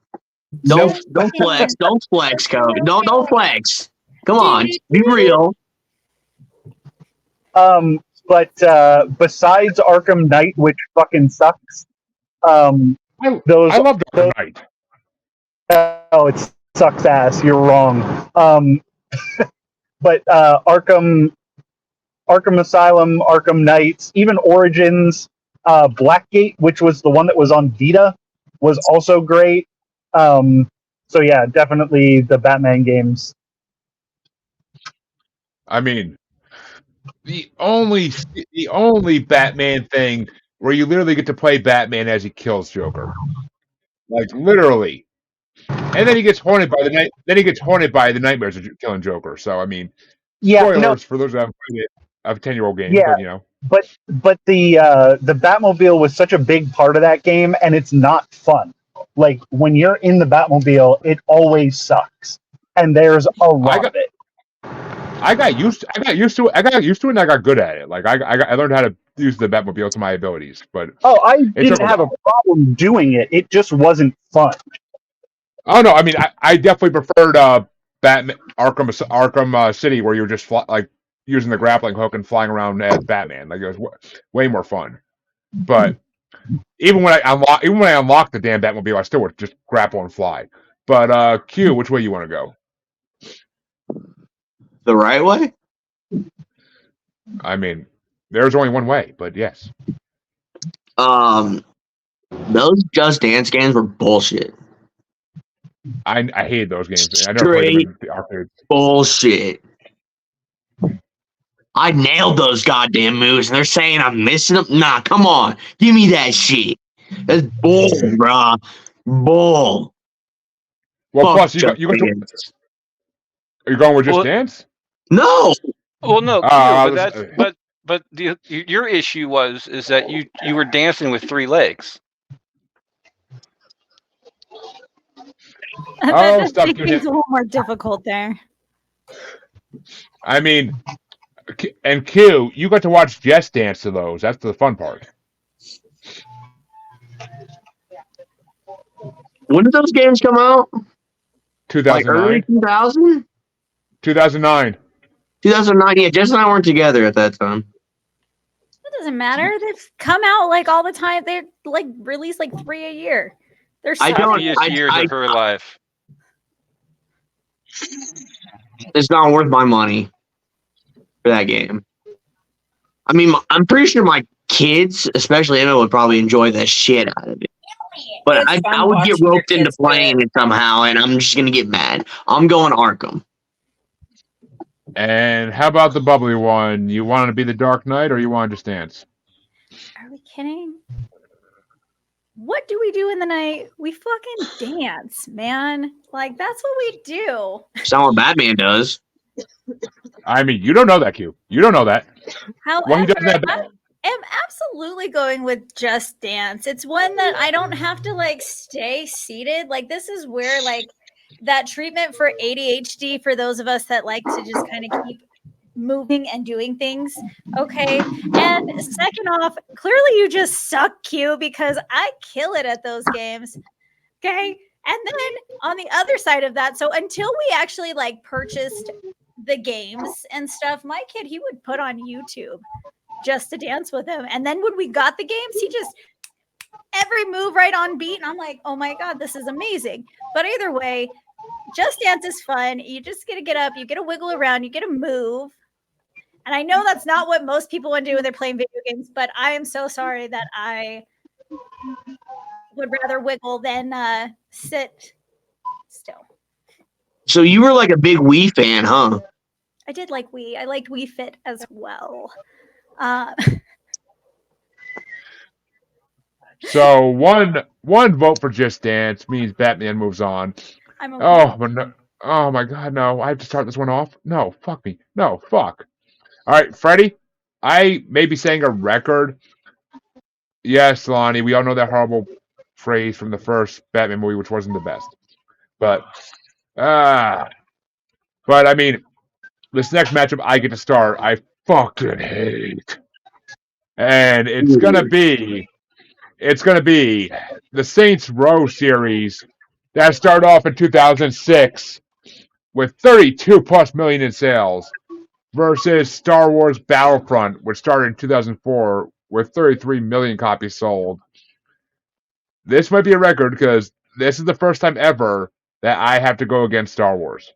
Speaker 6: Don't flex. Don't flex, Kobe. Don't flex. Come on. Be real.
Speaker 5: But besides Arkham Knight, which fucking sucks,
Speaker 4: I love Dark Knight.
Speaker 5: Oh, it sucks ass. You're wrong. But Arkham Asylum, Arkham Knights, even Origins, Blackgate, which was the one that was on Vita, was also great. So yeah, definitely the Batman games.
Speaker 4: I mean, the only Batman thing where you literally get to play Batman as he kills Joker, like literally, And then he gets haunted by the night. Then he gets haunted by the nightmares of killing Joker. So I mean,
Speaker 5: Yeah,
Speaker 4: spoilers
Speaker 5: no,
Speaker 4: for those who haven't played it of a 10-year-old game.
Speaker 5: Yeah.
Speaker 4: But you know,
Speaker 5: but the Batmobile was such a big part of that game, and it's not fun. Like when you're in the Batmobile, it always sucks, and there's a lot
Speaker 4: got-
Speaker 5: of it.
Speaker 4: I got used to it. I got used to it, and I got good at it. Like I learned how to use the Batmobile to my abilities. But
Speaker 5: Oh, I
Speaker 4: took
Speaker 5: didn't
Speaker 4: a
Speaker 5: have a problem doing it. It just wasn't fun.
Speaker 4: oh no, I mean I definitely preferred Batman Arkham City, where you're just like using the grappling hook and flying around as Batman. Like it was way more fun. But even when I unlocked the damn Batmobile, I still would just grapple and fly. But Q, which way you want to go?
Speaker 6: The right way?
Speaker 4: I mean, there's only one way, but yes.
Speaker 6: Those Just Dance games were bullshit.
Speaker 4: I hated those games. I never played them in the arcade.
Speaker 6: Bullshit. I nailed those goddamn moves, and they're saying I'm missing them. Nah, come on, give me that shit. That's bull, bruh. Bull.
Speaker 4: Well,
Speaker 6: Fuck
Speaker 4: plus you
Speaker 6: Just
Speaker 4: got to.
Speaker 6: Dance.
Speaker 4: Are you going with Just
Speaker 1: Well-
Speaker 4: Dance?
Speaker 6: No.
Speaker 1: Well, no, Q,
Speaker 4: I
Speaker 1: but
Speaker 4: was-
Speaker 1: that's but your issue is that you were dancing with 3 legs.
Speaker 2: I
Speaker 4: Oh,
Speaker 2: bet that
Speaker 4: stop
Speaker 2: makes
Speaker 4: doing
Speaker 2: things
Speaker 4: it.
Speaker 2: a little more difficult there.
Speaker 4: I mean, and Q, you got to watch Just Dance to those. That's the fun part.
Speaker 6: When did those games come out? Like early
Speaker 4: 2009,
Speaker 6: 2000?
Speaker 4: 2009.
Speaker 6: 2009. Yeah, Jess and I weren't together at that time.
Speaker 2: It doesn't matter. They've come out like all the time. They're like released like 3 a year. They're
Speaker 6: I
Speaker 2: so
Speaker 6: don't-
Speaker 1: Happiest years
Speaker 6: I-
Speaker 1: of her life.
Speaker 6: It's not worth my money for that game. I mean, I'm pretty sure my kids, especially Emma, would probably enjoy the shit out of it. But
Speaker 3: It's
Speaker 6: I
Speaker 3: fun
Speaker 6: would get
Speaker 3: watching your
Speaker 6: roped into
Speaker 3: kids
Speaker 6: playing it somehow, and I'm just gonna get mad. I'm going Arkham.
Speaker 4: And how about the bubbly one? You want to be the Dark Knight, or you want to just dance?
Speaker 2: Are we kidding? What do we do in the night? We fucking dance, man. Like that's what we do.
Speaker 6: It's not what Batman does.
Speaker 4: I mean, you don't know that, Q. You don't know that. Well, he
Speaker 2: However,
Speaker 4: doesn't have.
Speaker 2: I am absolutely going with Just Dance. It's one that I don't have to like stay seated. Like this is where like that treatment for ADHD for those of us that like to just kind of keep moving and doing things. Okay. And second off, clearly you just suck, Q, because I kill it at those games. Okay. And then on the other side of that, so until we actually like purchased the games and stuff, my kid, he would put on YouTube just to dance with him. And then when we got the games, he just every move right on beat. And I'm like, oh my God, this is amazing. But either way, Just Dance is fun. You just get to get up, you get to wiggle around, you get to move. And I know that's not what most people want to do when they're playing video games, but I am so sorry that I would rather wiggle than sit still.
Speaker 6: So you were like a big Wii fan, huh?
Speaker 2: I did like Wii. I liked Wii Fit as well.
Speaker 4: So one vote for Just Dance means Batman moves on.
Speaker 2: I'm okay.
Speaker 4: Oh, but no, oh my God, no! I have to start this one off. No, fuck me. No, fuck. All right, Freddie. I may be saying a record. Yes, Lonnie. We all know that horrible phrase from the first Batman movie, which wasn't the best. But I mean, this next matchup I get to start, I fucking hate, and it's gonna be the Saints Row series that started off in 2006 with 32 plus million in sales versus Star Wars Battlefront, which started in 2004 with 33 million copies sold. This might be a record because this is the first time ever that I have to go against Star Wars.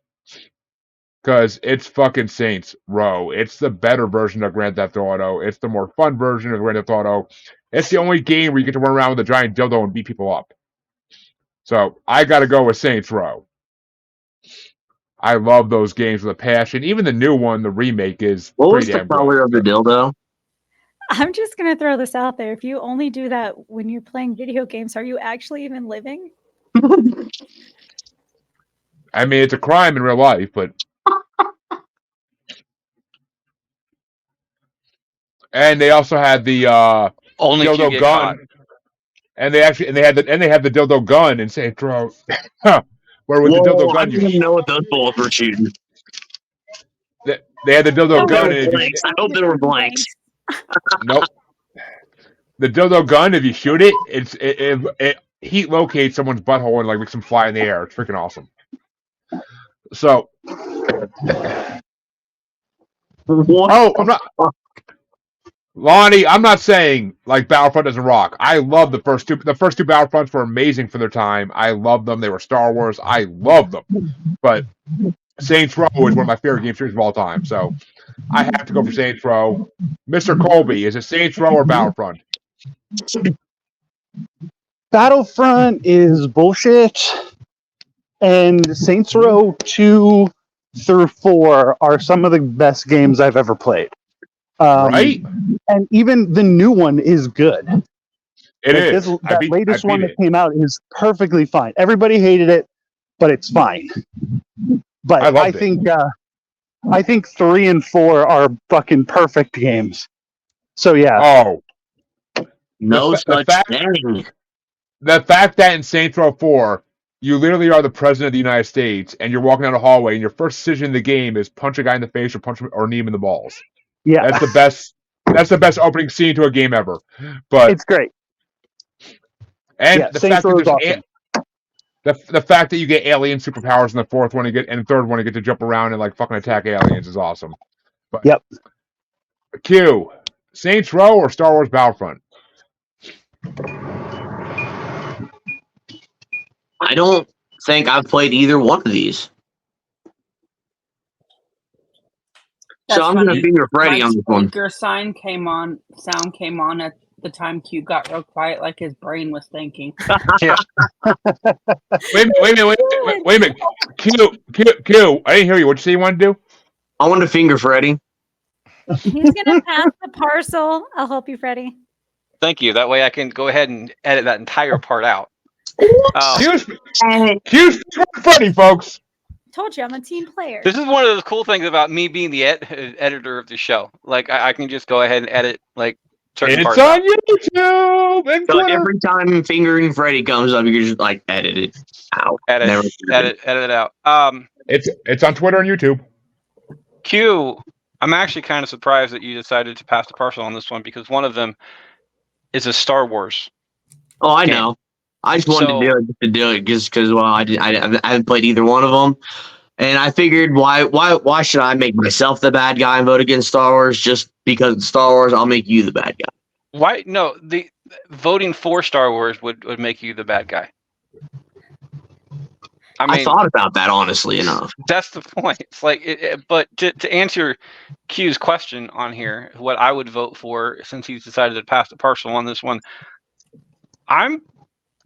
Speaker 4: Because it's fucking Saints Row. It's the better version of Grand Theft Auto. It's the more fun version of Grand Theft Auto. It's the only game where you get to run around with a giant dildo and beat people up. So I got to go with Saints Row. I love those games with a passion. Even the new one, the remake, is
Speaker 6: What was
Speaker 4: pretty
Speaker 6: the
Speaker 4: damn
Speaker 6: color of the dildo?
Speaker 2: I'm just going to throw this out there. If you only do that when you're playing video games, are you actually even living?
Speaker 4: I mean, it's a crime in real life, but. And they also had the
Speaker 1: Only if you
Speaker 4: dildo
Speaker 1: get
Speaker 4: gun,
Speaker 1: caught.
Speaker 4: and they had the dildo gun in Saints Row, where with the dildo
Speaker 6: Whoa, I
Speaker 4: gun
Speaker 6: didn't even know what those bullets were shooting.
Speaker 4: they had the dildo
Speaker 6: I hope they
Speaker 4: gun,
Speaker 6: were
Speaker 4: and if
Speaker 6: blanks. I hope they were blanks.
Speaker 4: nope, the dildo gun, if you shoot it, it heat locates someone's butthole and like makes them fly in the air. It's freaking awesome. So,
Speaker 6: What?
Speaker 4: I'm not. Lonnie, I'm not saying like Battlefront doesn't rock. I love the first two. The first two Battlefronts were amazing for their time. I love them. They were Star Wars. I love them. But Saints Row is one of my favorite game series of all time. So I have to go for Saints Row. Mr. Colby, is it Saints Row or Battlefront?
Speaker 5: Battlefront is bullshit, and Saints Row 2 through 4 are some of the best games I've ever played.
Speaker 4: Right?
Speaker 5: And even the new one is good.
Speaker 4: It
Speaker 5: Like
Speaker 4: is.
Speaker 5: that latest one that
Speaker 4: it.
Speaker 5: came out is perfectly fine. Everybody hated it, but it's fine. But
Speaker 4: I loved it.
Speaker 5: I think 3 and 4 are fucking perfect games. So yeah,
Speaker 4: Oh,
Speaker 6: No
Speaker 4: the
Speaker 6: such
Speaker 4: fact
Speaker 6: thing.
Speaker 4: the fact that in Saints Row 4, you literally are the president of the United States, and you're walking down a hallway, and your first decision in the game is punch a guy in the face or punch him or knee him in the balls.
Speaker 5: yeah,
Speaker 4: That's the best. That's the best opening scene to a game ever. But
Speaker 5: it's great.
Speaker 4: and
Speaker 5: Yeah,
Speaker 4: the
Speaker 5: Saints
Speaker 4: fact that
Speaker 5: Row is
Speaker 4: there's
Speaker 5: awesome.
Speaker 4: the fact that you get alien superpowers in the fourth one, and the third one, you get to jump around and like fucking attack aliens is awesome. But
Speaker 5: Yep.
Speaker 4: Q, Saints Row or Star Wars Battlefront?
Speaker 6: I don't think I've played either one of these.
Speaker 3: That's
Speaker 6: So I'm going to
Speaker 3: funny.
Speaker 6: finger Freddy
Speaker 3: My
Speaker 6: on this one.
Speaker 3: speaker sound came on at the time Q got real quiet, like his brain was thinking.
Speaker 1: Yeah.
Speaker 4: Wait a minute. Q. I didn't hear you. What'd you say you wanted to do?
Speaker 6: I want to finger Freddy.
Speaker 2: He's gonna pass the parcel. I'll help you, Freddie.
Speaker 1: Thank you. That way I can go ahead and edit that entire part out.
Speaker 4: Q's Freddy, folks.
Speaker 2: Told you I'm a team player.
Speaker 1: This is one of the cool things about me being the editor of the show. Like I can just go ahead and edit like certain
Speaker 4: It's
Speaker 1: parts
Speaker 4: on
Speaker 1: out.
Speaker 4: YouTube and
Speaker 6: So
Speaker 4: Twitter.
Speaker 6: every time fingering Freddy comes up, you can just like edit it out. Never
Speaker 1: Edit it out.
Speaker 4: It's on Twitter and YouTube.
Speaker 1: Q, I'm actually kind of surprised that you decided to pass the parcel on this one because one of them is a Star Wars.
Speaker 6: Oh, I
Speaker 1: game.
Speaker 6: know. I just wanted to do it just because I haven't played either one of them, and I figured why should I make myself the bad guy and vote against Star Wars just because it's Star Wars? I'll make you the bad guy.
Speaker 1: Why? No, the voting for Star Wars would make you the bad guy.
Speaker 6: I thought about that honestly enough.
Speaker 1: That's the point. It's like, but to answer Q's question on here, what I would vote for since he's decided to pass the parcel on this one, I'm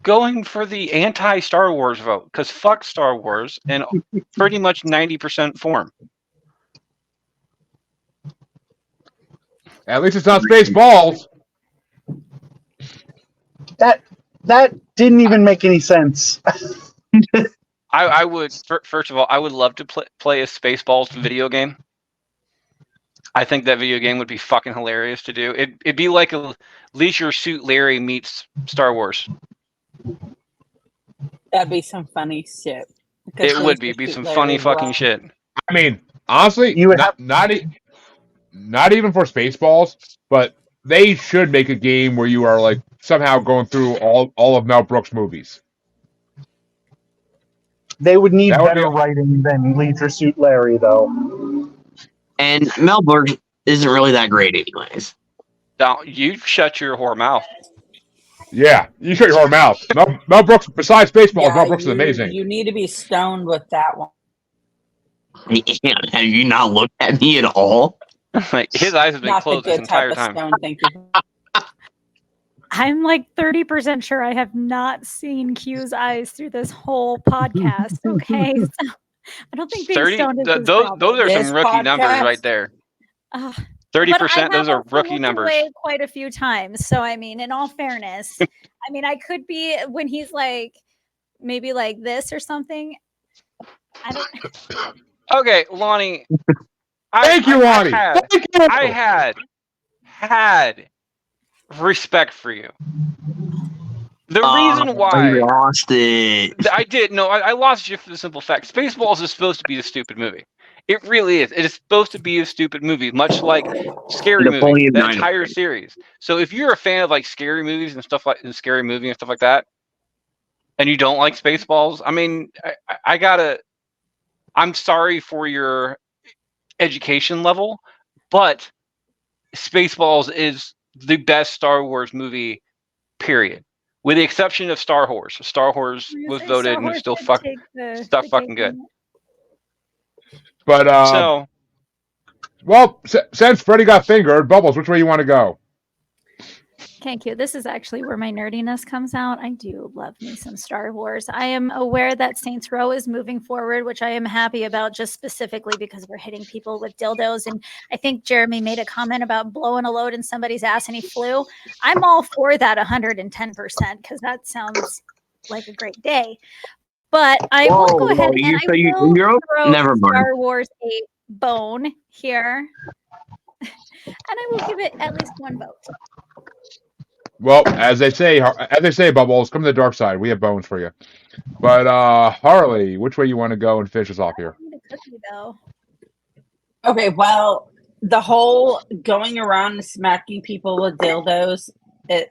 Speaker 1: going for the anti-Star Wars vote because fuck Star Wars in pretty much 90% form.
Speaker 4: At least it's not Spaceballs.
Speaker 5: That didn't even make any sense.
Speaker 1: I would first of all, I would love to play a Spaceballs video game. I think that video game would be fucking hilarious to do. It'd be like a Leisure Suit Larry meets Star Wars.
Speaker 3: That'd be some funny shit.
Speaker 1: It would be some funny fucking shit.
Speaker 4: I mean, honestly,
Speaker 5: You would
Speaker 4: not even for Spaceballs, but they should make a game where you are like somehow going through all of Mel Brooks' movies.
Speaker 5: They would need
Speaker 4: That would
Speaker 5: better
Speaker 4: be-
Speaker 5: writing than Leisure Suit Larry, though.
Speaker 6: And Mel Brooks isn't really that great, anyways.
Speaker 1: Now, you shut your whore mouth.
Speaker 4: Yeah, you shut your mouth. Mel Brooks, besides Spaceballs, Mel Brooks is amazing.
Speaker 3: You need to be stoned with that one.
Speaker 6: Have you not looked at me at all?
Speaker 1: Like his eyes have been
Speaker 3: Not the
Speaker 1: closed this
Speaker 3: good type
Speaker 1: entire
Speaker 3: of
Speaker 1: time.
Speaker 3: stone. Thank you.
Speaker 2: I'm like 30% sure I have not seen Q's eyes through this whole podcast. Okay, so I don't think being
Speaker 1: 30.
Speaker 2: stoned is his
Speaker 1: Those
Speaker 2: problem.
Speaker 1: are
Speaker 3: This
Speaker 1: some rookie numbers
Speaker 3: podcast?
Speaker 1: right there.
Speaker 2: Ugh.
Speaker 1: 30%. Those are
Speaker 2: also
Speaker 1: rookie
Speaker 2: looked
Speaker 1: numbers.
Speaker 2: away quite a few times. So I mean, in all fairness, I mean, I could be when he's like maybe like this or something.
Speaker 1: Okay, Lonnie.
Speaker 4: Thank you, Lonnie. Thank you.
Speaker 1: I had respect for you. The reason
Speaker 6: You
Speaker 1: why
Speaker 6: lost it.
Speaker 1: I did no, I lost you for the simple fact Spaceballs is supposed to be a stupid movie. It really is. It is supposed to be a stupid movie, much like Scary Movie,
Speaker 6: Napoleon
Speaker 1: the
Speaker 6: Dynamite.
Speaker 1: entire series. So if you're a fan of like scary movies and stuff like Scary Movie and stuff like that, and you don't like Spaceballs, I mean, I gotta. I'm sorry for your education level, but Spaceballs is the best Star Wars movie, period. With the exception of Star Wars. Star Wars was voted and it's still fucking good.
Speaker 4: But
Speaker 1: So,
Speaker 4: well, since Freddy got fingered, Bubbles, which way you want to go?
Speaker 2: Thank you. This is actually where my nerdiness comes out. I do love me some Star Wars. I am aware that Saints Row is moving forward, which I am happy about just specifically because we're hitting people with dildos. And I think Jeremy made a comment about blowing a load in somebody's ass and he flew. I'm all for that 110% because that sounds like a great day. But I will go ahead and I will throw
Speaker 6: Never mind.
Speaker 2: Star Wars a bone here. And I will give it at least one vote.
Speaker 4: Well, as they say, Bubbles, come to the dark side. We have bones for you. But Harley, which way you want to go and finish us off here?
Speaker 2: I need a cookie, though.
Speaker 3: Okay, well, the whole going around and smacking people with dildos,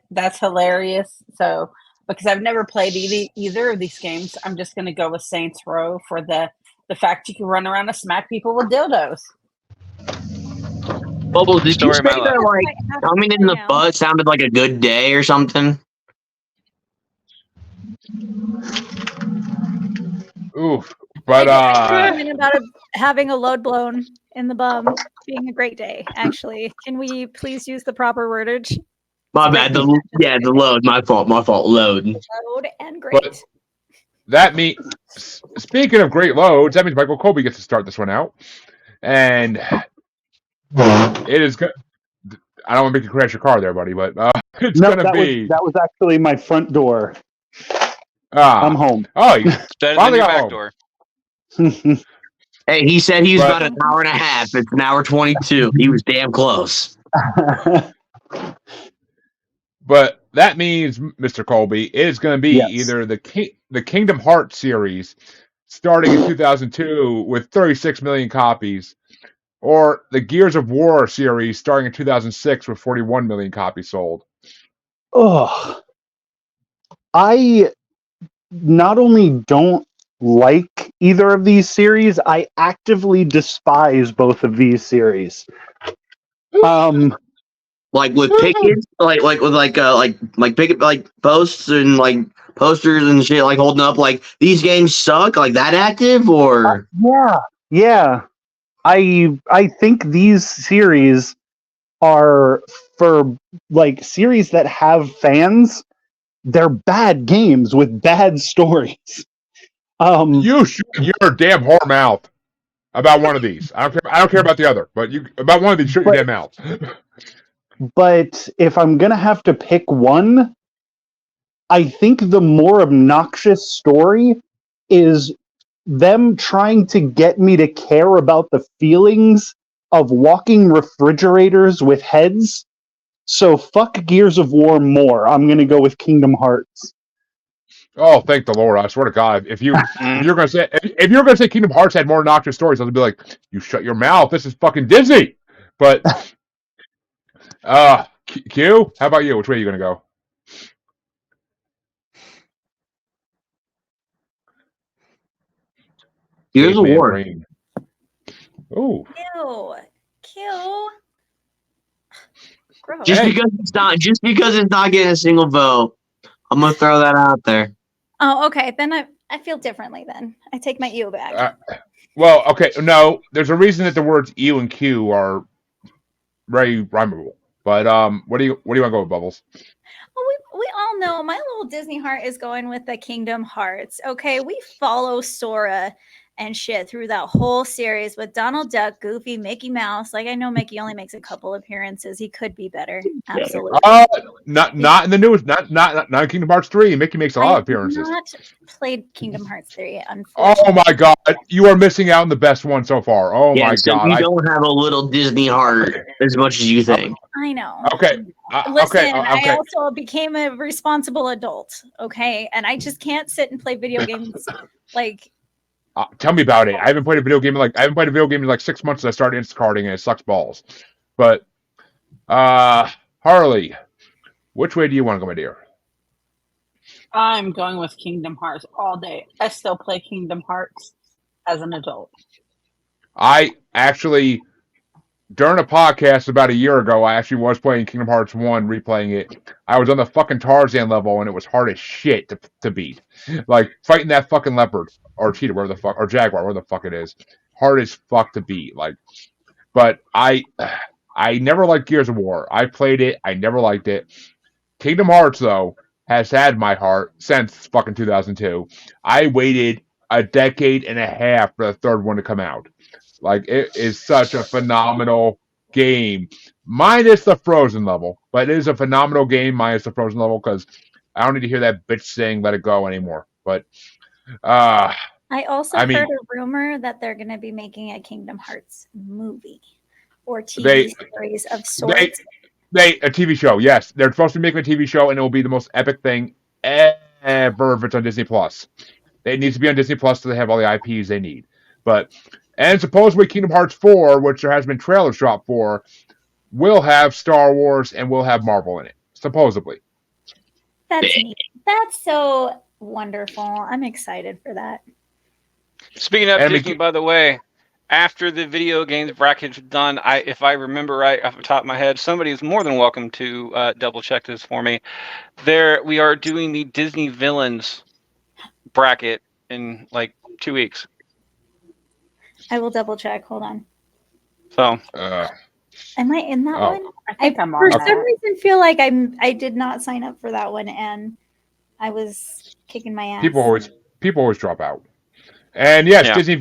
Speaker 3: that's hilarious. So, because I've never played either of these games, I'm just going to go with Saints Row for the fact you can run around and smack people with dildos.
Speaker 6: Bubbles, did you
Speaker 1: Story
Speaker 6: say
Speaker 1: of my
Speaker 6: that
Speaker 1: life.
Speaker 6: like coming in the butt sounded like a good day or something?
Speaker 4: Oof. But
Speaker 2: about having a load blown in the bum being a great day. Actually, can we please use the proper wordage?
Speaker 6: My bad. The load. My fault. Load.
Speaker 2: Load and great.
Speaker 4: But that means, speaking of great loads, that means Michael Colby gets to start this one out, and it is good. I don't want to make you crash your car there, buddy, but it's gonna be.
Speaker 5: That was actually my front door. I'm home.
Speaker 4: Oh, you
Speaker 1: better than
Speaker 4: finally
Speaker 1: your
Speaker 4: got
Speaker 1: back
Speaker 4: home.
Speaker 1: door.
Speaker 6: Hey, he said he was about an hour and a half. It's an hour 22. He was damn close.
Speaker 4: But that means, Mr. Colby, it is going to be either the Kingdom Hearts series, starting in 2002 with 36 million copies, or the Gears of War series, starting in 2006 with 41 million copies sold.
Speaker 5: Oh, I not only don't like either of these series, I actively despise both of these series.
Speaker 6: Like with pickets, like with picket like posts and like posters and shit, like holding up like these games suck, like that active or
Speaker 5: yeah. I think these series are for like series that have fans. They're bad games with bad stories.
Speaker 4: You shut your damn whore mouth about one of these. I don't care about the other, but you about one of these. Shut your damn mouth.
Speaker 5: But if I'm gonna have to pick one, I think the more obnoxious story is them trying to get me to care about the feelings of walking refrigerators with heads. So fuck Gears of War more. I'm gonna go with Kingdom Hearts.
Speaker 4: Oh, thank the Lord! I swear to God, if you're gonna say Kingdom Hearts had more obnoxious stories, I'll be like, you shut your mouth. This is fucking Disney. But Q, how about you? Which way are you gonna go?
Speaker 6: Gears of War.
Speaker 4: Oh.
Speaker 2: Q. Gross.
Speaker 6: Just because it's not getting a single vote, I'm gonna throw that out there.
Speaker 2: Oh, okay. Then I feel differently. Then I take my ew back.
Speaker 4: Well, okay, no, there's a reason that the words "ew" and "q" are very rhymable. But what do you want to go with, Bubbles?
Speaker 2: Well, we all know my little Disney heart is going with the Kingdom Hearts. Okay, we follow Sora and shit through that whole series with Donald Duck, Goofy, Mickey Mouse. Like, I know Mickey only makes a couple appearances. He could be better. Absolutely.
Speaker 4: Not in the newest, not Kingdom Hearts 3. Mickey makes a lot of appearances.
Speaker 2: I have not played Kingdom Hearts 3,
Speaker 4: Oh
Speaker 2: unfortunately.
Speaker 4: my god, you are missing out on the best one so far. Oh my
Speaker 6: so
Speaker 4: god.
Speaker 6: you don't have a little Disney heart as much as you think.
Speaker 2: I know.
Speaker 4: Okay.
Speaker 2: Listen,
Speaker 4: okay.
Speaker 2: I also became a responsible adult, okay? And I just can't sit and play video games like
Speaker 4: tell me about it. I haven't played a video game in like 6 months since I started Instacarting, and it sucks balls. But Harley, which way do you want to go, my dear?
Speaker 3: I'm going with Kingdom Hearts all day. I still play Kingdom Hearts as an adult.
Speaker 4: I actually, during a podcast about a year ago, I actually was playing Kingdom Hearts 1, replaying it. I was on the fucking Tarzan level, and it was hard as shit to beat. Like, fighting that fucking leopard, or cheetah, whatever the fuck, or jaguar, whatever the fuck it is. Hard as fuck to beat. Like, but I never liked Gears of War. I played it. I never liked it. Kingdom Hearts, though, has had my heart since fucking 2002. I waited a decade and a half for the third one to come out. Like, it is such a phenomenal game, minus the Frozen level. But it is a phenomenal game, minus the Frozen level, because I don't need to hear that bitch saying "Let It Go" anymore. But
Speaker 2: I also heard a rumor that they're going to be making a Kingdom Hearts movie or TV series of sorts.
Speaker 4: A TV show, yes. They're supposed to be making a TV show, and it will be the most epic thing ever if it's on Disney Plus. It needs to be on Disney Plus so they have all the IPs they need. And supposedly Kingdom Hearts 4, which there has been trailers dropped for, will have Star Wars and will have Marvel in it. Supposedly.
Speaker 2: That's neat. That's so wonderful. I'm excited for that.
Speaker 1: Speaking of Disney, by the way, after the video games bracket's done, if I remember right off the top of my head, somebody is more than welcome to double check this for me. We are doing the Disney villains bracket in like 2 weeks.
Speaker 2: I will double check. Hold on.
Speaker 1: So,
Speaker 2: am I in that one?
Speaker 3: I think I'm on
Speaker 2: for
Speaker 3: that.
Speaker 2: some reason feel like I did not sign up for that one, and I was kicking my ass.
Speaker 4: People always drop out. And yes, yeah. Disney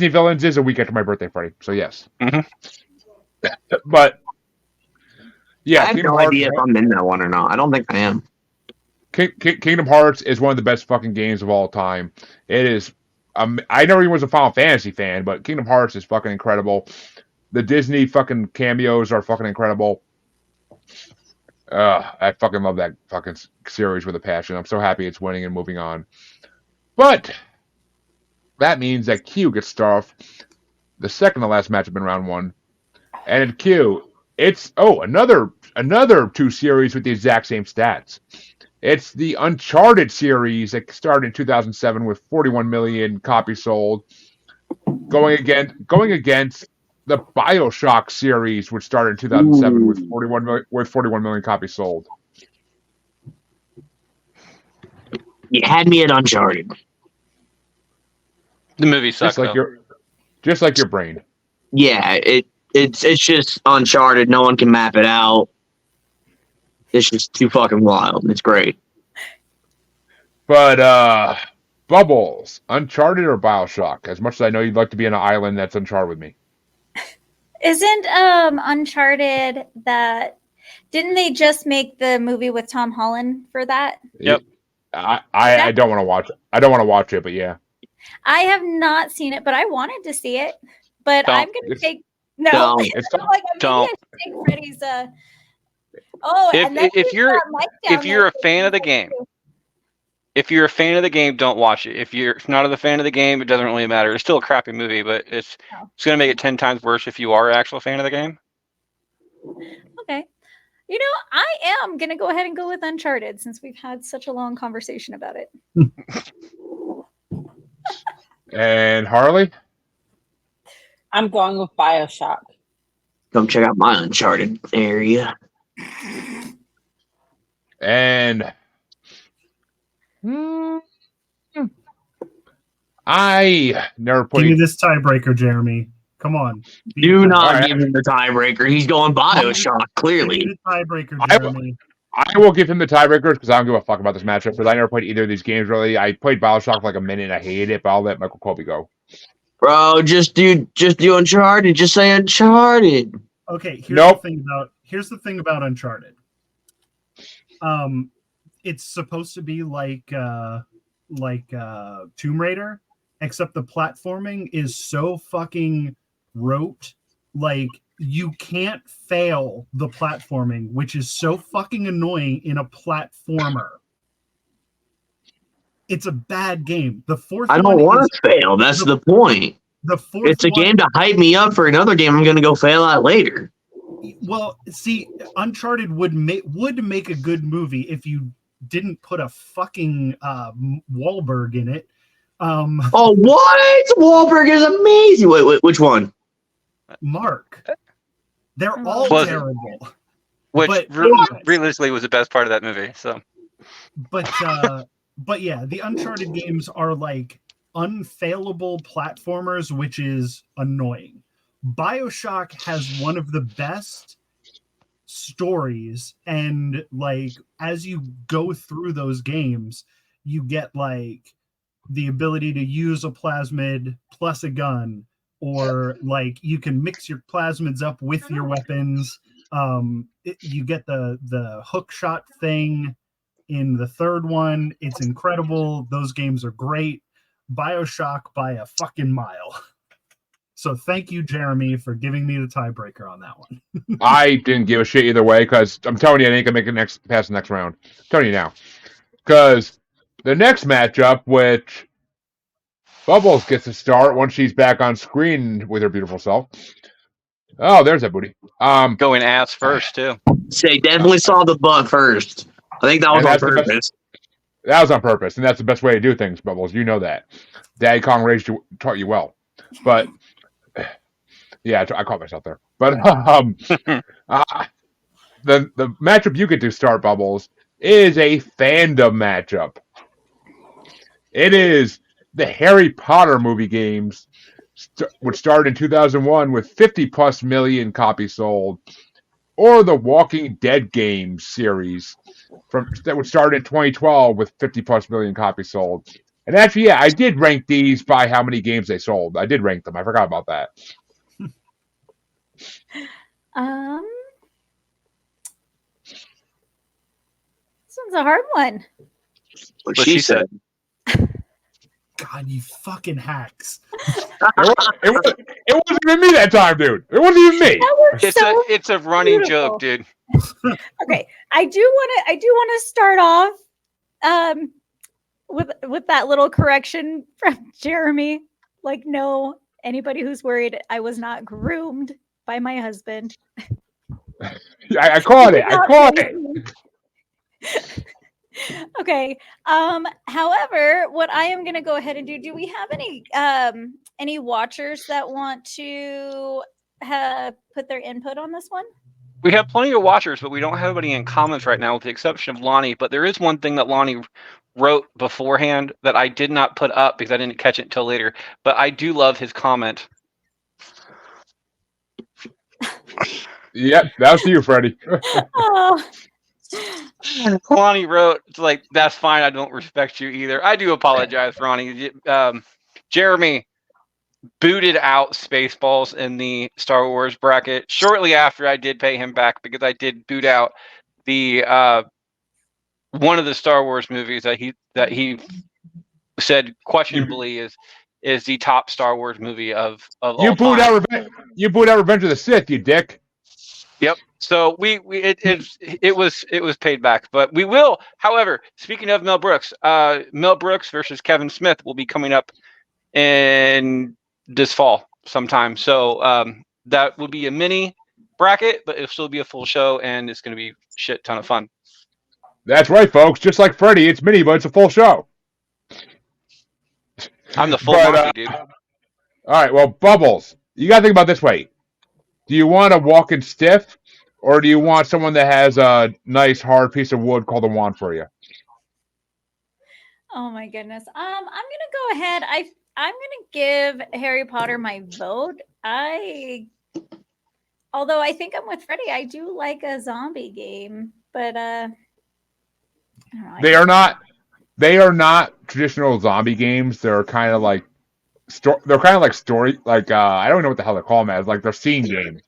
Speaker 4: Villains is a week after my birthday, Freddie. So yes.
Speaker 1: Mm-hmm.
Speaker 4: But yeah,
Speaker 6: I have no idea if I'm in that one or not. I don't think I am.
Speaker 4: Kingdom Hearts is one of the best fucking games of all time. It is. I never even was a Final Fantasy fan, but Kingdom Hearts is fucking incredible. The Disney fucking cameos are fucking incredible. I fucking love that fucking series with a passion. I'm so happy it's winning and moving on. But that means that Q gets start off the second to last matchup in round one. And in Q, it's another 2 series with the exact same stats. It's the Uncharted series that started in 2007 with 41 million copies sold, going against the BioShock series, which started in 2007 with 41 million copies sold.
Speaker 6: You had me at Uncharted.
Speaker 1: The movie sucks,
Speaker 4: just like your brain.
Speaker 6: Yeah, it's just Uncharted. No one can map it out. It's just too fucking wild. It's great.
Speaker 4: But Bubbles, Uncharted or BioShock? As much as I know you'd like to be on an island that's Uncharted with me.
Speaker 2: Isn't Uncharted that? Didn't they just make the movie with Tom Holland for that?
Speaker 1: Yep.
Speaker 4: I don't want to watch it. I don't want to watch it, but yeah.
Speaker 2: I have not seen it, but I wanted to see it. But I'm going to take no.
Speaker 6: Don't.
Speaker 2: Don't. Take Freddie's.
Speaker 1: If you're a fan of the game, don't watch it. If you're not a fan of the game, it doesn't really matter. It's still a crappy movie, but it's going to make it 10 times worse if you are an actual fan of the game.
Speaker 2: Okay. You know, I am going to go ahead and go with Uncharted since we've had such a long conversation about it.
Speaker 4: And Harley?
Speaker 3: I'm going with BioShock.
Speaker 6: Come check out my Uncharted area.
Speaker 4: And I never put.
Speaker 5: Give me this tiebreaker, Jeremy. Come on.
Speaker 6: Do not give him the tiebreaker. He's going BioShock, clearly.
Speaker 5: Give me the tiebreaker, Jeremy.
Speaker 4: I will give him the tiebreakers because I don't give a fuck about this matchup because I never played either of these games really. I played Bioshock for like a minute and I hated it, but I'll let Michael Colby go.
Speaker 6: Bro, just do Uncharted. Just say Uncharted.
Speaker 5: Okay,
Speaker 4: Nope.
Speaker 5: Here's the thing about Uncharted. It's supposed to be like Tomb Raider, except the platforming is so fucking rote. Like, you can't fail the platforming, which is so fucking annoying in a platformer. It's a bad game. The fourth
Speaker 6: I
Speaker 5: one
Speaker 6: don't want
Speaker 5: is
Speaker 6: to fail. That's the point.
Speaker 5: the fourth
Speaker 6: It's a
Speaker 5: one.
Speaker 6: game to hype me up for another game I'm going to go fail at later.
Speaker 5: Well, see, Uncharted would make a good movie if you didn't put a fucking Wahlberg in it.
Speaker 6: Oh, what? Wahlberg is amazing. Wait, which one?
Speaker 5: Mark. They're all
Speaker 1: Was it?
Speaker 5: terrible.
Speaker 1: Which
Speaker 5: But-
Speaker 1: realistically was the best part of that movie. So
Speaker 5: But yeah, the Uncharted games are like unfailable platformers, which is annoying. BioShock has one of the best stories, and like as you go through those games, you get like the ability to use a plasmid plus a gun, or like you can mix your plasmids up with your weapons. You get the hook shot thing in the third one. It's incredible. Those games are great. BioShock by a fucking mile. So thank you, Jeremy, for giving me the tiebreaker on that one.
Speaker 4: I didn't give a shit either way because I'm telling you, I ain't gonna make it past the next round. I'm telling you now, because the next matchup, which Bubbles gets to start once she's back on screen with her beautiful self. Oh, there's that booty.
Speaker 1: going ass first too.
Speaker 6: Say, definitely saw the butt first. I think that was
Speaker 4: And
Speaker 6: on
Speaker 4: that's the best-
Speaker 6: purpose.
Speaker 4: That was on purpose, and that's the best way to do things, Bubbles. You know that. Daddy Kong taught you well. But yeah, I caught myself there. But the matchup you get to start, Bubbles, is a fandom matchup. It is the Harry Potter movie games, which started in 2001 with 50 plus million copies sold, or the Walking Dead games series that would start in 2012 with 50 plus million copies sold. And actually, yeah, I did rank these by how many games they sold. I did rank them. I forgot about that.
Speaker 2: This one's a hard one.
Speaker 6: What
Speaker 1: What
Speaker 6: she
Speaker 1: she
Speaker 6: said.
Speaker 5: God, you fucking hacks.
Speaker 4: It wasn't even me that time, dude. It wasn't even me.
Speaker 2: That was so
Speaker 1: It's a running
Speaker 2: beautiful.
Speaker 1: joke, dude.
Speaker 2: Okay, I do want to start off with that little correction from Jeremy. Like, no, anybody who's worried, I was not groomed by my husband.
Speaker 4: I caught it. I caught it.
Speaker 2: Okay. However, what I am gonna go ahead and do we have any watchers that want to put their input on this one?
Speaker 1: We have plenty of watchers, but we don't have any in comments right now, with the exception of Lonnie. But there is one thing that Lonnie wrote beforehand that I did not put up because I didn't catch it until later. But I do love his comment.
Speaker 4: Yep, that was to you, Freddie.
Speaker 2: Oh.
Speaker 1: Lonnie wrote, it's like, that's fine. I don't respect you either. I do apologize, Ronnie. Jeremy booted out Spaceballs in the Star Wars bracket shortly after I did pay him back because I did boot out the one of the Star Wars movies that he said questionably is the top Star Wars movie of all time.
Speaker 4: You booed out Revenge of the Sith, you dick.
Speaker 1: Yep. So it was paid back, but we will. However, speaking of Mel Brooks versus Kevin Smith will be coming up in this fall sometime. So that will be a mini bracket, but it'll still be a full show, and it's going to be shit ton of fun.
Speaker 4: That's right, folks. Just like Freddie, it's mini, but it's a full show.
Speaker 1: I'm the full Monty, dude.
Speaker 4: All right, well, Bubbles, you got to think about it this way. Do you want a walking stiff, or do you want someone that has a nice hard piece of wood called a wand for you?
Speaker 2: Oh my goodness. I'm gonna go ahead. I'm gonna give Harry Potter my vote. Although I think I'm with Freddie, I do like a zombie game, but I don't know, I
Speaker 4: They
Speaker 2: just-
Speaker 4: are not. They are not traditional zombie games. They're kind of like they're kind of like story. Like I don't know what the hell they call them as. Like they're scene games.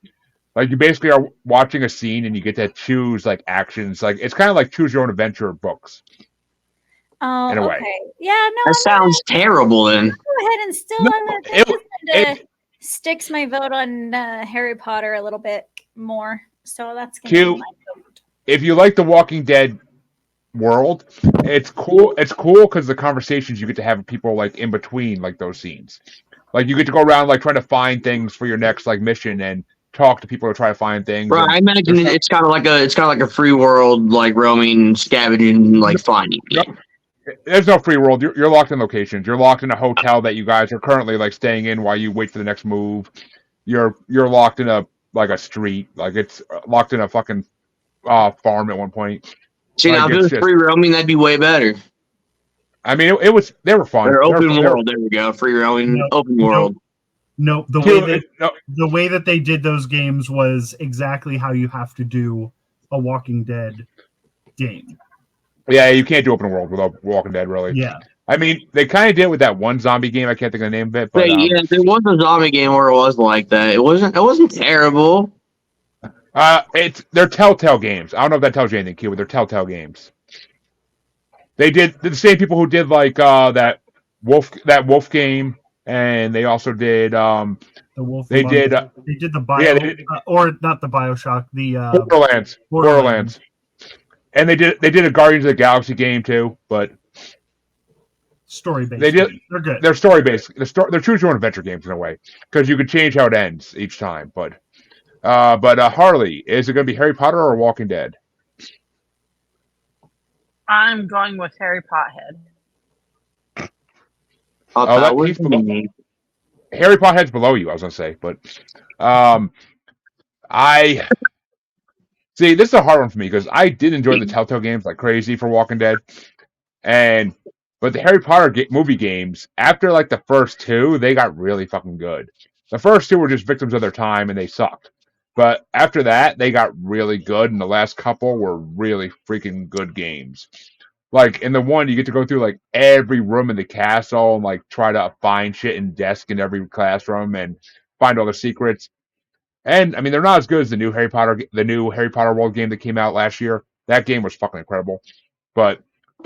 Speaker 4: Like you basically are watching a scene and you get to choose like actions. Like it's kind of like choose your own adventure books
Speaker 2: Oh,
Speaker 4: in a way.
Speaker 2: okay. Yeah, no,
Speaker 6: That sounds terrible. Then
Speaker 2: go ahead and still.
Speaker 4: No,
Speaker 2: I
Speaker 4: it,
Speaker 2: just
Speaker 4: it,
Speaker 2: sticks my vote on Harry Potter a little bit more. So that's gonna
Speaker 4: Q,
Speaker 2: be my vote.
Speaker 4: if you like the Walking Dead world, it's cool. It's cool because the conversations you get to have with people like in between like those scenes. Like you get to go around like trying to find things for your next like mission and talk to people to try to find things.
Speaker 6: right,
Speaker 4: And
Speaker 6: I imagine
Speaker 4: there's
Speaker 6: it's kind of like a free world, like roaming, scavenging, like finding.
Speaker 4: no, there's no free world. You're locked in locations. You're locked in a hotel that you guys are currently like staying in while you wait for the next move. You're locked in a street. Like it's locked in a fucking farm at one point.
Speaker 6: See, now
Speaker 4: Like
Speaker 6: if it
Speaker 4: it's
Speaker 6: was
Speaker 4: just.
Speaker 6: free roaming, that'd be way better.
Speaker 4: I mean, it was. They were fun.
Speaker 6: Or open
Speaker 4: They were-
Speaker 6: world. There we go. Free roaming,
Speaker 5: No,
Speaker 6: open
Speaker 5: no.
Speaker 6: world.
Speaker 5: No,
Speaker 4: Q, no,
Speaker 5: the way that they did those games was exactly how you have to do a Walking Dead game.
Speaker 4: yeah, you can't do open world without Walking Dead, really.
Speaker 5: Yeah.
Speaker 4: I mean, they kind of did with that one zombie game. I can't think of the name of it, but
Speaker 6: Yeah, there was a zombie game where it was like that. It wasn't terrible.
Speaker 4: they're Telltale games. I don't know if that tells you anything, Q, but they're Telltale games. They're the same people who did like that wolf game, and they also did
Speaker 5: The Wolf
Speaker 4: they
Speaker 5: Among
Speaker 4: did
Speaker 5: Us. They did the Bio,
Speaker 4: yeah, they did
Speaker 5: or not the Bioshock, the
Speaker 4: Borderlands, and they did a Guardians of the Galaxy game too, but
Speaker 5: story based.
Speaker 4: they did
Speaker 5: They're good.
Speaker 4: they're story based. They're choose your own adventure games in a way because you can change how it ends each time. But Harley, is it going to be Harry Potter or Walking Dead?
Speaker 3: I'm going with Harry Pothead.
Speaker 6: That was
Speaker 4: he's below, Harry Potter's below you. I was going to say, but I see this is a hard one for me because I did enjoy the Telltale games like crazy for Walking Dead, but the Harry Potter movie games after like the first two, they got really fucking good. The first two were just victims of their time and they sucked. But after that, they got really good, and the last couple were really freaking good games. Like in the one, you get to go through like every room in the castle and like try to find shit in desk in every classroom and find all the secrets. And I mean, they're not as good as the new Harry Potter World game that came out last year. That game was fucking incredible. But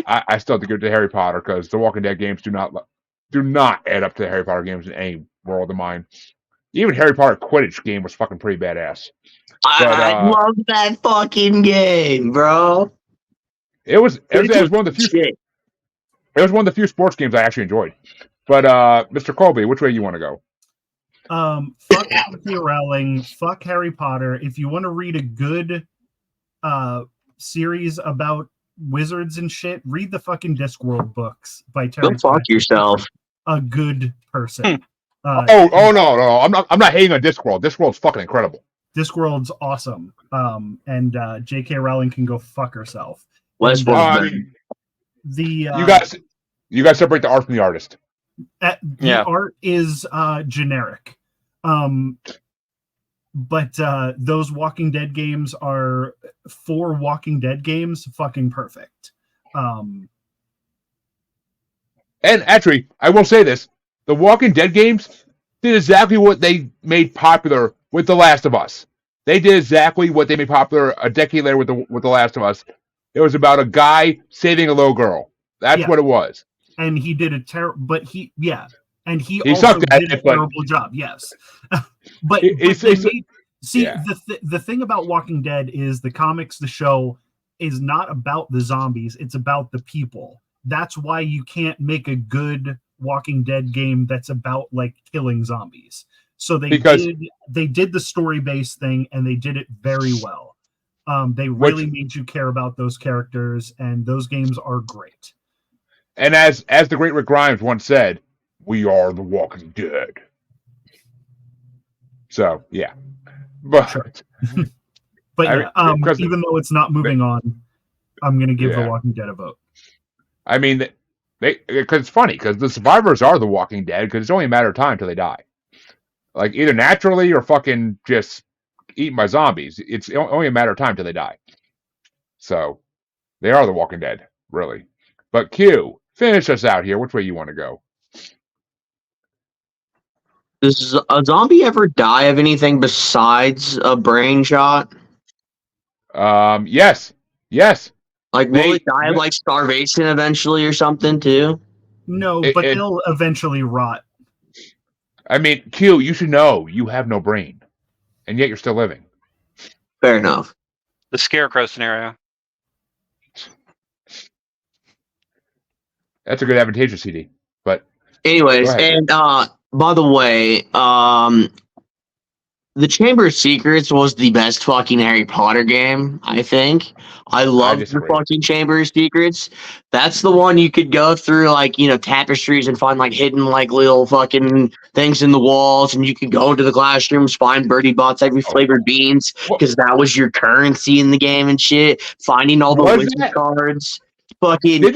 Speaker 4: I still have to give it to Harry Potter because the Walking Dead games do not add up to the Harry Potter games in any world of mine. Even Harry Potter Quidditch game was fucking pretty badass.
Speaker 6: I love that fucking game, bro.
Speaker 4: It was one of the few.
Speaker 6: Shit.
Speaker 4: It was one of the few sports games I actually enjoyed. But Mr. Colby, which way you want to go?
Speaker 5: Fuck J.K. Rowling. Fuck Harry Potter. If you want to read a good series about wizards and shit, read the fucking Discworld books by Terry.
Speaker 6: Go fuck yourself.
Speaker 5: A good person.
Speaker 4: No, I'm not hating on Discworld. Discworld's fucking incredible.
Speaker 5: Discworld's awesome. And J.K. Rowling can go fuck herself.
Speaker 6: Westworld.
Speaker 4: You guys separate the art from the artist.
Speaker 5: The art is generic. But those Walking Dead games are 4 Walking Dead games, fucking perfect.
Speaker 4: And actually, I will say this: the Walking Dead games did exactly what they made popular with The Last of Us. They did exactly what they made popular a decade later with The Last of Us. It was about a guy saving a little girl. That's what it was.
Speaker 5: And he did a terrible, but he also
Speaker 4: sucked at
Speaker 5: did a
Speaker 4: it, but
Speaker 5: terrible job. Yes, but
Speaker 4: the
Speaker 5: thing about Walking Dead is the comics, the show is not about the zombies; it's about the people. That's why you can't make a good Walking Dead game that's about like killing zombies. So they did the story-based thing, and they did it very well. They really made you care about those characters, and those games are great.
Speaker 4: And as the great Rick Grimes once said, "We are the Walking Dead." So yeah, but
Speaker 5: sure. But even though it's not moving on, I'm going to give The Walking Dead a vote.
Speaker 4: I mean, because it's funny because the survivors are the Walking Dead because it's only a matter of time till they die, like either naturally or fucking just eaten by zombies. It's only a matter of time till they die. So they are the Walking Dead. really. But Q, finish us out here. Which way you want to go?
Speaker 6: Does a zombie ever die of anything besides a brain shot?
Speaker 4: Yes.
Speaker 6: Like, will it die of
Speaker 4: They-
Speaker 6: like starvation eventually or something too?
Speaker 5: No,
Speaker 4: It-
Speaker 5: but
Speaker 4: it-
Speaker 5: they'll eventually rot.
Speaker 4: I mean, Q, you should know you have no brain, and yet you're still living.
Speaker 6: Fair enough.
Speaker 1: The scarecrow scenario.
Speaker 4: That's a good advantageous CD. But
Speaker 6: Anyways,
Speaker 4: Go ahead,
Speaker 6: and by the way, the Chamber of Secrets was the best fucking Harry Potter game, I think. I love the
Speaker 4: disagree.
Speaker 6: fucking Chamber of Secrets. That's the one you could go through, like, tapestries and find, like, hidden, like, little fucking things in the walls, and you could go into the classrooms, find Birdie Bots, every flavored beans,
Speaker 4: What-
Speaker 6: because that was your currency in the game and shit. Finding all the
Speaker 4: Was
Speaker 6: wizard
Speaker 4: that-
Speaker 6: cards. Fucking
Speaker 4: did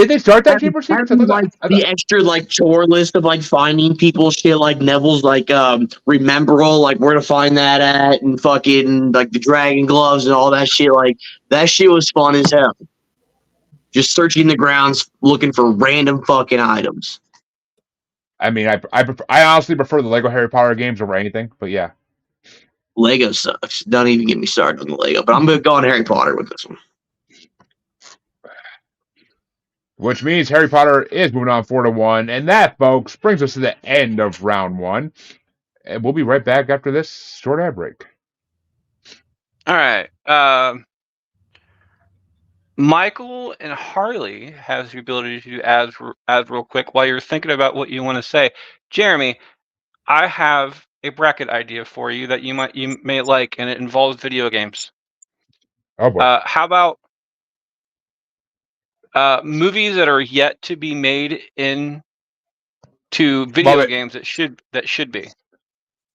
Speaker 4: they start that Chamber of Secrets?
Speaker 6: having, like the extra like chore list of like finding people shit, like Neville's like rememberall, like where to find that at, and fucking like the dragon gloves and all that shit. Like that shit was fun as hell. Just searching the grounds looking for random fucking items.
Speaker 4: I mean, I honestly prefer the Lego Harry Potter games over anything. But yeah,
Speaker 6: Lego sucks. Don't even get me started on the Lego. But I'm gonna go on Harry Potter with this one.
Speaker 4: which means Harry Potter is moving on 4-1, and that, folks, brings us to the end of round one. And we'll be right back after this short ad break.
Speaker 1: All right. Michael and Harley has the ability to do ads real quick while you're thinking about what you want to say. Jeremy, I have a bracket idea for you that you may like, and it involves video games.
Speaker 4: Oh boy.
Speaker 1: How about movies that are yet to be made into video
Speaker 4: Love it.
Speaker 1: games that should be?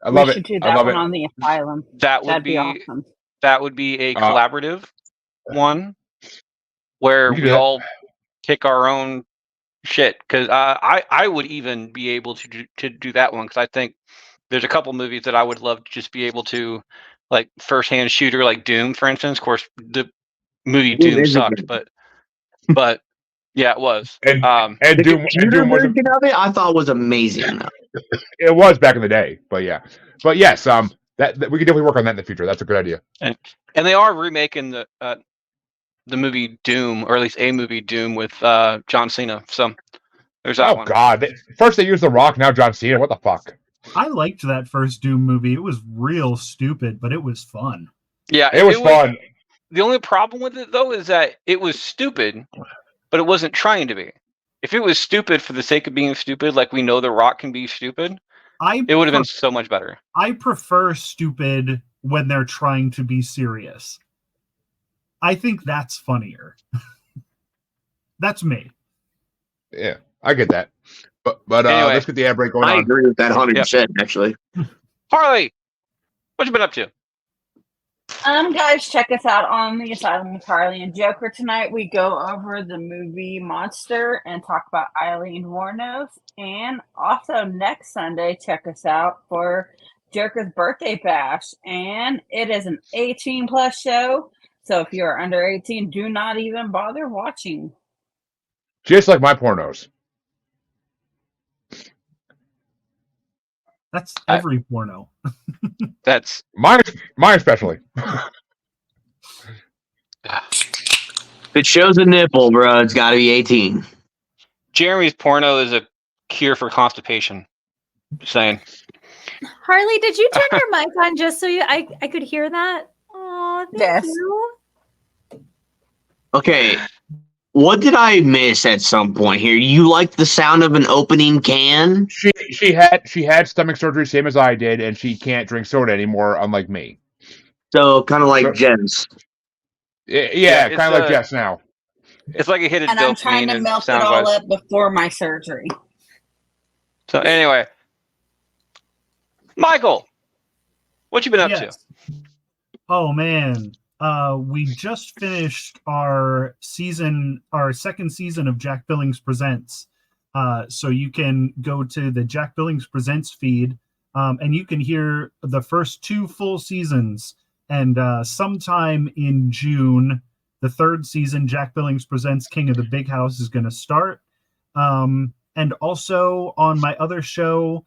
Speaker 4: I love
Speaker 3: we
Speaker 4: it.
Speaker 3: should do
Speaker 4: I
Speaker 3: that
Speaker 4: love
Speaker 3: one
Speaker 4: it.
Speaker 3: on the asylum.
Speaker 1: That would
Speaker 3: That'd be
Speaker 1: be
Speaker 3: awesome.
Speaker 1: that would be a collaborative one where
Speaker 4: We could
Speaker 1: we
Speaker 4: do that.
Speaker 1: all pick our own shit. Because I would even be able to do that one, because I think there's a couple movies that I would love to just be able to, like, first-hand shooter, like Doom, for instance. Of course, the movie Doom sucked, but yeah, it was.
Speaker 4: And
Speaker 6: The
Speaker 4: Doom
Speaker 6: computer
Speaker 4: was
Speaker 6: version of it I thought was amazing though.
Speaker 4: it was back in the day, but yeah. But yes, that we could definitely work on that in the future. That's a good idea.
Speaker 1: And they are remaking the movie Doom, or at least a movie Doom, with John Cena. So there's that one.
Speaker 4: Oh God! First they used The Rock, now John Cena. What the fuck?
Speaker 5: I liked that first Doom movie. It was real stupid, but it was fun.
Speaker 1: Yeah,
Speaker 4: It was fun.
Speaker 1: The only problem with it, though, is that it was stupid, but it wasn't trying to be. If it was stupid for the sake of being stupid, like we know The Rock can be stupid, it would have been so much better.
Speaker 5: I prefer stupid when they're trying to be serious. I think that's funnier. That's me.
Speaker 4: Yeah, I get that. But
Speaker 1: Anyway,
Speaker 4: let's get the ad break going
Speaker 6: I
Speaker 4: on.
Speaker 6: agree with that 100%. Actually,
Speaker 1: Harley, what you been up to?
Speaker 3: Guys, check us out on the Asylum with Harley and Joker tonight. We go over the movie Monster and talk about Eileen Wuornos. And also next Sunday, check us out for Joker's birthday bash. And it is an 18 plus show. So if you're under 18, do not even bother watching.
Speaker 4: Just like my pornos.
Speaker 5: That's every porno.
Speaker 1: That's
Speaker 4: Mine especially.
Speaker 6: if it shows a nipple, bro, it's got to be 18.
Speaker 1: Jeremy's porno is a cure for constipation. Just saying.
Speaker 2: Harley, did you turn your mic on just so I could hear that? Oh, thank
Speaker 3: Yes.
Speaker 2: you.
Speaker 6: Okay, what did I miss at some point here? You like the sound of an opening can?
Speaker 4: She had stomach surgery, same as I did, and she can't drink soda anymore, unlike me.
Speaker 6: So kind of like Jen's.
Speaker 4: Yeah,
Speaker 1: it's
Speaker 4: kind of like Jess now.
Speaker 1: It's like a hit of
Speaker 3: And I'm trying
Speaker 1: dopamine.
Speaker 3: to melt it
Speaker 1: sounds
Speaker 3: all
Speaker 1: wise.
Speaker 3: up before my surgery.
Speaker 1: So anyway, Michael, what you been up to?
Speaker 5: Yes. Oh man. We just finished our second season of Jack Billings Presents. So you can go to the Jack Billings Presents feed, and you can hear the first 2 full seasons. And sometime in June, the third season, Jack Billings Presents King of the Big House, is going to start. And also on my other show,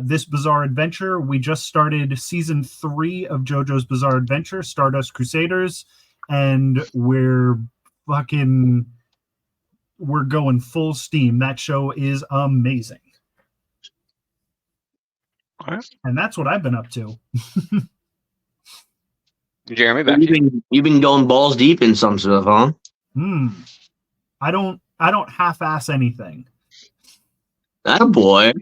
Speaker 5: This Bizarre Adventure, we just started season 3 of JoJo's Bizarre Adventure, Stardust Crusaders, and we're going full steam. That show is amazing.
Speaker 1: Okay.
Speaker 5: And that's what I've been up to.
Speaker 1: Jeremy, back to you.
Speaker 6: You've been going balls deep in some stuff, huh?
Speaker 5: I don't half-ass anything.
Speaker 6: That boy.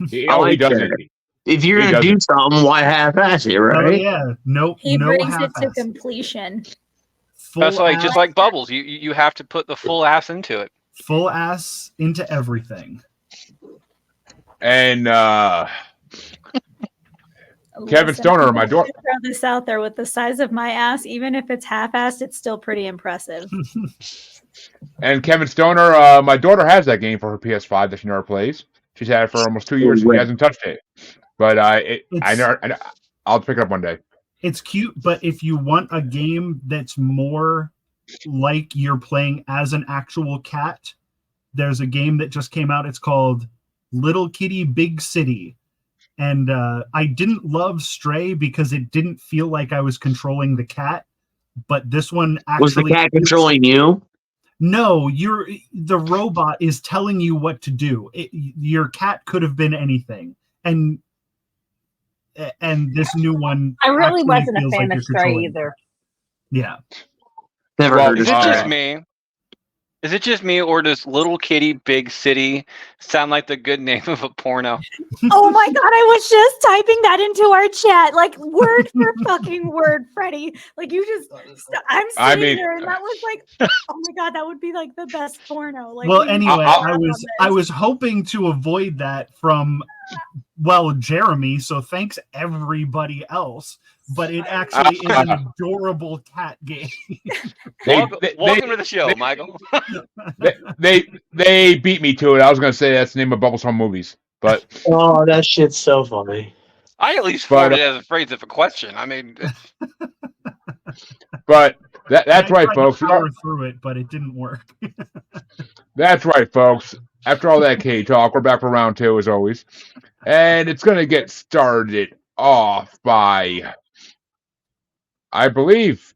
Speaker 4: He
Speaker 6: like
Speaker 4: doesn't.
Speaker 6: that. If you're
Speaker 4: He
Speaker 6: gonna do
Speaker 4: doesn't.
Speaker 6: something, why half-ass it,
Speaker 5: Oh
Speaker 6: right?
Speaker 5: yeah, no,
Speaker 2: He
Speaker 5: no
Speaker 2: brings it to
Speaker 5: half-ass.
Speaker 2: completion.
Speaker 1: That's
Speaker 5: Full
Speaker 1: just
Speaker 5: ass,
Speaker 1: like Bubbles. You have to put the full ass into it.
Speaker 5: full ass into everything.
Speaker 4: And Kevin
Speaker 2: Listen,
Speaker 4: Stoner,
Speaker 2: I'm
Speaker 4: my
Speaker 2: gonna
Speaker 4: daughter.
Speaker 2: throw this out there with the size of my ass. Even if it's half-assed, it's still pretty impressive.
Speaker 4: And Kevin Stoner, my daughter has that game for her PS5 that she never plays. She's had it for almost 2 years. And she hasn't touched it. But I'll pick it up one day.
Speaker 5: It's cute, but if you want a game that's more like you're playing as an actual cat, there's a game that just came out. It's called Little Kitty Big City. And I didn't love Stray because it didn't feel like I was controlling the cat. But this one actually...
Speaker 6: Was the cat controlling you?
Speaker 5: No, the robot is telling you what to do. Your cat could have been anything. And this new one...
Speaker 3: I really
Speaker 5: actually
Speaker 3: wasn't a
Speaker 5: feels
Speaker 3: fan
Speaker 5: like
Speaker 3: of
Speaker 5: you're
Speaker 3: Stray
Speaker 5: controlling.
Speaker 3: either.
Speaker 5: Yeah.
Speaker 6: Never
Speaker 4: Well,
Speaker 6: heard of
Speaker 1: Is it just
Speaker 6: Stray.
Speaker 1: me? Is it just me, or does Little Kitty Big City sound like the good name of a porno?
Speaker 2: Oh my god, I was just typing that into our chat, like word for fucking word, Freddie. Like you just, I'm sitting there, and that was like, oh my god, that would be like the best porno. Like,
Speaker 5: Well,
Speaker 2: we
Speaker 5: anyway,
Speaker 2: need to talk about
Speaker 5: I
Speaker 2: this.
Speaker 5: was hoping to avoid that from, Jeremy. So thanks everybody else. But it actually is an adorable cat game.
Speaker 1: Welcome to the show, Michael.
Speaker 4: They beat me to it. I was going to say that's the name of Bubbles Home Movies. But
Speaker 6: Oh, that shit's so funny.
Speaker 1: I at least formed it as a phrase of a question. I mean,
Speaker 4: but that's right,
Speaker 5: I tried
Speaker 4: folks.
Speaker 5: to power through it, but it didn't work.
Speaker 4: That's right, folks. After all that K talk, we're back for round 2 as always. And it's going to get started off by, I believe,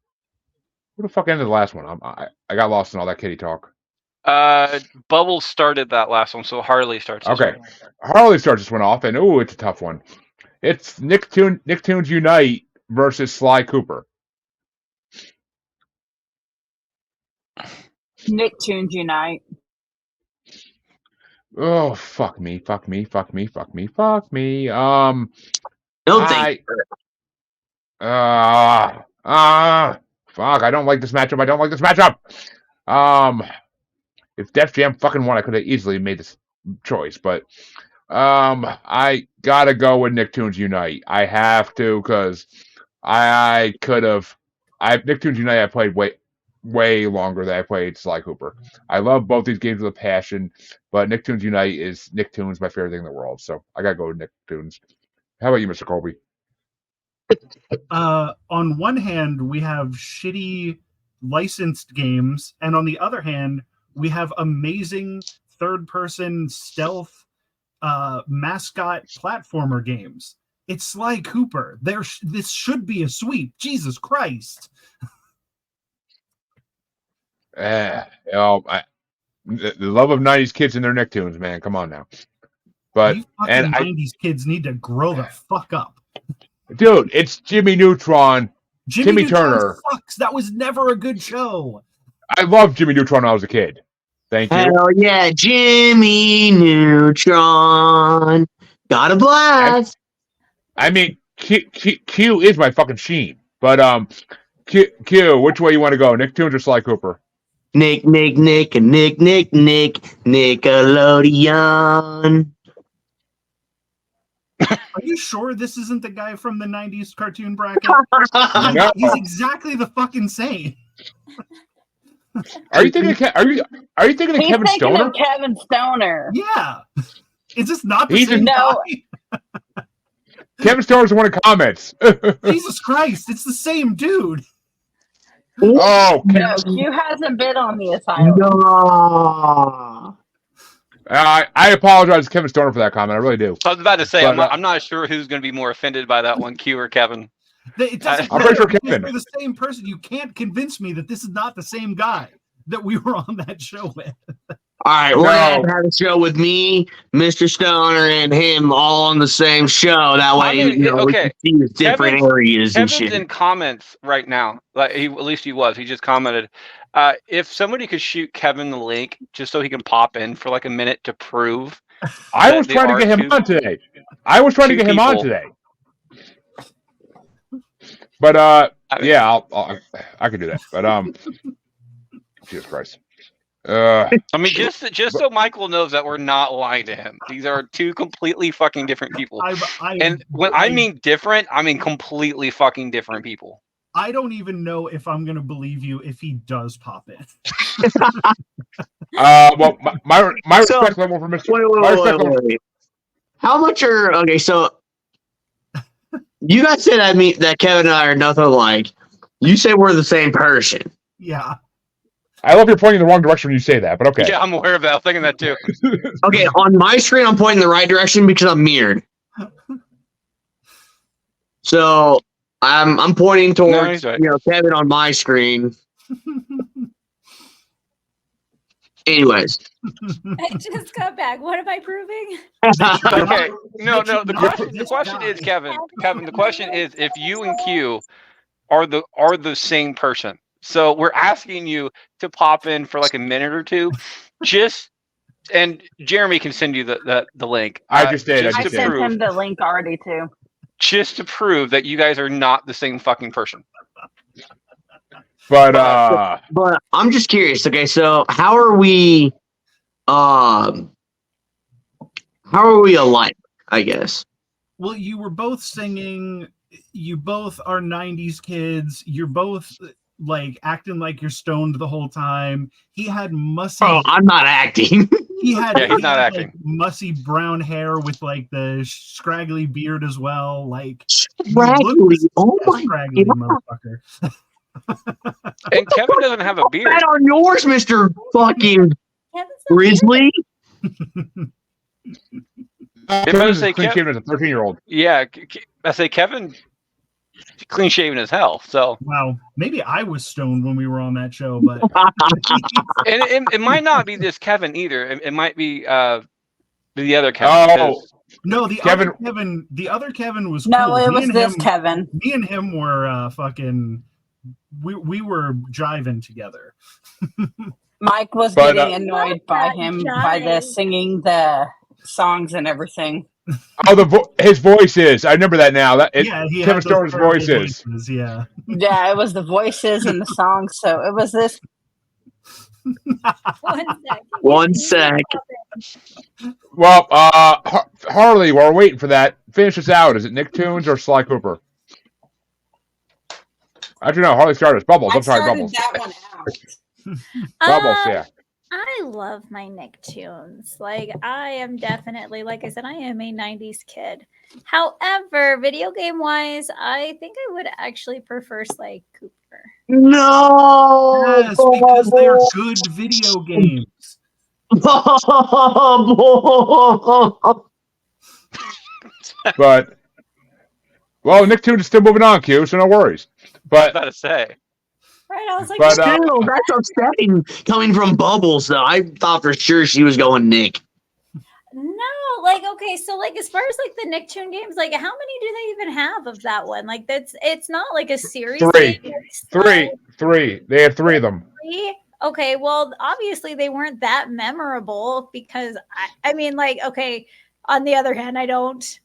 Speaker 4: who the fuck ended the last one? I got lost in all that kitty talk.
Speaker 1: Bubbles started that last one, so Harley starts. This
Speaker 4: Okay.
Speaker 1: one.
Speaker 4: Harley starts this one off, and it's a tough one. It's Nicktoons Unite versus Sly Cooper.
Speaker 3: Nicktoons Unite.
Speaker 4: Oh, fuck me.
Speaker 6: No, thank
Speaker 4: Fuck. I don't like this matchup. If Def Jam fucking won, I could have easily made this choice, but I gotta go with Nicktoons Unite. I have to, because Nicktoons Unite I played way longer than I played Sly Cooper. I love both these games with a passion, but Nicktoons Unite is Nicktoons, my favorite thing in the world. So I gotta go with Nicktoons. How about you, Mr. Colby?
Speaker 5: On one hand, we have shitty licensed games, and on the other hand, we have amazing third-person stealth mascot platformer games. It's Sly Cooper. This should be a sweep. Jesus Christ.
Speaker 4: The love of 90s kids and their Nicktoons, man. Come on now. But
Speaker 5: you fucking 90s kids need to grow the fuck up.
Speaker 4: Dude, it's Jimmy Neutron. Timmy
Speaker 5: Neutron
Speaker 4: Turner.
Speaker 5: Sucks. That was never a good show.
Speaker 4: I loved Jimmy Neutron when I was a kid. Thank you.
Speaker 6: Hell yeah, Jimmy Neutron. Got a blast.
Speaker 4: I mean, Q is my fucking sheen. But Q, which way you want to go? Nicktoons or Sly Cooper?
Speaker 6: Nick, Nickelodeon.
Speaker 5: Are you sure this isn't the guy from the 90s cartoon bracket?
Speaker 4: No.
Speaker 5: He's exactly the fucking same.
Speaker 4: Are you thinking of Kevin Stoner?
Speaker 3: Of Kevin Stoner.
Speaker 5: Yeah. Is this not the
Speaker 4: He's
Speaker 5: same
Speaker 3: no.
Speaker 5: guy?
Speaker 4: Kevin Stoner's the one in comments.
Speaker 5: Jesus Christ, it's the same dude.
Speaker 4: Oh,
Speaker 3: No, Q hasn't been on the asylum.
Speaker 6: No.
Speaker 4: I apologize to Kevin Stoner for that comment. I really do.
Speaker 1: I was about to say,
Speaker 4: But,
Speaker 1: I'm not sure who's going to be more offended by that one, Q or Kevin.
Speaker 7: It doesn't
Speaker 4: I'm pretty sure
Speaker 7: matter because
Speaker 4: Kevin.
Speaker 7: they're the same person. You can't convince me that this is not the same guy that we were on that show with.
Speaker 6: All right, we're gonna have
Speaker 4: No.
Speaker 6: to have a show with me, Mr. Stoner, and him all on the same show. That way,
Speaker 1: I mean,
Speaker 6: we
Speaker 1: okay.
Speaker 6: can see his different areas and
Speaker 1: Kevin's
Speaker 6: shit.
Speaker 1: in comments right now. Like at least he was. He just commented. If somebody could shoot Kevin the link just so he can pop in for like a minute to prove.
Speaker 4: I
Speaker 1: that
Speaker 4: was
Speaker 1: they
Speaker 4: trying to
Speaker 1: are
Speaker 4: get him
Speaker 1: two-
Speaker 4: on today. I was trying to
Speaker 1: two
Speaker 4: get him on
Speaker 1: people.
Speaker 4: today. But
Speaker 1: I mean,
Speaker 4: yeah, I could do that. But Jesus Christ.
Speaker 1: I mean, just so Michael knows that we're not lying to him. These are two completely fucking different people. And when I mean different, I mean completely fucking different people.
Speaker 7: I don't even know if I'm going to believe you if he does pop in.
Speaker 4: Well, my
Speaker 6: So-
Speaker 4: respect level for Mr.
Speaker 6: Wait. How much are okay? So you guys say that Kevin and I are nothing alike. You say we're the same person.
Speaker 7: Yeah.
Speaker 4: I love you're pointing in the wrong direction when you say that, but okay.
Speaker 1: Yeah, I'm aware of that. I'm thinking that too.
Speaker 6: Okay, on my screen, I'm pointing the right direction because I'm mirrored. So I'm pointing
Speaker 1: No,
Speaker 6: towards
Speaker 1: he's right.
Speaker 6: Kevin on my screen. Anyways,
Speaker 2: I just got back. What am I proving?
Speaker 1: Okay. No. The
Speaker 7: Not
Speaker 1: question
Speaker 7: this
Speaker 1: is,
Speaker 7: guy.
Speaker 1: Kevin. The question is, if you and Q are the same person. So we're asking you to pop in for like a minute or two, and Jeremy can send you the link.
Speaker 4: I just did.
Speaker 3: I
Speaker 1: to
Speaker 3: sent
Speaker 1: prove,
Speaker 3: him the link already too.
Speaker 1: just to prove that you guys are not the same fucking person.
Speaker 4: But
Speaker 6: but I'm just curious. Okay, so how are we alike? I guess.
Speaker 7: Well, you were both singing. You both are 90s kids. You're both like acting like you're stoned the whole time. He had mussy.
Speaker 6: Oh, I'm not acting.
Speaker 7: He had,
Speaker 1: Yeah, he's not
Speaker 7: like,
Speaker 1: acting.
Speaker 7: mussy brown hair with like the scraggly beard as well. Like
Speaker 6: Scraggly. Oh my
Speaker 7: scraggly
Speaker 6: God.
Speaker 7: motherfucker.
Speaker 1: And Kevin doesn't have a beard.
Speaker 6: That on yours, Mr. fucking
Speaker 2: Kevin's not
Speaker 6: Grizzly.
Speaker 4: Kevin is
Speaker 1: say
Speaker 4: clean
Speaker 1: Kev-
Speaker 4: shaven as a 13-year-old.
Speaker 1: Yeah, I say Kevin, clean shaven as hell. So,
Speaker 7: Wow, maybe I was stoned when we were on that show, but
Speaker 1: and it might not be this Kevin either. It might be the other Kevin.
Speaker 4: Oh,
Speaker 7: no, the other Kevin was
Speaker 3: No,
Speaker 7: cool.
Speaker 3: it
Speaker 7: Me
Speaker 3: was
Speaker 7: and
Speaker 3: this
Speaker 7: him-
Speaker 3: Kevin.
Speaker 7: Me and him were fucking. We were jiving together.
Speaker 3: Mike was
Speaker 4: But,
Speaker 3: getting annoyed by him by the singing the songs and everything.
Speaker 4: his voice is. I remember that now.
Speaker 7: He
Speaker 4: Kevin
Speaker 7: had those
Speaker 4: Stoner's
Speaker 7: terrible
Speaker 4: voice is.
Speaker 7: voices, yeah.
Speaker 3: Yeah, it was the voices and the songs. So it was this.
Speaker 2: 1 sec.
Speaker 6: One sec.
Speaker 4: Well, Harley, while we're waiting for that, finish us out. Is it Nicktoons or Sly Cooper? Actually, no. Harley started. Bubbles.
Speaker 3: I
Speaker 4: I'm sorry,
Speaker 3: started
Speaker 4: Bubbles.
Speaker 3: that one out.
Speaker 4: Bubbles, yeah.
Speaker 2: I love my Nicktoons. Like, I am definitely, like I said, I am a 90s kid. However, video game wise, I think I would actually prefer Sly Cooper.
Speaker 6: No.
Speaker 7: Yes, because they're good video games.
Speaker 4: But, well, Nicktoons is still moving on, Q, so no worries.
Speaker 1: I was
Speaker 4: But,
Speaker 1: about to say.
Speaker 2: Right? I was like,
Speaker 4: But,
Speaker 6: Still, that's upsetting coming from Bubbles, though. I thought for sure she was going Nick.
Speaker 2: no, like, okay, so like as far as like the Nicktoon games, like how many do they even have of that one? Like it's not like a series.
Speaker 4: Three.
Speaker 2: game, it's like
Speaker 4: three. They have 3 of them.
Speaker 2: three. Okay, well, obviously they weren't that memorable because I mean, like, okay, on the other hand, I don't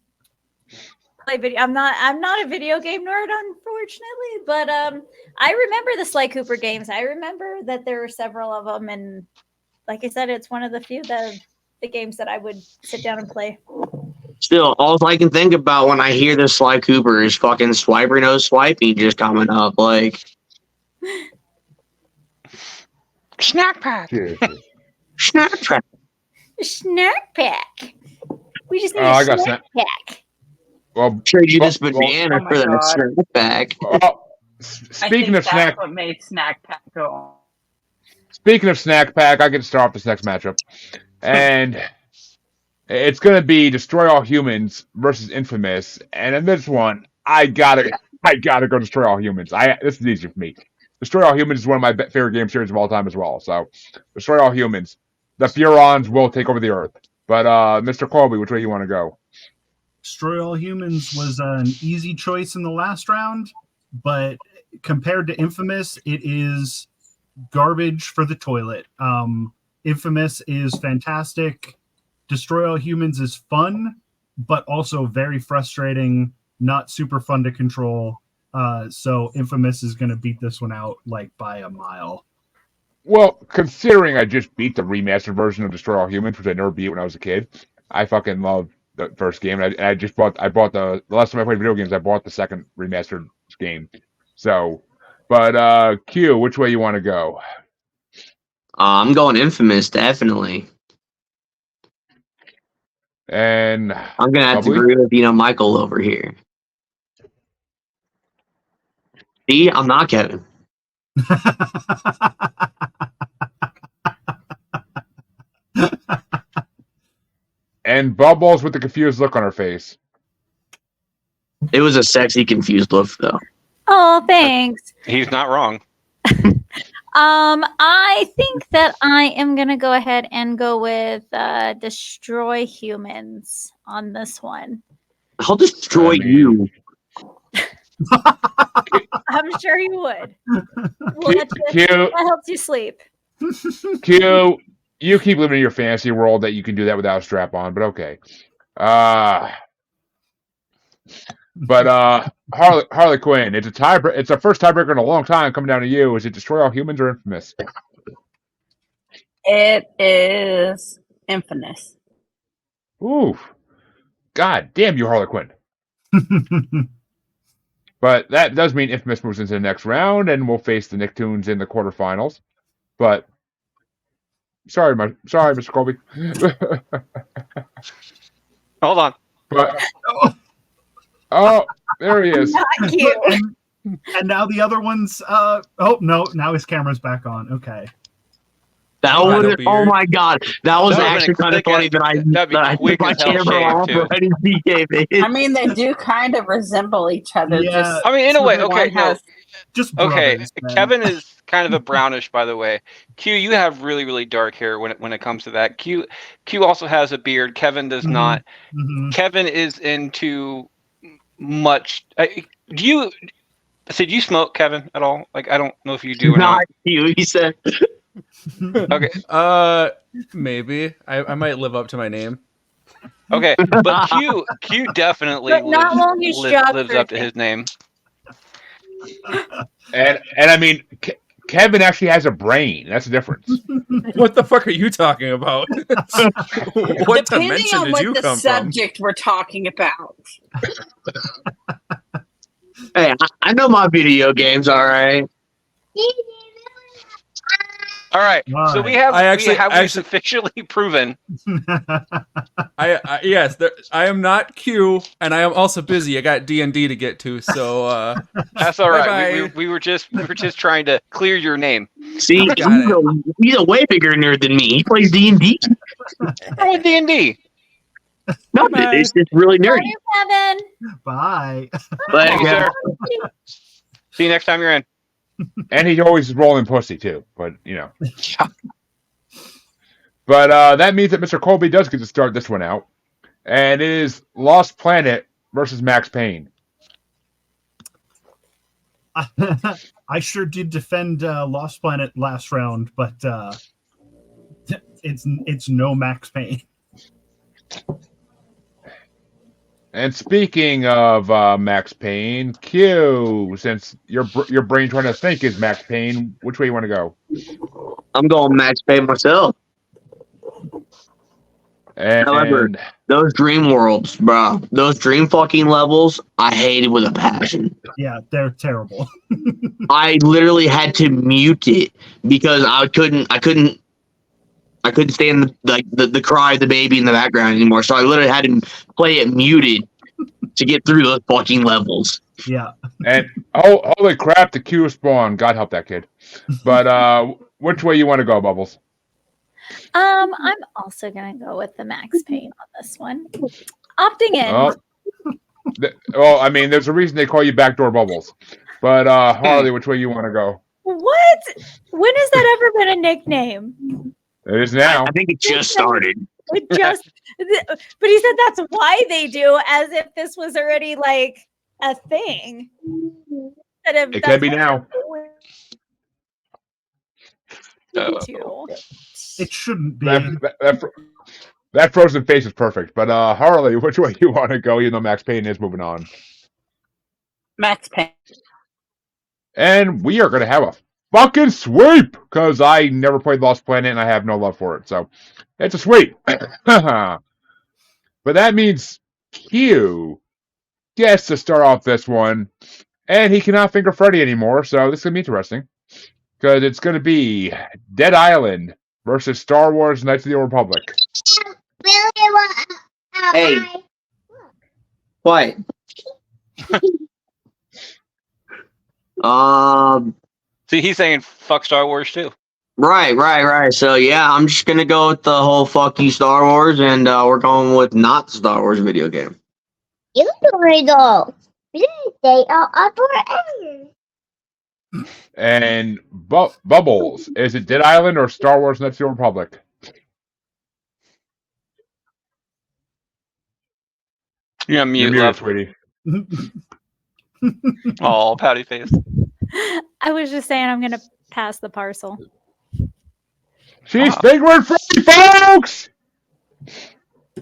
Speaker 2: play video. I'm not a video game nerd, unfortunately, but I remember the Sly Cooper games. I remember that there were several of them, and like I said, it's one of the few the games that I would sit down and play.
Speaker 6: Still, all I can think about when I hear this Sly Cooper is fucking Swiper No Swipey just coming up. Like,
Speaker 1: Snack pack.
Speaker 6: Snapchat.
Speaker 2: Snack pack. We just need
Speaker 4: Oh, I
Speaker 2: a
Speaker 4: got
Speaker 2: snack pack.
Speaker 4: Well,
Speaker 6: Trade you this
Speaker 4: well,
Speaker 6: banana
Speaker 3: oh my
Speaker 6: for that
Speaker 3: God.
Speaker 6: snack pack.
Speaker 4: Speaking of
Speaker 3: that's what made Snack Pack go.
Speaker 4: Speaking of Snack Pack, I get to start off this next matchup, and it's going to be Destroy All Humans versus Infamous. And in this one, I gotta go Destroy All Humans. This is easy for me. Destroy All Humans is one of my favorite game series of all time as well. So, Destroy All Humans. The Furons will take over the Earth. But Mr. Colby, which way you want to go?
Speaker 7: Destroy All Humans was an easy choice in the last round, but compared to Infamous, it is garbage for the toilet. Infamous is fantastic. Destroy All Humans is fun, but also very frustrating, not super fun to control. So Infamous is going to beat this one out like by a mile.
Speaker 4: Well, considering I just beat the remastered version of Destroy All Humans, which I never beat when I was a kid, I fucking love the first game. And I bought the last time I played video games, I bought the second remastered game. So, but Q, which way you want to go?
Speaker 6: I'm going Infamous, definitely.
Speaker 4: And
Speaker 6: I'm gonna have to agree with Michael over here. See, I'm not Kevin.
Speaker 4: And Bubbles with the confused look on her face.
Speaker 6: It was a sexy, confused look, though.
Speaker 2: Oh, thanks.
Speaker 1: He's not wrong.
Speaker 2: I think that I am gonna go ahead and go with Destroy Humans on this one.
Speaker 6: I'll destroy you.
Speaker 2: I'm sure you would.
Speaker 4: Q,
Speaker 2: that helps you sleep.
Speaker 4: Q, you keep living in your fantasy world that you can do that without a strap on, but okay. But Harley Quinn, it's a first tiebreaker in a long time coming down to you. Is it Destroy All Humans or Infamous?
Speaker 3: It is Infamous.
Speaker 4: Ooh. God damn you, Harley Quinn. But that does mean Infamous moves into the next round, and we'll face the Nicktoons in the quarterfinals. But sorry, Mr. Colby.
Speaker 1: Hold on.
Speaker 4: But oh, there he is.
Speaker 2: Not cute.
Speaker 7: And now the other one's oh no, now his camera's back on. Okay.
Speaker 6: That was oh my god. That was actually kind of funny that I
Speaker 1: quick
Speaker 6: my
Speaker 1: as hell
Speaker 6: camera
Speaker 1: shave,
Speaker 6: off
Speaker 1: too.
Speaker 6: already PK made.
Speaker 3: I mean, they do kind of resemble each other.
Speaker 7: Yeah.
Speaker 3: Just
Speaker 1: I mean, in a way,
Speaker 3: one
Speaker 1: okay, no.
Speaker 3: has-
Speaker 7: Just
Speaker 1: Okay,
Speaker 7: brothers, man.
Speaker 1: Kevin is kind of a brownish, by the way. Q, you have really, really dark hair when it comes to that. Q also has a beard. Kevin does not.
Speaker 7: Mhm.
Speaker 1: Kevin is into much. Do you smoke, Kevin, at all? Like, I don't know if you do or not.
Speaker 6: Not you, he said.
Speaker 1: Okay,
Speaker 8: Maybe I might live up to my name.
Speaker 1: okay, but Q definitely
Speaker 2: But not while he's
Speaker 1: lives up to his name.
Speaker 4: And I mean, Kevin actually has a brain. That's the difference.
Speaker 8: What the fuck are you talking about? What
Speaker 3: Depending
Speaker 8: dimension
Speaker 3: on
Speaker 8: did
Speaker 3: what
Speaker 8: you
Speaker 3: the
Speaker 8: come from?
Speaker 3: subject we're talking about.
Speaker 6: Hey, I know my video games, all right.
Speaker 1: All right, so we have officially proven.
Speaker 8: I yes, I am not Q, and I am also busy. I got D&D to get to, so
Speaker 1: That's all right.
Speaker 8: Bye-bye.
Speaker 1: We were just trying to clear your name.
Speaker 6: See, he's a way bigger nerd than me. He plays D&D.
Speaker 1: Oh, D&D.
Speaker 6: No,
Speaker 8: Bye-bye.
Speaker 6: it's just really nerdy.
Speaker 2: Bye, Kevin.
Speaker 7: Bye.
Speaker 6: But,
Speaker 1: Thank you, sir. See you next time you're in.
Speaker 4: And he's always rolling pussy too. But But that means that Mr. Colby does get to start this one out, and it is Lost Planet versus Max Payne.
Speaker 7: I sure did defend Lost Planet last round, but it's no Max Payne.
Speaker 4: And speaking of Max Payne, Q, since your brain trying to think is Max Payne, which way you want to go?
Speaker 6: I'm going Max Payne myself.
Speaker 4: And
Speaker 6: However, those dream worlds, bro, those dream fucking levels, I hated with a passion.
Speaker 7: Yeah, they're terrible.
Speaker 6: I literally had to mute it because I couldn't stand the cry of the baby in the background anymore. So I literally had to play it muted to get through those fucking levels.
Speaker 7: Yeah.
Speaker 4: And holy crap, the Q spawn. God help that kid. But which way you want to go, Bubbles?
Speaker 2: I'm also gonna go with the Max Payne on this one. Opting in.
Speaker 4: Oh, well, I mean, there's a reason they call you Backdoor Bubbles. But Harley, which way you want to go?
Speaker 2: What? When has that ever been a nickname?
Speaker 4: It is now.
Speaker 6: I think it just started.
Speaker 2: It just, but he said that's why they do, as if this was already like a thing.
Speaker 4: It can be now.
Speaker 7: It shouldn't be.
Speaker 4: That frozen face is perfect. But Harley, which way you want to go? Even though Max Payne is moving on.
Speaker 3: Max Payne.
Speaker 4: And we are going to have a fucking sweep because I never played Lost Planet and I have no love for it. So it's a sweep. But that means Q gets to start off this one. And he cannot finger Freddy anymore. So this is going to be interesting. Because it's going to be Dead Island versus Star Wars Knights of the Old Republic.
Speaker 6: Hey. What?
Speaker 1: See, he's saying fuck Star Wars too.
Speaker 6: Right. So yeah, I'm just gonna go with the whole fuck you Star Wars, and we're going with not the Star Wars video game.
Speaker 9: You though. They are forever.
Speaker 4: And Bubbles, is it Dead Island or Star Wars Knights of the Old Republic?
Speaker 1: You're on mute,
Speaker 4: You're
Speaker 1: love.
Speaker 4: sweetie.
Speaker 1: Oh, pouty face.
Speaker 2: I was just saying I'm gonna pass the parcel.
Speaker 4: She's fingering Freddy, folks!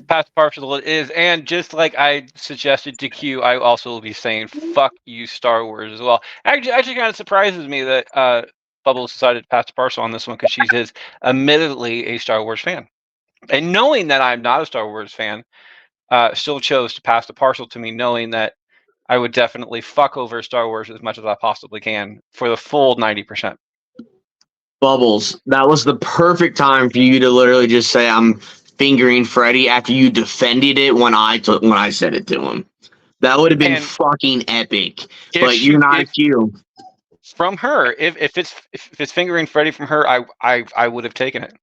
Speaker 1: Past partial it is, and just like I suggested to Q, I also will be saying fuck you Star Wars as well. Actually kind of surprises me that Bubbles decided to pass the parcel on this one because she is admittedly a Star Wars fan. And knowing that I'm not a Star Wars fan, still chose to pass the parcel to me, knowing that I would definitely fuck over Star Wars as much as I possibly can for the full 90%.
Speaker 6: Bubbles, that was the perfect time for you to literally just say I'm fingering Freddy after you defended it when I said it to him. That would have been fucking epic. But you're not Q.
Speaker 1: From her, if it's fingering Freddy from her, I would have taken it.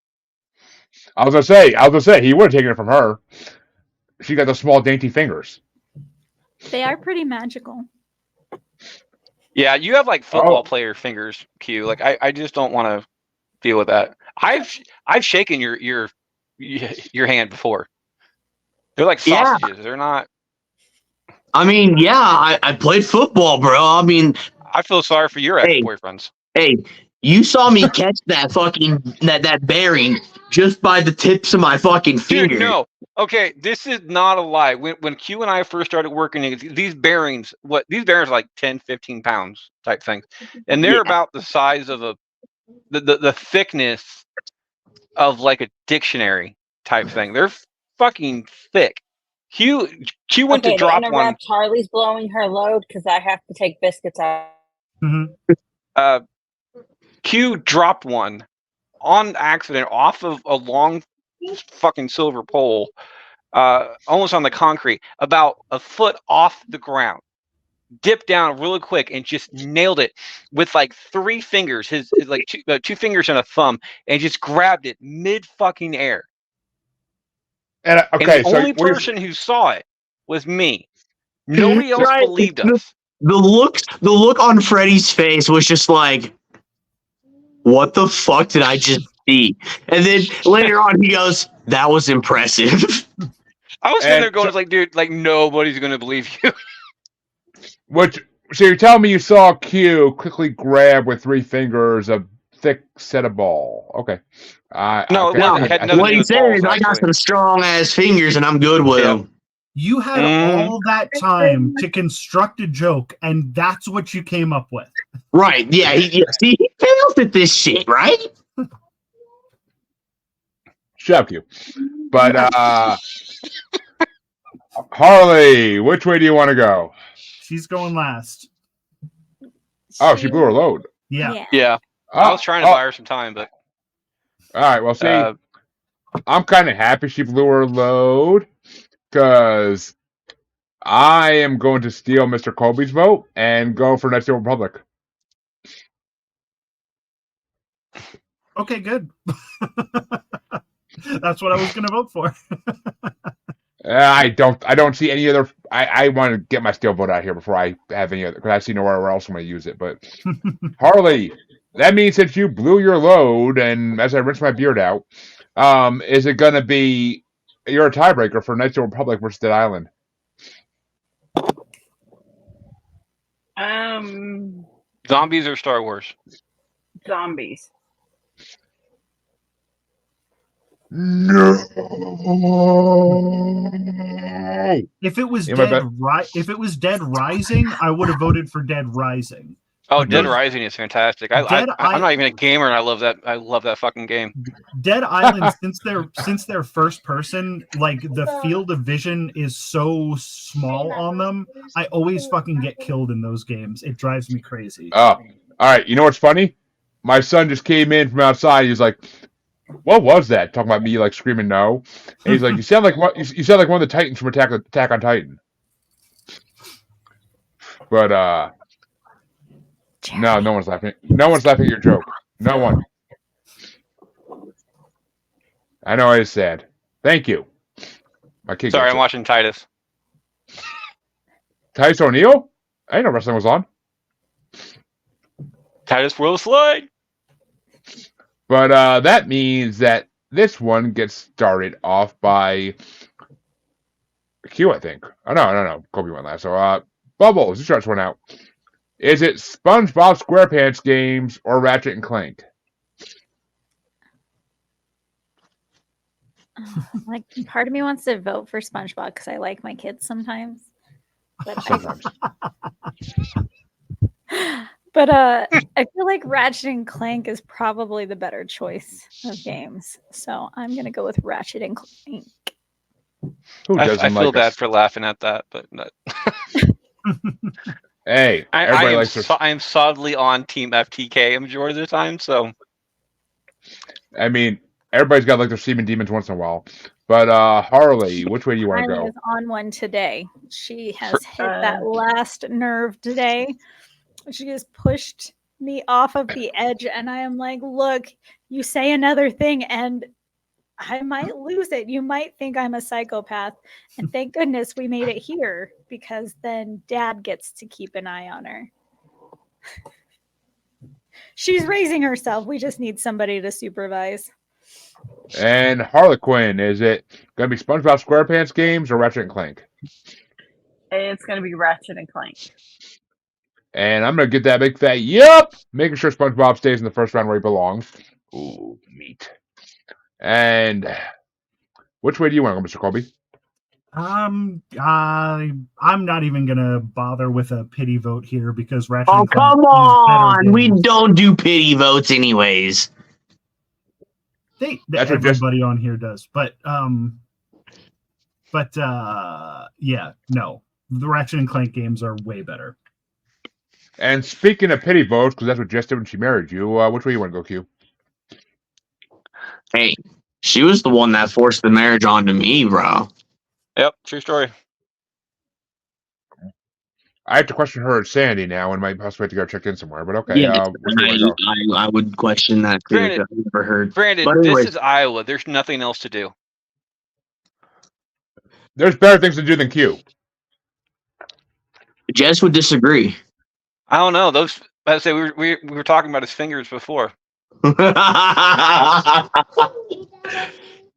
Speaker 4: I was gonna say he would have taken it from her. She got those small dainty fingers.
Speaker 2: They are pretty magical.
Speaker 1: Yeah, you have like football player fingers, Q. Like I just don't want to deal with that. I've shaken your hand before. They're like sausages. Yeah. They're not.
Speaker 6: I mean, yeah, I played football, bro. I mean,
Speaker 1: I feel sorry for your ex-boyfriends.
Speaker 6: Hey, you saw me catch that fucking that bearing just by the tips of my fucking finger.
Speaker 1: Dude, no. Okay, this is not a lie. When Q and I first started working, these bearings are like 10, 15 pounds type things. And they're about the size of the thickness of like a dictionary type thing. They're fucking thick. Q went to drop one.
Speaker 3: Charlie's blowing her load because I have to take biscuits out.
Speaker 7: Mm-hmm.
Speaker 1: Q dropped one on accident off of a long fucking silver pole, almost on the concrete, about a foot off the ground. Dipped down really quick and just nailed it with like 3 fingers, his like 2 fingers and a thumb, and just grabbed it mid fucking air.
Speaker 4: And
Speaker 1: the only person who saw it was me. Nobody else believed us.
Speaker 6: The look on Freddy's face was just like, what the fuck did I just see? And then later on he goes, that was impressive.
Speaker 1: I was sitting there going, like, dude, like nobody's gonna believe you.
Speaker 4: So you're telling me you saw Q quickly grab with 3 fingers a thick set of ball? Okay.
Speaker 6: What he said is, I got some strong ass fingers and I'm good with them.
Speaker 7: You had all that time to construct a joke, and that's what you came up with.
Speaker 6: Right? Yeah. He failed at this shit, right?
Speaker 4: Shut up, you. But Harley, which way do you want to go?
Speaker 7: She's going last.
Speaker 4: Oh, she blew her load.
Speaker 7: Yeah.
Speaker 1: I was trying to buy her some time, but
Speaker 4: all right. Well, see, I'm kind of happy she blew her load because I am going to steal Mr. Colby's vote and go for Knights of the Old Republic.
Speaker 7: Okay, good. That's what I was going to vote for.
Speaker 4: I don't see any other. I want to get my steal vote out here before I have any other, because I see nowhere else I'm going to use it. But Harley, that means that you blew your load, and as I rinse my beard out, is it going to be you're a tiebreaker for Knights of the Republic versus Dead Island?
Speaker 1: Zombies or Star Wars?
Speaker 3: Zombies.
Speaker 4: No.
Speaker 7: If it was
Speaker 4: Yeah, my
Speaker 7: if it was Dead Rising, I would have voted for Dead Rising.
Speaker 1: Oh,
Speaker 7: But
Speaker 1: Dead
Speaker 7: those-
Speaker 1: Rising is fantastic. I'm
Speaker 7: Dead
Speaker 1: not even a gamer, and I love that. I love that fucking game.
Speaker 7: Dead Island, since they're first person, like the field of vision is so small on them. I always fucking get killed in those games. It drives me crazy.
Speaker 4: Oh, all right. You know what's funny? My son just came in from outside. He's like, "What was that?" Talking about me like screaming no. And he's like, "You sound like what? You sound like one of the Titans from Attack on Titan." But no, no one's laughing. No one's laughing at your joke. No one. I know it is sad. Thank you. My kid.
Speaker 1: Sorry,
Speaker 4: gets
Speaker 1: I'm
Speaker 4: it.
Speaker 1: watching Titus.
Speaker 4: Titus O'Neil? I didn't know wrestling was on.
Speaker 1: Titus World Slide.
Speaker 4: But that means that this one gets started off by Q, I think. Oh, no. Kobe went last. So, Bubbles, you start this one out. Is it SpongeBob SquarePants games or Ratchet and Clank?
Speaker 2: Like, part of me wants to vote for SpongeBob because I like my kids sometimes. But
Speaker 4: Sometimes.
Speaker 2: But I feel like Ratchet and Clank is probably the better choice of games. So I'm gonna go with Ratchet and Clank.
Speaker 4: Who doesn't
Speaker 1: I feel
Speaker 4: like
Speaker 1: bad for laughing at that, but
Speaker 4: Hey, everybody likes their...
Speaker 1: I am solidly on Team FTK a majority of the time. So
Speaker 4: I mean, everybody's got like their semen demons once in a while. But Harley, which way do you want to
Speaker 2: Harley
Speaker 4: go?
Speaker 2: is on one today. She has hit that last nerve today. She has pushed me off of the edge, and I am like, look, you say another thing and I might lose it. You might think I'm a psychopath. And thank goodness we made it here, because then Dad gets to keep an eye on her. She's raising herself. We just need somebody to supervise.
Speaker 4: And Harlequin, is it going to be SpongeBob SquarePants games or Ratchet and Clank?
Speaker 3: It's going to be Ratchet and Clank.
Speaker 4: And I'm going to get that big fat yep, making sure SpongeBob stays in the first round where he belongs. Ooh, meat. And which way do you want to go, Mr. Colby?
Speaker 7: I'm not even gonna bother with a pity vote here because Ratchet.
Speaker 6: Oh,
Speaker 7: and Clank
Speaker 6: come
Speaker 7: is
Speaker 6: on!
Speaker 7: better
Speaker 6: We
Speaker 7: games.
Speaker 6: don't do pity votes, anyways.
Speaker 4: That's what
Speaker 7: Everybody on here does, but yeah, no, the Ratchet and Clank games are way better.
Speaker 4: And speaking of pity votes, because that's what Jess did when she married you, which way you want to go, Q?
Speaker 6: Hey, she was the one that forced the marriage onto me, bro.
Speaker 1: yep, true story.
Speaker 4: I have to question her insanity now and might possibly have to go check in somewhere, but okay.
Speaker 6: Yeah,
Speaker 4: Which way you want to go?
Speaker 6: I would question that too.
Speaker 1: Granted-
Speaker 6: I've never heard.
Speaker 1: Granted,
Speaker 6: But anyway.
Speaker 1: this is Iowa. There's nothing else to do.
Speaker 4: There's better things to do than Q.
Speaker 6: Jess would disagree.
Speaker 1: I don't know. Those. I say we were talking about his fingers before.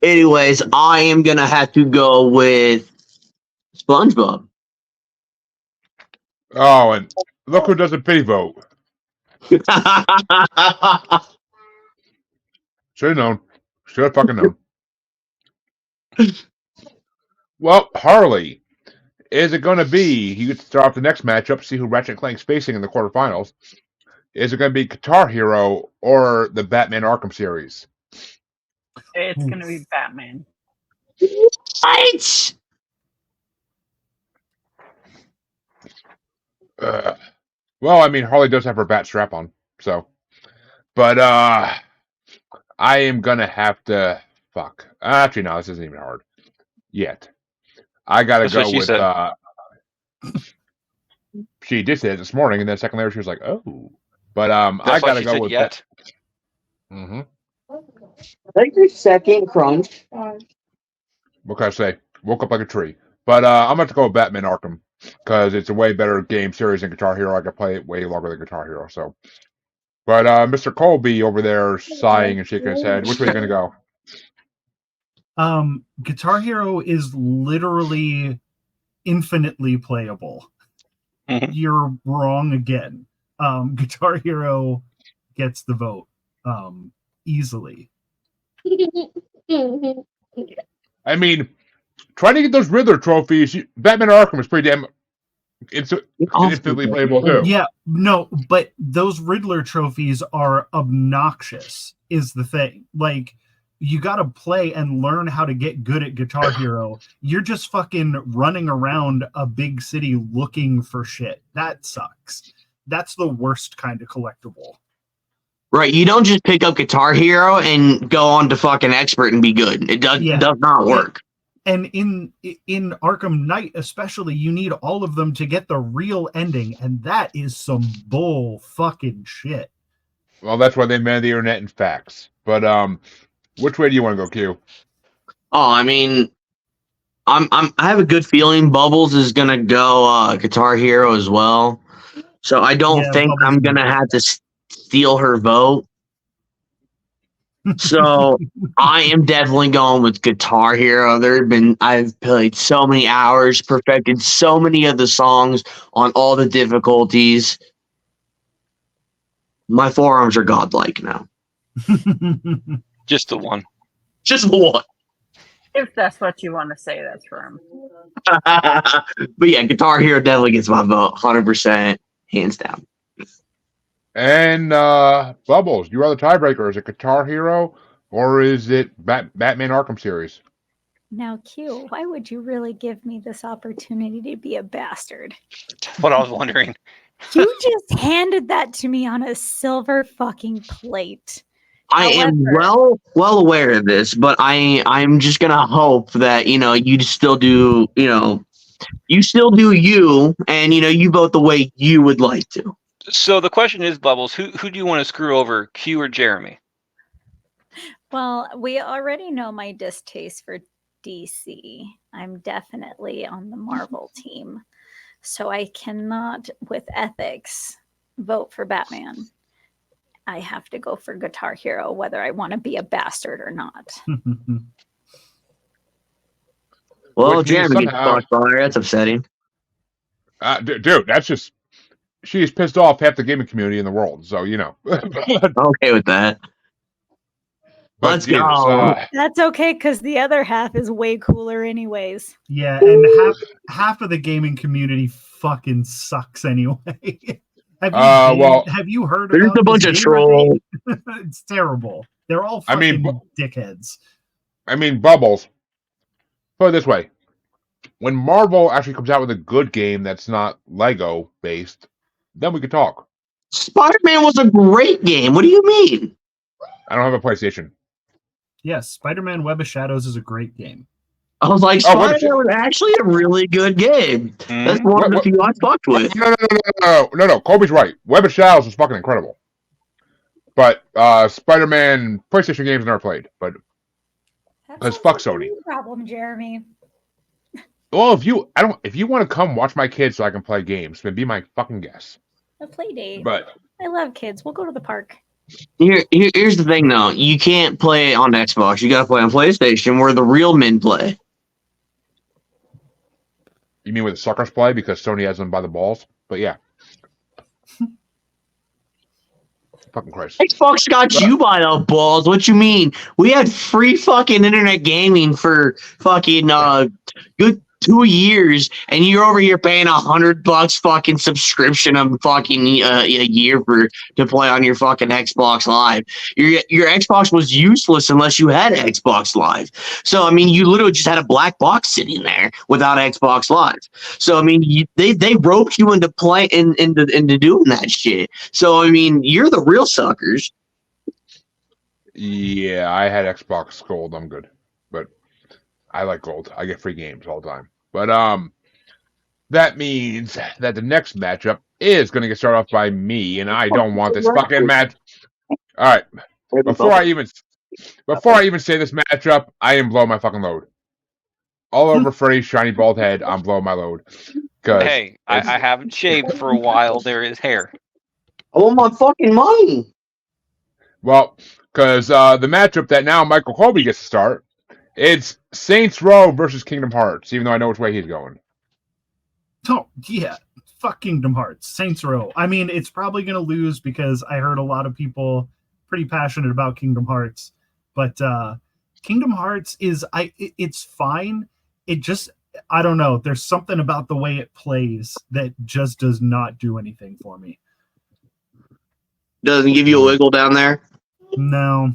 Speaker 6: Anyways, I am gonna have to go with SpongeBob.
Speaker 4: Oh, and look who does a pity vote. Should have known. Should have fucking known. Well, Harley, is it going to be, you get to start off the next matchup, see who Ratchet and Clank's facing in the quarterfinals. Is it going to be Guitar Hero or the Batman Arkham series?
Speaker 3: It's going to be Batman.
Speaker 6: What?
Speaker 4: Well, I mean, Harley does have her bat strap on, so. But, I am going to have to, fuck. Actually, no, this isn't even hard. Yet. I got to
Speaker 1: That's what
Speaker 4: go
Speaker 1: she
Speaker 4: with,
Speaker 1: said.
Speaker 4: She did say it this morning, and then a second later she was like, "Oh." But I
Speaker 1: That's why
Speaker 4: gotta
Speaker 1: she
Speaker 4: go
Speaker 1: said
Speaker 4: with
Speaker 1: yet.
Speaker 4: Mm-hmm.
Speaker 6: Take your second crunch.
Speaker 4: What can I say? Woke up like a tree. But I'm going to go with Batman Arkham because it's a way better game series than Guitar Hero. I could play it way longer than Guitar Hero. So, but Mr. Colby over there sighing and shaking his head. Which way are you going to go?
Speaker 7: Guitar Hero is literally infinitely playable.
Speaker 1: Mhm.
Speaker 7: You're wrong again. Guitar Hero gets the vote easily.
Speaker 4: I mean, trying to get those Riddler trophies, Batman Arkham is pretty damn infinitely playable too.
Speaker 7: Yeah, no, but those Riddler trophies are obnoxious, is the thing. Like, you got to play and learn how to get good at Guitar Hero. You're just fucking running around a big city looking for shit. That sucks. That's the worst kind of collectible.
Speaker 6: Right, you don't just pick up Guitar Hero and go on to fucking expert and be good. It does not work.
Speaker 7: And in Arkham Knight especially, you need all of them to get the real ending, and that is some bull fucking shit.
Speaker 4: Well, that's why they manned the internet and facts. But which way do you want to go, Q?
Speaker 6: Oh, I mean, I have a good feeling Bubbles is gonna go Guitar Hero as well. So I don't think
Speaker 7: Bubbles
Speaker 6: I'm gonna have to steal her vote. So I am definitely going with Guitar Hero. I've played so many hours, perfected so many of the songs on all the difficulties. My forearms are godlike now.
Speaker 1: Just the one.
Speaker 6: Just one.
Speaker 3: If that's what you want to say, that's for him.
Speaker 6: But yeah, Guitar Hero definitely gets my vote, 100%, hands down.
Speaker 4: And Bubbles, you are the tiebreaker. Is it Guitar Hero or is it Batman Arkham series?
Speaker 2: Now, Q, why would you really give me this opportunity to be a bastard?
Speaker 1: What I was wondering.
Speaker 2: You just handed that to me on a silver fucking plate.
Speaker 6: I am well aware of this, but I'm just gonna hope that you still do you, and you vote the way you would like to.
Speaker 1: So the question is, Bubbles, who do you want to screw over, Q or Jeremy?
Speaker 2: Well, we already know my distaste for DC. I'm definitely on the Marvel team. So I cannot, with ethics, vote for Batman. I have to go for Guitar Hero, whether I want to be a bastard or not.
Speaker 6: Well, Jeremy gets fucked by her. That's upsetting.
Speaker 4: Dude, that's just she's pissed off half the gaming community in the world. So
Speaker 6: okay with that. Let's
Speaker 4: Jesus,
Speaker 6: go.
Speaker 2: That's okay because the other half is way cooler, anyways.
Speaker 7: Yeah, and half of the gaming community fucking sucks anyway. Have you heard?
Speaker 6: There's
Speaker 7: about
Speaker 6: a bunch of trolls.
Speaker 7: It's terrible. They're all fucking dickheads.
Speaker 4: I mean, Bubbles. Put it this way: when Marvel actually comes out with a good game that's not Lego based, then we could talk.
Speaker 6: Spider-Man was a great game. What do you mean?
Speaker 4: I don't have a PlayStation.
Speaker 7: Yes, Spider-Man Web of Shadows is a great game.
Speaker 6: I was like, Spider-Man was actually a really good game. That's one of the few I fucked with.
Speaker 4: No. Colby's right. Web of Shadows was fucking incredible. But Spider-Man PlayStation games I've never played. But because fuck Sony.
Speaker 2: No problem, Jeremy.
Speaker 4: Well, if you want to come watch my kids so I can play games, then be my fucking guest.
Speaker 2: A play date.
Speaker 4: But
Speaker 2: I love kids. We'll go to the park.
Speaker 6: Here's the thing, though. You can't play on Xbox. You gotta play on PlayStation, where the real men play.
Speaker 4: You mean where the suckers play because Sony has them by the balls? But yeah. Fucking Christ.
Speaker 6: Xbox got you by the balls. What you mean? We had free fucking internet gaming for fucking good 2 years, and you're over here paying $100 fucking subscription of fucking a year to play on your fucking Xbox Live. Your Xbox was useless unless you had Xbox Live. So I mean, you literally just had a black box sitting there without Xbox Live. So I mean, they roped you into into doing that shit. So I mean, you're the real suckers.
Speaker 4: Yeah, I had Xbox Gold. I'm good, but I like Gold. I get free games all the time. But that means that the next matchup is going to get started off by me, and I don't want this fucking match. All right, before I even say this matchup, I am blowing my fucking load. All over Freddy's shiny bald head, I'm blowing my load.
Speaker 1: Hey, I haven't shaved for a while. There is hair.
Speaker 6: I want my fucking money.
Speaker 4: Well, because the matchup that now Michael Colby gets to start, it's Saints Row versus Kingdom Hearts, even though I know which way he's going.
Speaker 7: Oh, yeah. Fuck Kingdom Hearts. Saints Row. I mean, it's probably going to lose because I heard a lot of people pretty passionate about Kingdom Hearts. But Kingdom Hearts it's fine. It just, I don't know. There's something about the way it plays that just does not do anything for me.
Speaker 6: Doesn't give you a wiggle down there?
Speaker 7: No.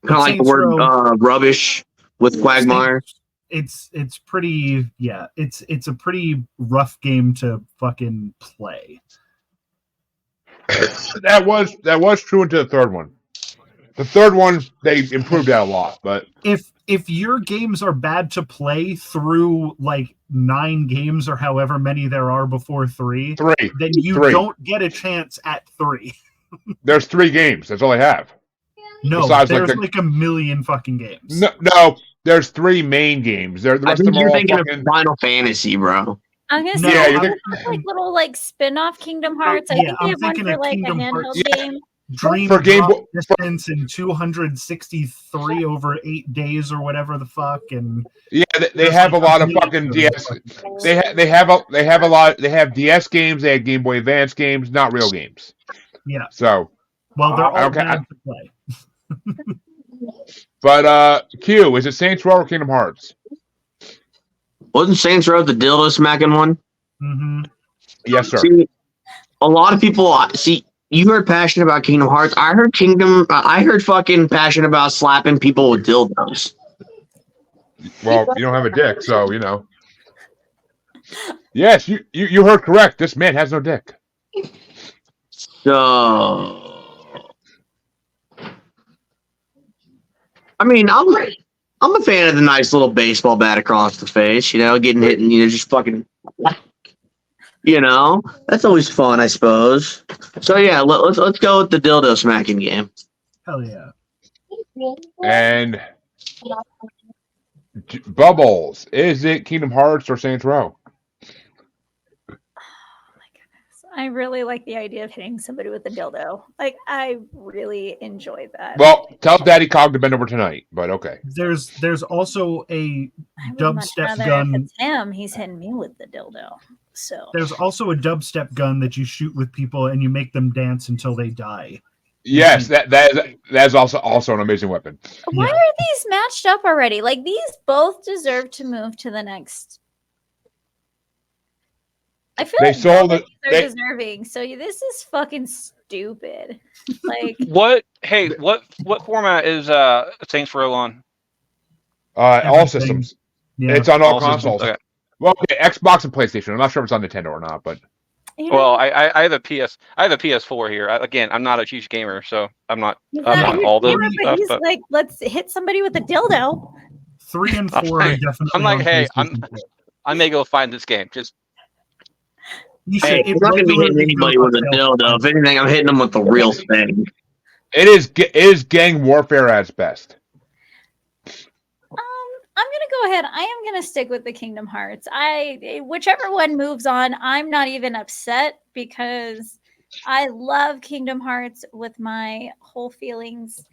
Speaker 6: Kind of like the word rubbish with Quagmire.
Speaker 7: It's pretty, yeah. It's a pretty rough game to fucking play.
Speaker 4: That was true into the third one. The third one, they improved that a lot, but
Speaker 7: if your games are bad to play through like 9 games or however many there are before 3, then you don't get a chance at 3.
Speaker 4: There's 3 games. That's all I have.
Speaker 7: No,
Speaker 4: besides,
Speaker 7: there's like a million fucking games.
Speaker 4: No, there's 3 main games. The rest
Speaker 6: I think
Speaker 4: of them
Speaker 6: you're
Speaker 4: are
Speaker 6: thinking
Speaker 4: fucking...
Speaker 6: of Final Fantasy, bro.
Speaker 2: I'm gonna say like little like spin-off Kingdom Hearts. I think they have one for like
Speaker 7: Kingdom
Speaker 2: a handheld
Speaker 7: Hearts.
Speaker 2: game.
Speaker 7: Dream
Speaker 4: for Game
Speaker 7: Drop Distance in 263 over 8 days or whatever the fuck, and
Speaker 4: yeah, they have like a lot of fucking DS. They have DS games. They have Game Boy Advance games, not real games.
Speaker 7: Yeah.
Speaker 4: So,
Speaker 7: well, they're all bad to play.
Speaker 4: But Q, is it Saints Row or Kingdom Hearts?
Speaker 6: Wasn't Saints Row the dildo smacking one?
Speaker 7: Mm-hmm.
Speaker 4: Yes, sir.
Speaker 6: See, a lot of people see. You heard passionate about Kingdom Hearts. I heard fucking passionate about slapping people with dildos.
Speaker 4: Well, you don't have a dick, so you know. Yes, you heard correct. This man has no dick.
Speaker 6: So, I mean, I'm a fan of the nice little baseball bat across the face. You know, getting hit and just fucking. You know, that's always fun, I suppose. So yeah, let's go with the dildo smacking game.
Speaker 7: Hell yeah!
Speaker 4: And Bubbles, is it Kingdom Hearts or Saints Row?
Speaker 2: Oh my goodness, I really like the idea of hitting somebody with a dildo. Like, I really enjoy that.
Speaker 4: Well, tell Daddy Cog to bend over tonight. But okay.
Speaker 7: There's also a dubstep
Speaker 2: if
Speaker 7: gun.
Speaker 2: it's him, he's hitting me with the dildo. So
Speaker 7: there's also a dubstep gun that you shoot with people and you make them dance until they die.
Speaker 4: Yes, that is also an amazing weapon.
Speaker 2: Why are these matched up already? Like, these both deserve to move to the next. I feel like they're deserving. So this is fucking stupid. Like
Speaker 1: what? Hey, what format is Saints Row on?
Speaker 4: All systems.
Speaker 7: Yeah.
Speaker 4: It's on all consoles.
Speaker 1: Okay.
Speaker 4: Well, okay, Xbox and PlayStation. I'm not sure if it's on Nintendo or not, but
Speaker 1: well, I have a PS4 here. Again, I'm not a huge gamer, so I'm not up on all the stuff.
Speaker 2: He's like, let's hit somebody with a dildo.
Speaker 7: 3 and 4 are definitely.
Speaker 1: I'm like, hey, I may go find this game. Just
Speaker 6: hey, I'm not gonna be hitting anybody with a dildo. If anything, I'm hitting them with the real thing.
Speaker 4: It is gang warfare at its best.
Speaker 2: I'm gonna go ahead. I am gonna stick with the Kingdom Hearts. Whichever one moves on, I'm not even upset because I love Kingdom Hearts with my whole feelings,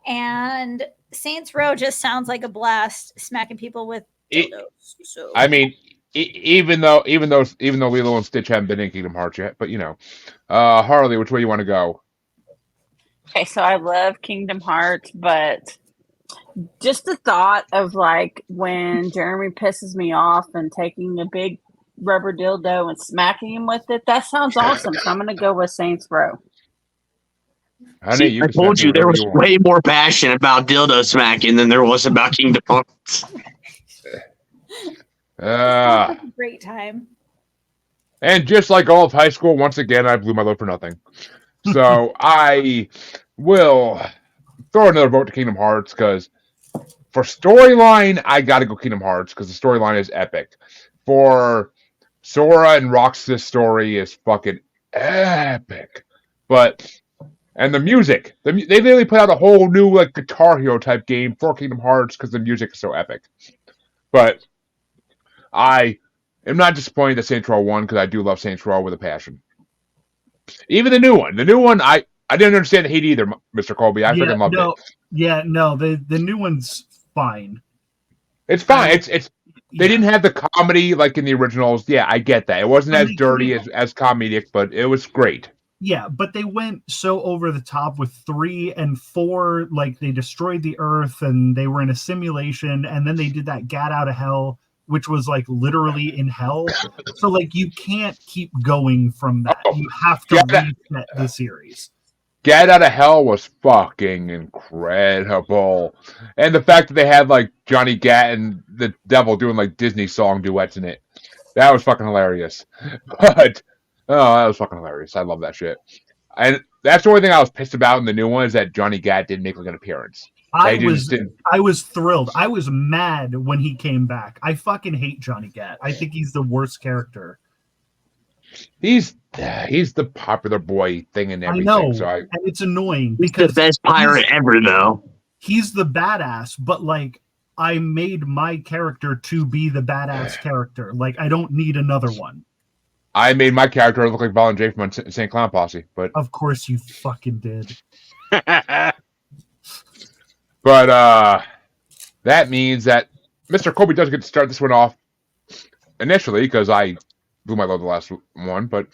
Speaker 2: and Saints Row just sounds like a blast, smacking people with dildos. So
Speaker 4: I mean, even though Lilo and Stitch haven't been in Kingdom Hearts yet, but you know, Harley, which way you want to go?
Speaker 3: Okay, so I love Kingdom Hearts, but just the thought of like when Jeremy pisses me off and taking a big rubber dildo and smacking him with it, that sounds awesome. So I'm going to go with Saints Row.
Speaker 4: Honey,
Speaker 6: I told you there was way more passion about dildo smacking than there was about Kingdom Hearts.
Speaker 2: a great time.
Speaker 4: And just like all of high school, once again, I blew my load for nothing. So I will throw another vote to Kingdom Hearts because for storyline, I got to go Kingdom Hearts because the storyline is epic. For Sora and Roxas' story is fucking epic. And the music, they literally put out a whole new like Guitar Hero type game for Kingdom Hearts because the music is so epic. But I am not disappointed that Saints Row won because I do love Saints Row with a passion. Even the new one, I didn't understand the hate either, Mr. Colby. I freaking loved it.
Speaker 7: Yeah, no, the new one's fine.
Speaker 4: It's fine. They didn't have the comedy like in the originals. Yeah, I get that. It wasn't as dirty as comedic, but it was great.
Speaker 7: Yeah, but they went so over the top with 3 and 4. Like they destroyed the Earth and they were in a simulation, and then they did that Gat Out of Hell, which was like literally in hell. So like you can't keep going from that. You have to reset the series.
Speaker 4: Get Out of Hell was fucking incredible. And the fact that they had like Johnny Gat and the Devil doing like Disney song duets in it. That was fucking hilarious. But that was fucking hilarious. I love that shit. And that's the only thing I was pissed about in the new one is that Johnny Gat didn't make like an appearance.
Speaker 7: I was thrilled. I was mad when he came back. I fucking hate Johnny Gat. I think he's the worst character.
Speaker 4: He's the popular boy thing and everything.
Speaker 7: I know,
Speaker 4: and
Speaker 7: it's annoying
Speaker 6: because he's the best pirate ever, though.
Speaker 7: He's the badass, but like I made my character to be the badass character. Like I don't need another one.
Speaker 4: I made my character look like Violent J from Insane Clown Posse, but
Speaker 7: of course you fucking did.
Speaker 4: But that means that Mr. Colby does get to start this one off initially because I blew my load the last one, but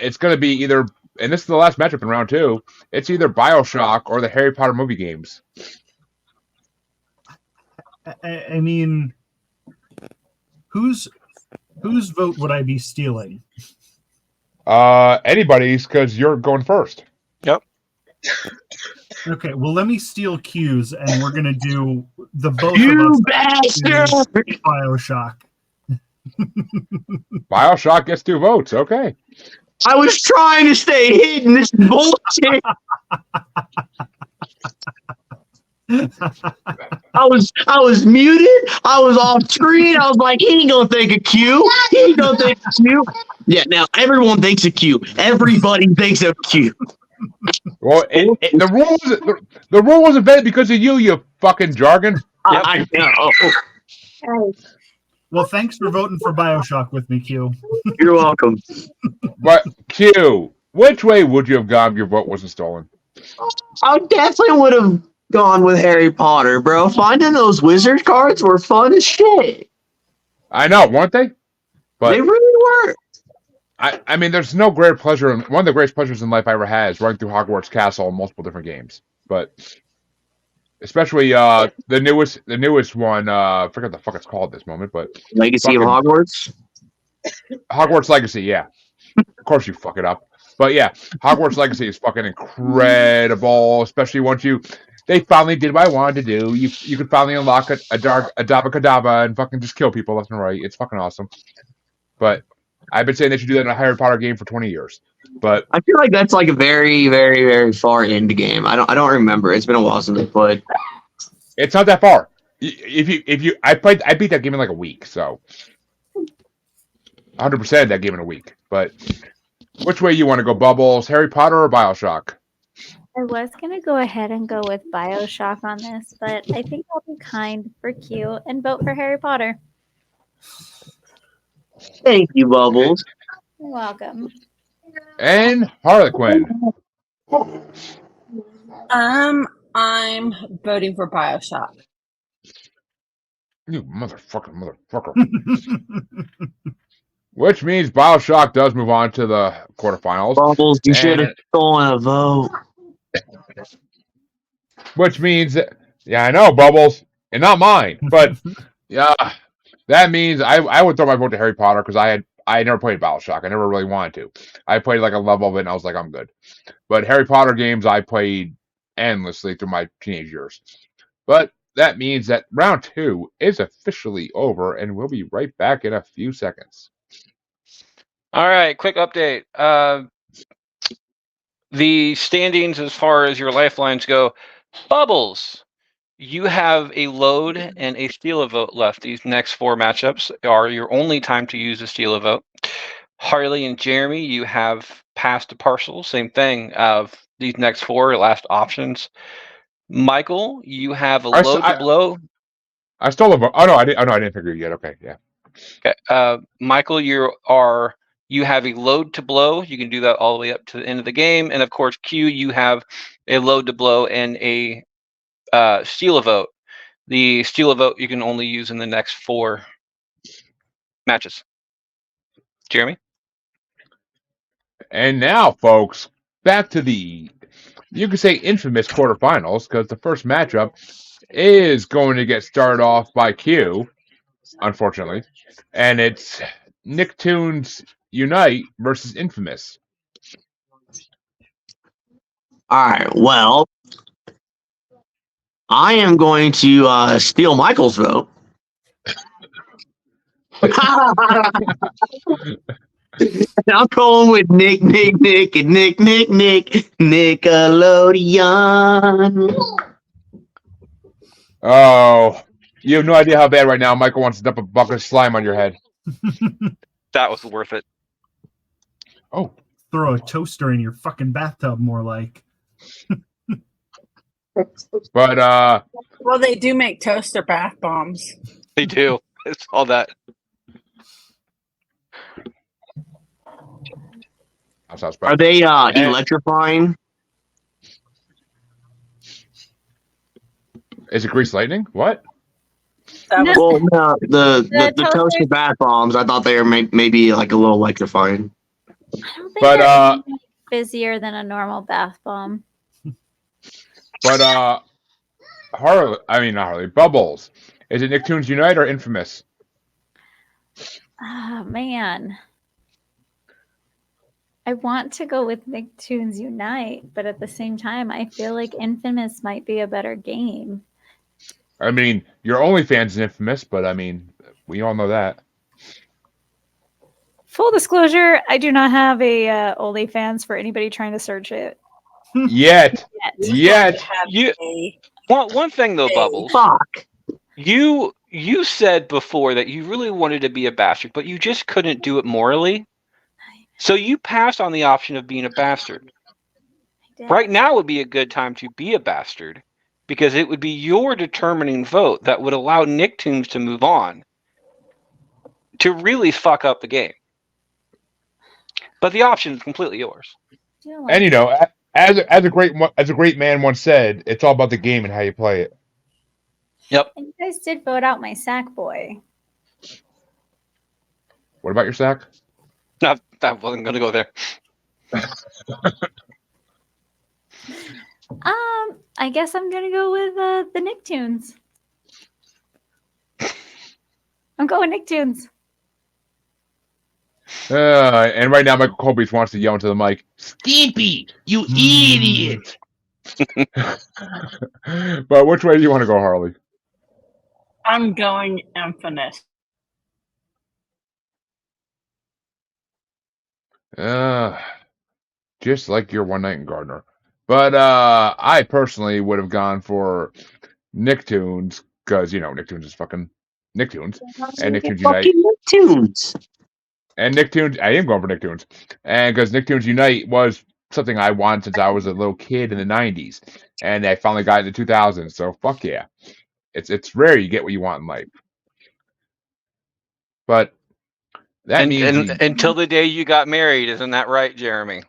Speaker 4: it's going to be either, and this is the last matchup in round 2, it's either BioShock or the Harry Potter movie games.
Speaker 7: I mean, whose vote would I be stealing?
Speaker 4: Anybody's, because you're going first.
Speaker 1: Yep.
Speaker 7: Okay, well, let me steal Q's, and we're gonna do the both
Speaker 6: you
Speaker 7: of us.
Speaker 6: Bastard!
Speaker 7: BioShock.
Speaker 4: BioShock gets 2 votes. Okay.
Speaker 6: I was trying to stay hidden. This bullshit. I was muted. I was off screen. I was like, he ain't gonna think of Q. He ain't gonna think of Q. Yeah, now everyone thinks of Q. Everybody thinks of Q.
Speaker 4: Well, the rule was invented because of you fucking jargon.
Speaker 6: Yep. I know.
Speaker 7: Well, thanks for voting for BioShock with me, Q.
Speaker 6: You're welcome.
Speaker 4: But Q, which way would you have gone if your vote wasn't stolen?
Speaker 6: I definitely would have gone with Harry Potter, bro. Finding those wizard cards were fun as shit.
Speaker 4: I know, weren't they? But
Speaker 6: they really were.
Speaker 4: I mean, there's no greater pleasure. One of the greatest pleasures in life I ever had is running through Hogwarts Castle in multiple different games. But especially the newest one. I forget what the fuck it's called at this moment, but
Speaker 6: Legacy of Hogwarts.
Speaker 4: Hogwarts Legacy, yeah. Of course you fuck it up, but yeah, Hogwarts Legacy is fucking incredible. Especially once they finally did what I wanted to do. You could finally unlock a dark Adaba Kadabra and fucking just kill people left and right. It's fucking awesome. But I've been saying they should do that in a Harry Potter game for 20 years. But
Speaker 6: I feel like that's like a very, very, very far into game. I don't remember. It's been a while since I played.
Speaker 4: It's not that far. I beat that game in like a week, so 100% that game in a week. But which way you want to go, Bubbles? Harry Potter or BioShock?
Speaker 2: I was going to go ahead and go with BioShock on this, but I think I'll be kind for Q and vote for Harry Potter.
Speaker 6: Thank you, Bubbles.
Speaker 2: You're welcome.
Speaker 4: And Harlequin.
Speaker 3: I'm voting for BioShock.
Speaker 4: You motherfucker. Which means BioShock does move on to the quarterfinals.
Speaker 6: Bubbles, you should have stolen a vote.
Speaker 4: Which means, yeah, I know, Bubbles, and not mine. But yeah, that means I would throw my vote to Harry Potter because I never played BioShock. I never really wanted to. I played like a level of it, and I was like, I'm good. But Harry Potter games I played endlessly through my teenage years. But that means that round 2 is officially over, and we'll be right back in a few seconds.
Speaker 1: All right, quick update. The standings as far as your lifelines go. Bubbles, you have a load and a steal a vote left. These next 4 matchups are your only time to use a steal a vote. Harley and Jeremy, you have pass to partial. Same thing. These next 4 last options. Michael, you have a load to blow.
Speaker 4: I stole a vote. Oh no, I didn't figure it yet. Okay, yeah.
Speaker 1: Okay. Michael, you have a load to blow. You can do that all the way up to the end of the game. And of course, Q, you have a load to blow and a steal a vote. The steal a vote you can only use in the next 4 matches. Jeremy?
Speaker 4: And now, folks, back to the, you could say, infamous quarterfinals, because the first matchup is going to get started off by Q, unfortunately. And it's Nicktoons Unite versus Infamous.
Speaker 6: All right. Well, I am going to steal Michael's vote. I'm going with Nick, and Nickelodeon.
Speaker 4: Oh, you have no idea how bad right now Michael wants to dump a bucket of slime on your head.
Speaker 1: That was worth it.
Speaker 4: Oh.
Speaker 7: Throw a toaster in your fucking bathtub, more like.
Speaker 4: But,
Speaker 3: well, they do make toaster bath bombs.
Speaker 1: They do. It's all that.
Speaker 6: Are they electrifying?
Speaker 4: Is it grease lightning? What?
Speaker 6: Well, no, the toaster bath bombs. I thought they were maybe like a little electrifying.
Speaker 2: I don't think they're busier than a normal bath bomb.
Speaker 4: But Bubbles. Is it Nicktoons Unite or Infamous?
Speaker 2: Oh man. I want to go with Nicktoons Unite, but at the same time, I feel like Infamous might be a better game.
Speaker 4: I mean, your OnlyFans is Infamous, but I mean, we all know that.
Speaker 2: Full disclosure, I do not have a OnlyFans for anybody trying to search it.
Speaker 4: Yet.
Speaker 1: One thing though, Bubbles.
Speaker 6: Fuck.
Speaker 1: You said before that you really wanted to be a bastard, but you just couldn't do it morally. So you passed on the option of being a bastard. Right now would be a good time to be a bastard, because it would be your determining vote that would allow Nicktoons to move on to really fuck up the game. But the option is completely yours.
Speaker 4: And you know, as a great man once said, it's all about the game and how you play it.
Speaker 1: Yep.
Speaker 2: And you guys did vote out my sack boy.
Speaker 4: What about your sack?
Speaker 1: No, I wasn't going to go there.
Speaker 2: I guess I'm gonna go with the Nicktoons. I'm going Nicktoons.
Speaker 4: And right now, Michael Colby wants to yell into the mic, "Skimpy, you idiot!" But which way do you want to go, Harley?
Speaker 3: I'm going Infamous.
Speaker 4: Just like your One Night in Gardner. But I personally would have gone for Nicktoons, because, you know, Nicktoons is fucking Nicktoons. And Nicktoons Unite.
Speaker 6: Nicktoons.
Speaker 4: And Nicktoons, I am going for Nicktoons. And because Nicktoons Unite was something I wanted since I was a little kid in the 90s. And I finally got it in the 2000s, so fuck yeah. It's rare you get what you want in life. But that means...
Speaker 1: until the day you got married, isn't that right, Jeremy?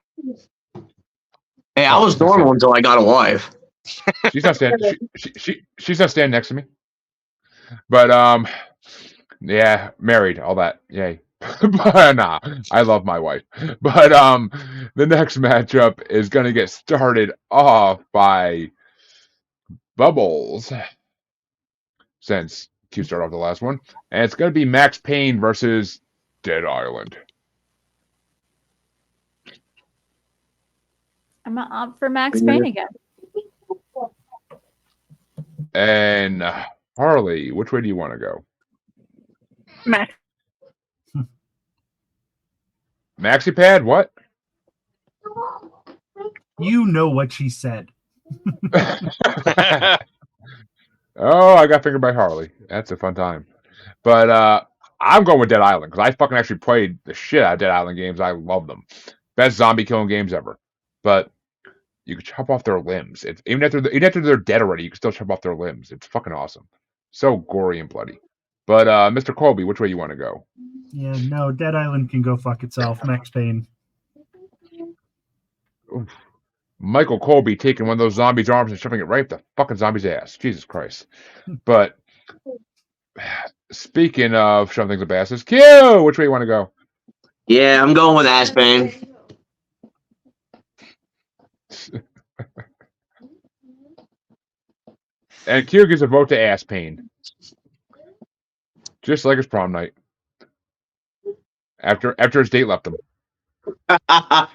Speaker 6: Hey, I was normal until I got a wife.
Speaker 4: She's not standing. She's not standing next to me. But yeah, married, all that, yay. But nah, I love my wife. But the next matchup is gonna get started off by Bubbles, since Q started off the last one, and it's gonna be Max Payne versus Dead Island.
Speaker 2: I'm gonna opt for Max Payne again.
Speaker 4: And Harley, which way do you want to go?
Speaker 3: Max.
Speaker 4: MaxiPad? What?
Speaker 7: You know what she said.
Speaker 4: Oh, I got fingered by Harley. That's a fun time. But I'm going with Dead Island because I fucking actually played the shit out of Dead Island games. I love them. Best zombie killing games ever. But you can chop off their limbs. Even after they're dead already, you can still chop off their limbs. It's fucking awesome. So gory and bloody. But Mr. Colby, which way you want to go?
Speaker 7: Yeah, no, Dead Island can go fuck itself. Max Payne.
Speaker 4: Oof. Michael Colby taking one of those zombies' arms and shoving it right up the fucking zombie's ass. Jesus Christ. But speaking of shoving things up asses, Q, which way you want to go?
Speaker 6: Yeah, I'm going with Aspen.
Speaker 4: And Q gives a vote to Ass Pain. Just like his prom night. After his date left him.
Speaker 6: Yeah,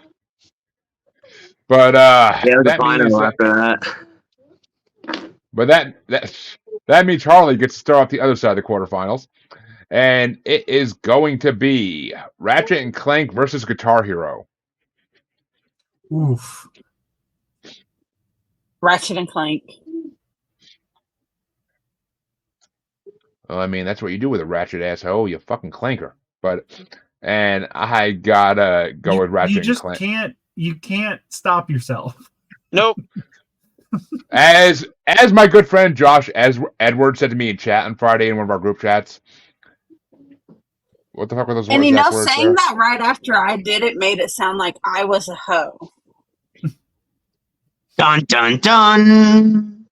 Speaker 4: But
Speaker 6: the
Speaker 4: that means
Speaker 6: final after that.
Speaker 4: but that means Harley gets to start off the other side of the quarterfinals. And it is going to be Ratchet and Clank versus Guitar Hero.
Speaker 7: Oof.
Speaker 3: Ratchet and Clank.
Speaker 4: Well, I mean, that's what you do with a ratchet asshole, you fucking clanker. And I gotta go with Ratchet
Speaker 7: You just
Speaker 4: and Clank.
Speaker 7: can't stop yourself.
Speaker 1: Nope.
Speaker 4: As my good friend Josh Edwards said to me in chat on Friday in one of our group chats. What the fuck were those
Speaker 3: And
Speaker 4: words?
Speaker 3: you know,
Speaker 4: Last words
Speaker 3: saying
Speaker 4: there?
Speaker 3: that right after I did it made it sound like I was a hoe.
Speaker 6: Dun dun dun.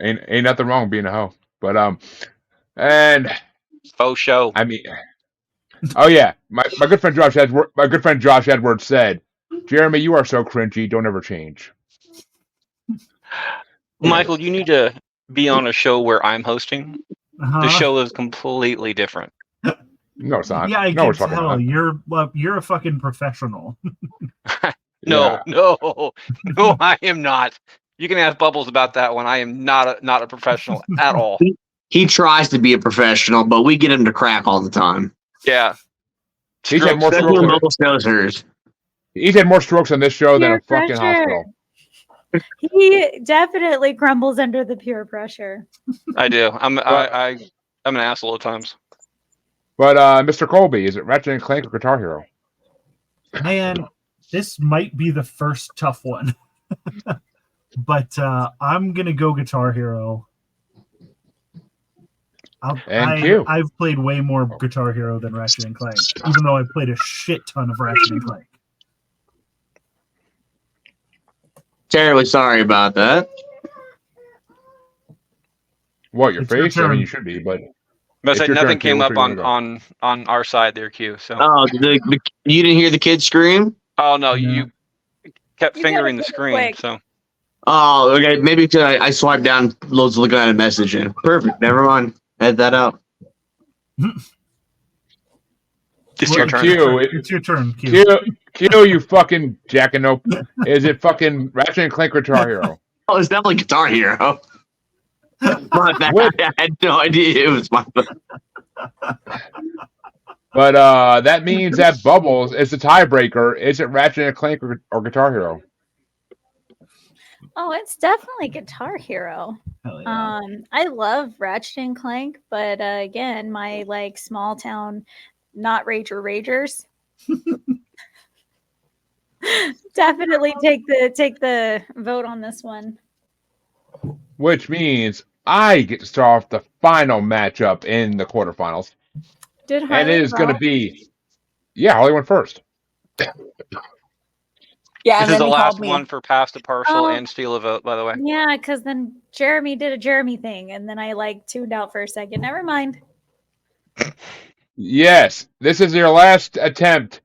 Speaker 4: Ain't nothing wrong with being a hoe. But and
Speaker 1: Faux show.
Speaker 4: I mean, oh yeah, my good friend Josh Edwards said, "Jeremy, you are so cringy. Don't ever change."
Speaker 1: Michael, you need to be on a show where I'm hosting.
Speaker 7: Uh-huh.
Speaker 1: The show is completely different.
Speaker 4: No, it's not.
Speaker 7: Yeah, I
Speaker 4: no,
Speaker 7: can
Speaker 4: it's fucking
Speaker 7: tell.
Speaker 4: not.
Speaker 7: You're a fucking professional.
Speaker 1: No,
Speaker 4: Yeah.
Speaker 1: no, I am not. You can ask Bubbles about that one. I am not a professional at all.
Speaker 6: He tries to be a professional, but we get him to crack all the time.
Speaker 1: Yeah.
Speaker 4: He's had more
Speaker 6: Especially
Speaker 4: strokes.
Speaker 6: when Bubbles knows hers.
Speaker 4: He's had more strokes on this show than a
Speaker 2: Peer
Speaker 4: fucking
Speaker 2: pressure.
Speaker 4: hospital.
Speaker 2: He definitely crumbles under the peer pressure.
Speaker 1: I do. I'm an asshole at times.
Speaker 4: But Mr. Colby, is it Ratchet and Clank or Guitar Hero?
Speaker 7: Man, this might be the first tough one. But I'm gonna go Guitar Hero. I've played way more Guitar Hero than Ratchet and Clank, even though I've played a shit ton of Ratchet and Clank.
Speaker 6: Terribly sorry about that.
Speaker 4: What, your
Speaker 7: It's your
Speaker 4: face? I mean,
Speaker 7: turn.
Speaker 4: you should be, but
Speaker 1: But
Speaker 4: It's
Speaker 1: I said
Speaker 4: your
Speaker 1: nothing
Speaker 4: turn, Q.
Speaker 1: came
Speaker 4: Which
Speaker 1: up
Speaker 4: way you
Speaker 1: on our side there, Q. So
Speaker 6: Oh, you didn't hear the kid scream?
Speaker 1: no,
Speaker 7: No.
Speaker 1: you kept
Speaker 2: You
Speaker 1: fingering
Speaker 2: gotta
Speaker 1: the
Speaker 2: do it
Speaker 1: screen.
Speaker 2: quick.
Speaker 1: So
Speaker 6: Oh, okay. Maybe because I swiped down loads looking at a message in. Perfect. Never mind. Edit that out.
Speaker 1: it's
Speaker 7: Well,
Speaker 1: your turn.
Speaker 4: Q,
Speaker 7: It's your turn, Q.
Speaker 4: Q, you fucking jackanope. Is it fucking Ratchet and Clank or Guitar Hero?
Speaker 6: Oh, it's definitely Guitar Hero. My bad.
Speaker 4: What?
Speaker 6: I had no idea it was my bad.
Speaker 4: But that means that Bubbles is the tiebreaker. Is it Ratchet and Clank or Guitar Hero?
Speaker 2: Oh, it's definitely Guitar Hero.
Speaker 7: Hell yeah.
Speaker 2: I love Ratchet and Clank, but again, my like small town, not Ragers. Definitely take the vote on this one.
Speaker 4: Which means I get to start off the final matchup in the quarterfinals.
Speaker 2: Did
Speaker 4: And
Speaker 2: Harley
Speaker 4: it is going to
Speaker 2: vote?
Speaker 4: be, yeah, Harley went first.
Speaker 3: Yeah,
Speaker 1: This
Speaker 3: and
Speaker 1: is
Speaker 3: then
Speaker 1: the
Speaker 3: he
Speaker 1: last
Speaker 3: called me.
Speaker 1: one for pass the parcel
Speaker 2: Oh.
Speaker 1: and steal a vote, by the way.
Speaker 2: Yeah, because then Jeremy did a Jeremy thing, and then I like tuned out for a second. Never mind.
Speaker 4: Yes, this is your last attempt,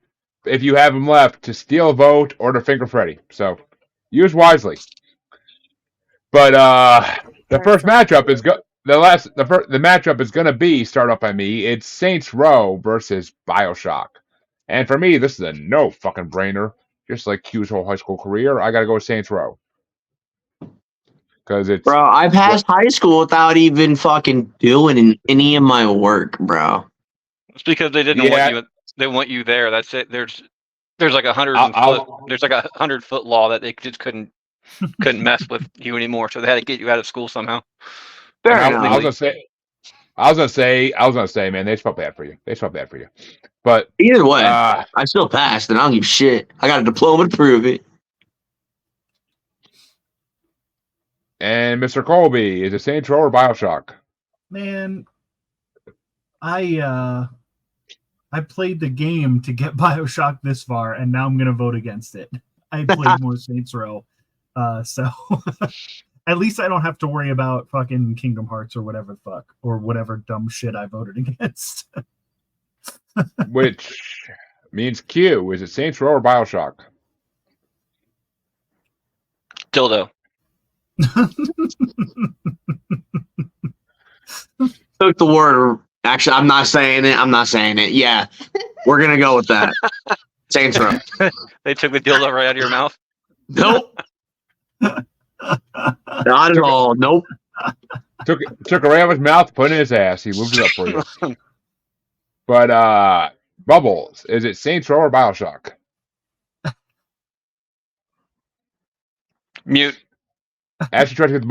Speaker 4: if you have them left, to steal a vote or to finger Freddy. So use wisely. But the first matchup is the matchup is going to be start up by me. It's Saints Row versus BioShock, and for me, this is a no fucking brainer. Just like Q's whole high school career, I got to go with Saints Row because it's
Speaker 6: Bro, I passed high school without even fucking doing any of my work, bro.
Speaker 1: It's because they didn't
Speaker 4: Yeah.
Speaker 1: want you. They want you there. That's it. There's like a 100-foot law that they just couldn't mess with you anymore. So they had to get you out of school somehow.
Speaker 6: Fair
Speaker 4: I
Speaker 6: enough.
Speaker 4: was gonna say, man, they felt bad for you. They felt bad for you. But
Speaker 6: Either way, I still passed, and I don't give a shit. I got a diploma to prove it.
Speaker 4: and Mr. Colby, is it Saints Row or BioShock?
Speaker 7: Man, I played the game to get BioShock this far, and now I'm gonna vote against it. I played more Saints Row, so at least I don't have to worry about fucking Kingdom Hearts or whatever the fuck or whatever dumb shit I voted against.
Speaker 4: Which means Q. Is it Saints Row or BioShock?
Speaker 1: Dildo.
Speaker 6: Took the word. Actually, I'm not saying it. Yeah, we're gonna go with that. Saints Row.
Speaker 1: They took the dildo right out of your mouth.
Speaker 6: Nope. Not at all. Nope.
Speaker 4: Took it right out of his mouth, put it in his ass. He moved it up for you. But Bubbles, is it Saints Row or BioShock?
Speaker 1: Mute.
Speaker 4: Actually, tried to get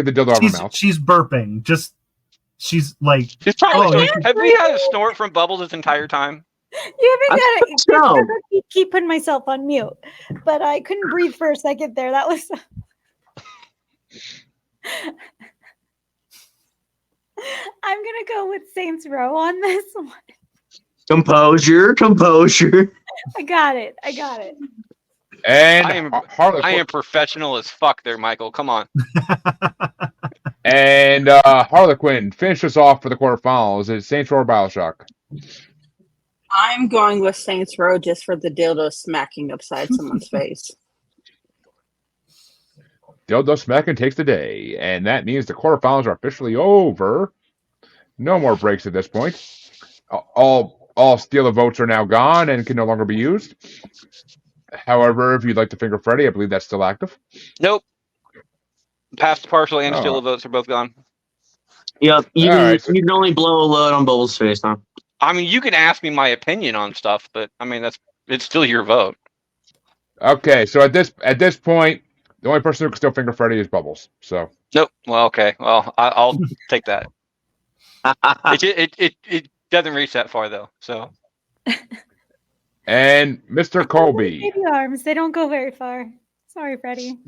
Speaker 4: the dildo out of her mouth.
Speaker 7: She's burping. She's like.
Speaker 1: She's probably.
Speaker 7: Oh,
Speaker 1: have we had a snort from Bubbles this entire time?
Speaker 2: You haven't got it.
Speaker 6: so.
Speaker 2: I keep putting myself on mute, but I couldn't breathe for a second there. That was. I'm gonna go with Saints Row on this one.
Speaker 6: Composure.
Speaker 2: I got it.
Speaker 4: And
Speaker 1: I am professional as fuck there, Michael. Come on.
Speaker 4: And Harlequin, finish us off for the quarterfinals. Is it Saints Row or BioShock?
Speaker 3: I'm going with Saints Row just for the dildo smacking upside someone's face.
Speaker 4: Dildo smacking takes the day, and that means the quarterfinals are officially over. No more breaks at this point. All Steal votes are now gone and can no longer be used. However, if you'd like to finger Freddy, I believe that's still active.
Speaker 1: Nope. Past partial and Steal votes are both gone.
Speaker 6: Yep. You
Speaker 4: Right,
Speaker 6: can only blow a load on Bubbles' face, huh?
Speaker 1: I mean, you can ask me my opinion on stuff, but I mean it's still your vote.
Speaker 4: Okay, so at this point, the only person who can still finger Freddy is Bubbles. So
Speaker 1: Nope. Well, okay. Well, I'll take that. It doesn't reach that far though. So.
Speaker 4: And Mr. Colby.
Speaker 2: Baby arms. They don't go very far. Sorry, Freddie.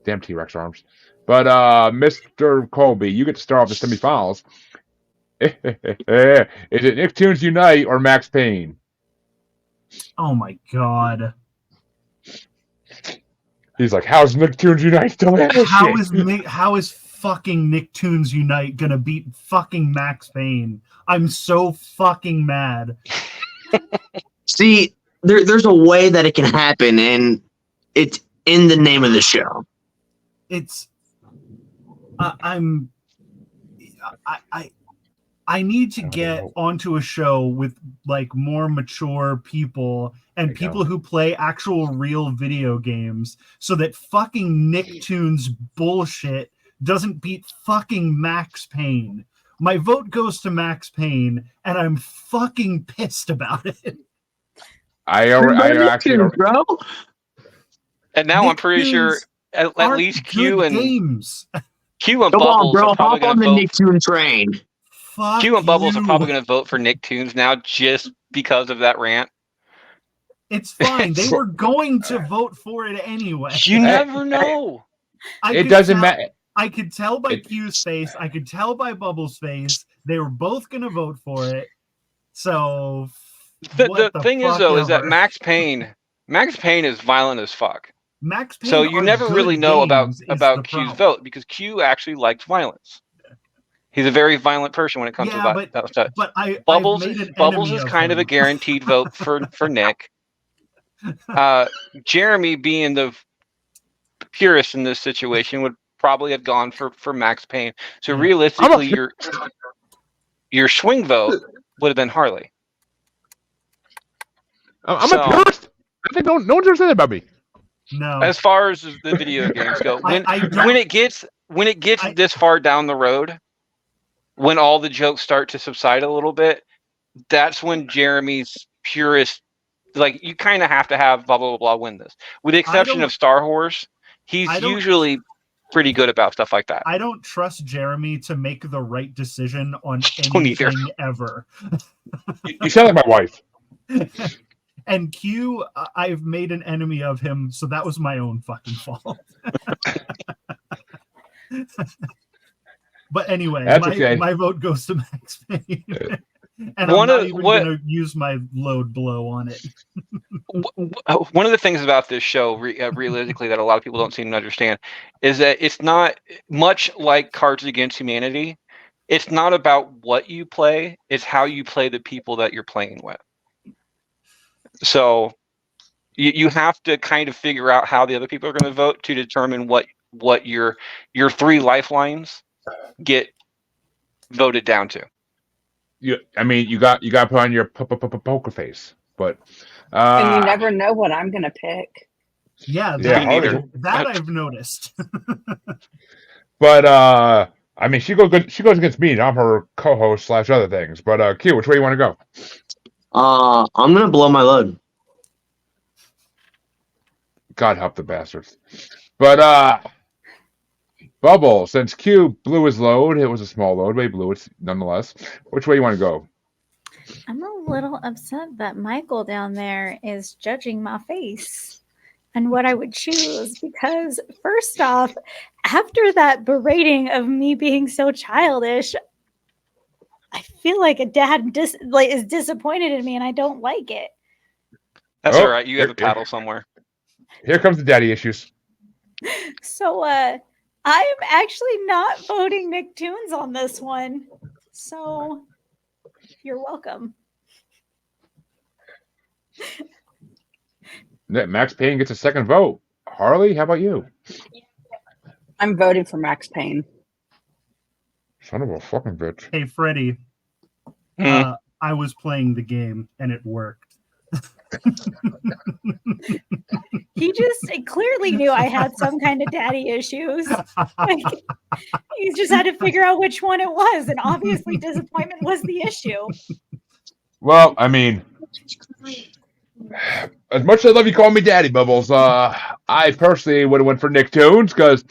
Speaker 4: Damn T-Rex arms. But Mr. Colby, you get to start off the semifinals. Is it Nicktoons Unite or Max Payne?
Speaker 7: Oh my god.
Speaker 4: He's like, how's Nicktoons Unite still in this shit?
Speaker 7: How is fucking Nicktoons Unite gonna beat fucking Max Payne? I'm so fucking mad.
Speaker 6: See, there's a way that it can happen, and it's in the name of the show.
Speaker 7: It's I need to get onto a show with like more mature people and people who play actual real video games so that fucking Nicktoons bullshit doesn't beat fucking Max Payne. My vote goes to Max Payne, and I'm fucking pissed about it.
Speaker 4: I actually,
Speaker 6: bro.
Speaker 1: And now I'm pretty sure at least Q and
Speaker 7: games.
Speaker 1: Q and
Speaker 6: Come
Speaker 1: Bubbles
Speaker 6: on, bro.
Speaker 1: are probably
Speaker 6: Hop on the
Speaker 1: going to vote.
Speaker 6: Nicktoon train.
Speaker 7: Fuck
Speaker 1: Q and Bubbles are
Speaker 7: you.
Speaker 1: probably going to vote for Nicktoons now just because of that rant.
Speaker 7: It's fine. They were going to vote for it anyway.
Speaker 1: You never know.
Speaker 4: It doesn't matter.
Speaker 7: I could tell by Q's face. I could tell by Bubbles' face. They were both going to vote for it. So
Speaker 1: the thing is, though, is that Max Payne is violent as fuck.
Speaker 7: Max Payne
Speaker 1: so you never really know about Q's vote because Q actually likes violence. He's a very violent person when it comes to that stuff.
Speaker 7: But
Speaker 1: Bubbles is kind of a guaranteed vote for Nick. Jeremy, being the purist in this situation, would probably have gone for Max Payne. So realistically, your swing vote would have been Harley.
Speaker 4: I'm a purist. I think no one's ever said that about me.
Speaker 7: No.
Speaker 1: As far as the video games go, when it gets this far down the road, when all the jokes start to subside a little bit, that's when Jeremy's purist, like, you kind of have to have blah blah blah win this. With the exception of Star Wars, he's usually pretty good about stuff like that.
Speaker 7: I don't trust Jeremy to make the right decision on
Speaker 1: Don't either.
Speaker 7: anything ever.
Speaker 4: You sound like my wife.
Speaker 7: And Q, I've made an enemy of him, so that was my own fucking fault. But anyway,
Speaker 4: That's okay.
Speaker 7: my vote goes to Max Payne. And
Speaker 1: One
Speaker 7: I'm not
Speaker 1: of-
Speaker 7: even
Speaker 1: what-
Speaker 7: going to use my load blow on it.
Speaker 1: One of the things about this show, realistically, that a lot of people don't seem to understand is that it's not much like Cards Against Humanity. It's not about what you play; it's how you play the people that you're playing with. So you have to kind of figure out how the other people are going to vote to determine what your 3 lifelines get voted down to.
Speaker 4: You got to put on your poker face, but
Speaker 3: And you never know what I'm going to pick.
Speaker 7: Yeah,
Speaker 4: Yeah,
Speaker 7: that I've noticed.
Speaker 4: but she goes against me, and I'm her co-host / other things. But Q, which way you want to go?
Speaker 6: I'm gonna blow my load.
Speaker 4: God help the bastards. But Bubble, since Q blew his load, it was a small load, but he blew it nonetheless. Which way you want to go?
Speaker 2: I'm a little upset that Michael down there is judging my face and what I would choose because, first off, after that berating of me being so childish, I feel like a dad is disappointed in me, and I don't like it.
Speaker 1: That's
Speaker 4: Oh,
Speaker 1: all right. You have a paddle somewhere.
Speaker 4: Here comes the daddy issues.
Speaker 2: So, I am actually not voting Nicktoons on this one. So, you're welcome.
Speaker 4: Max Payne gets a second vote. Harley, how about you?
Speaker 3: I'm voting for Max Payne.
Speaker 4: Son of a fucking bitch.
Speaker 7: Hey, Freddie,
Speaker 1: Hmm.
Speaker 7: I was playing the game and it worked.
Speaker 2: He just clearly knew I had some kind of daddy issues. Like, he just had to figure out which one it was, and obviously disappointment was the issue.
Speaker 4: Well, I mean, as much as I love you calling me Daddy Bubbles, I personally would have went for Nicktoons because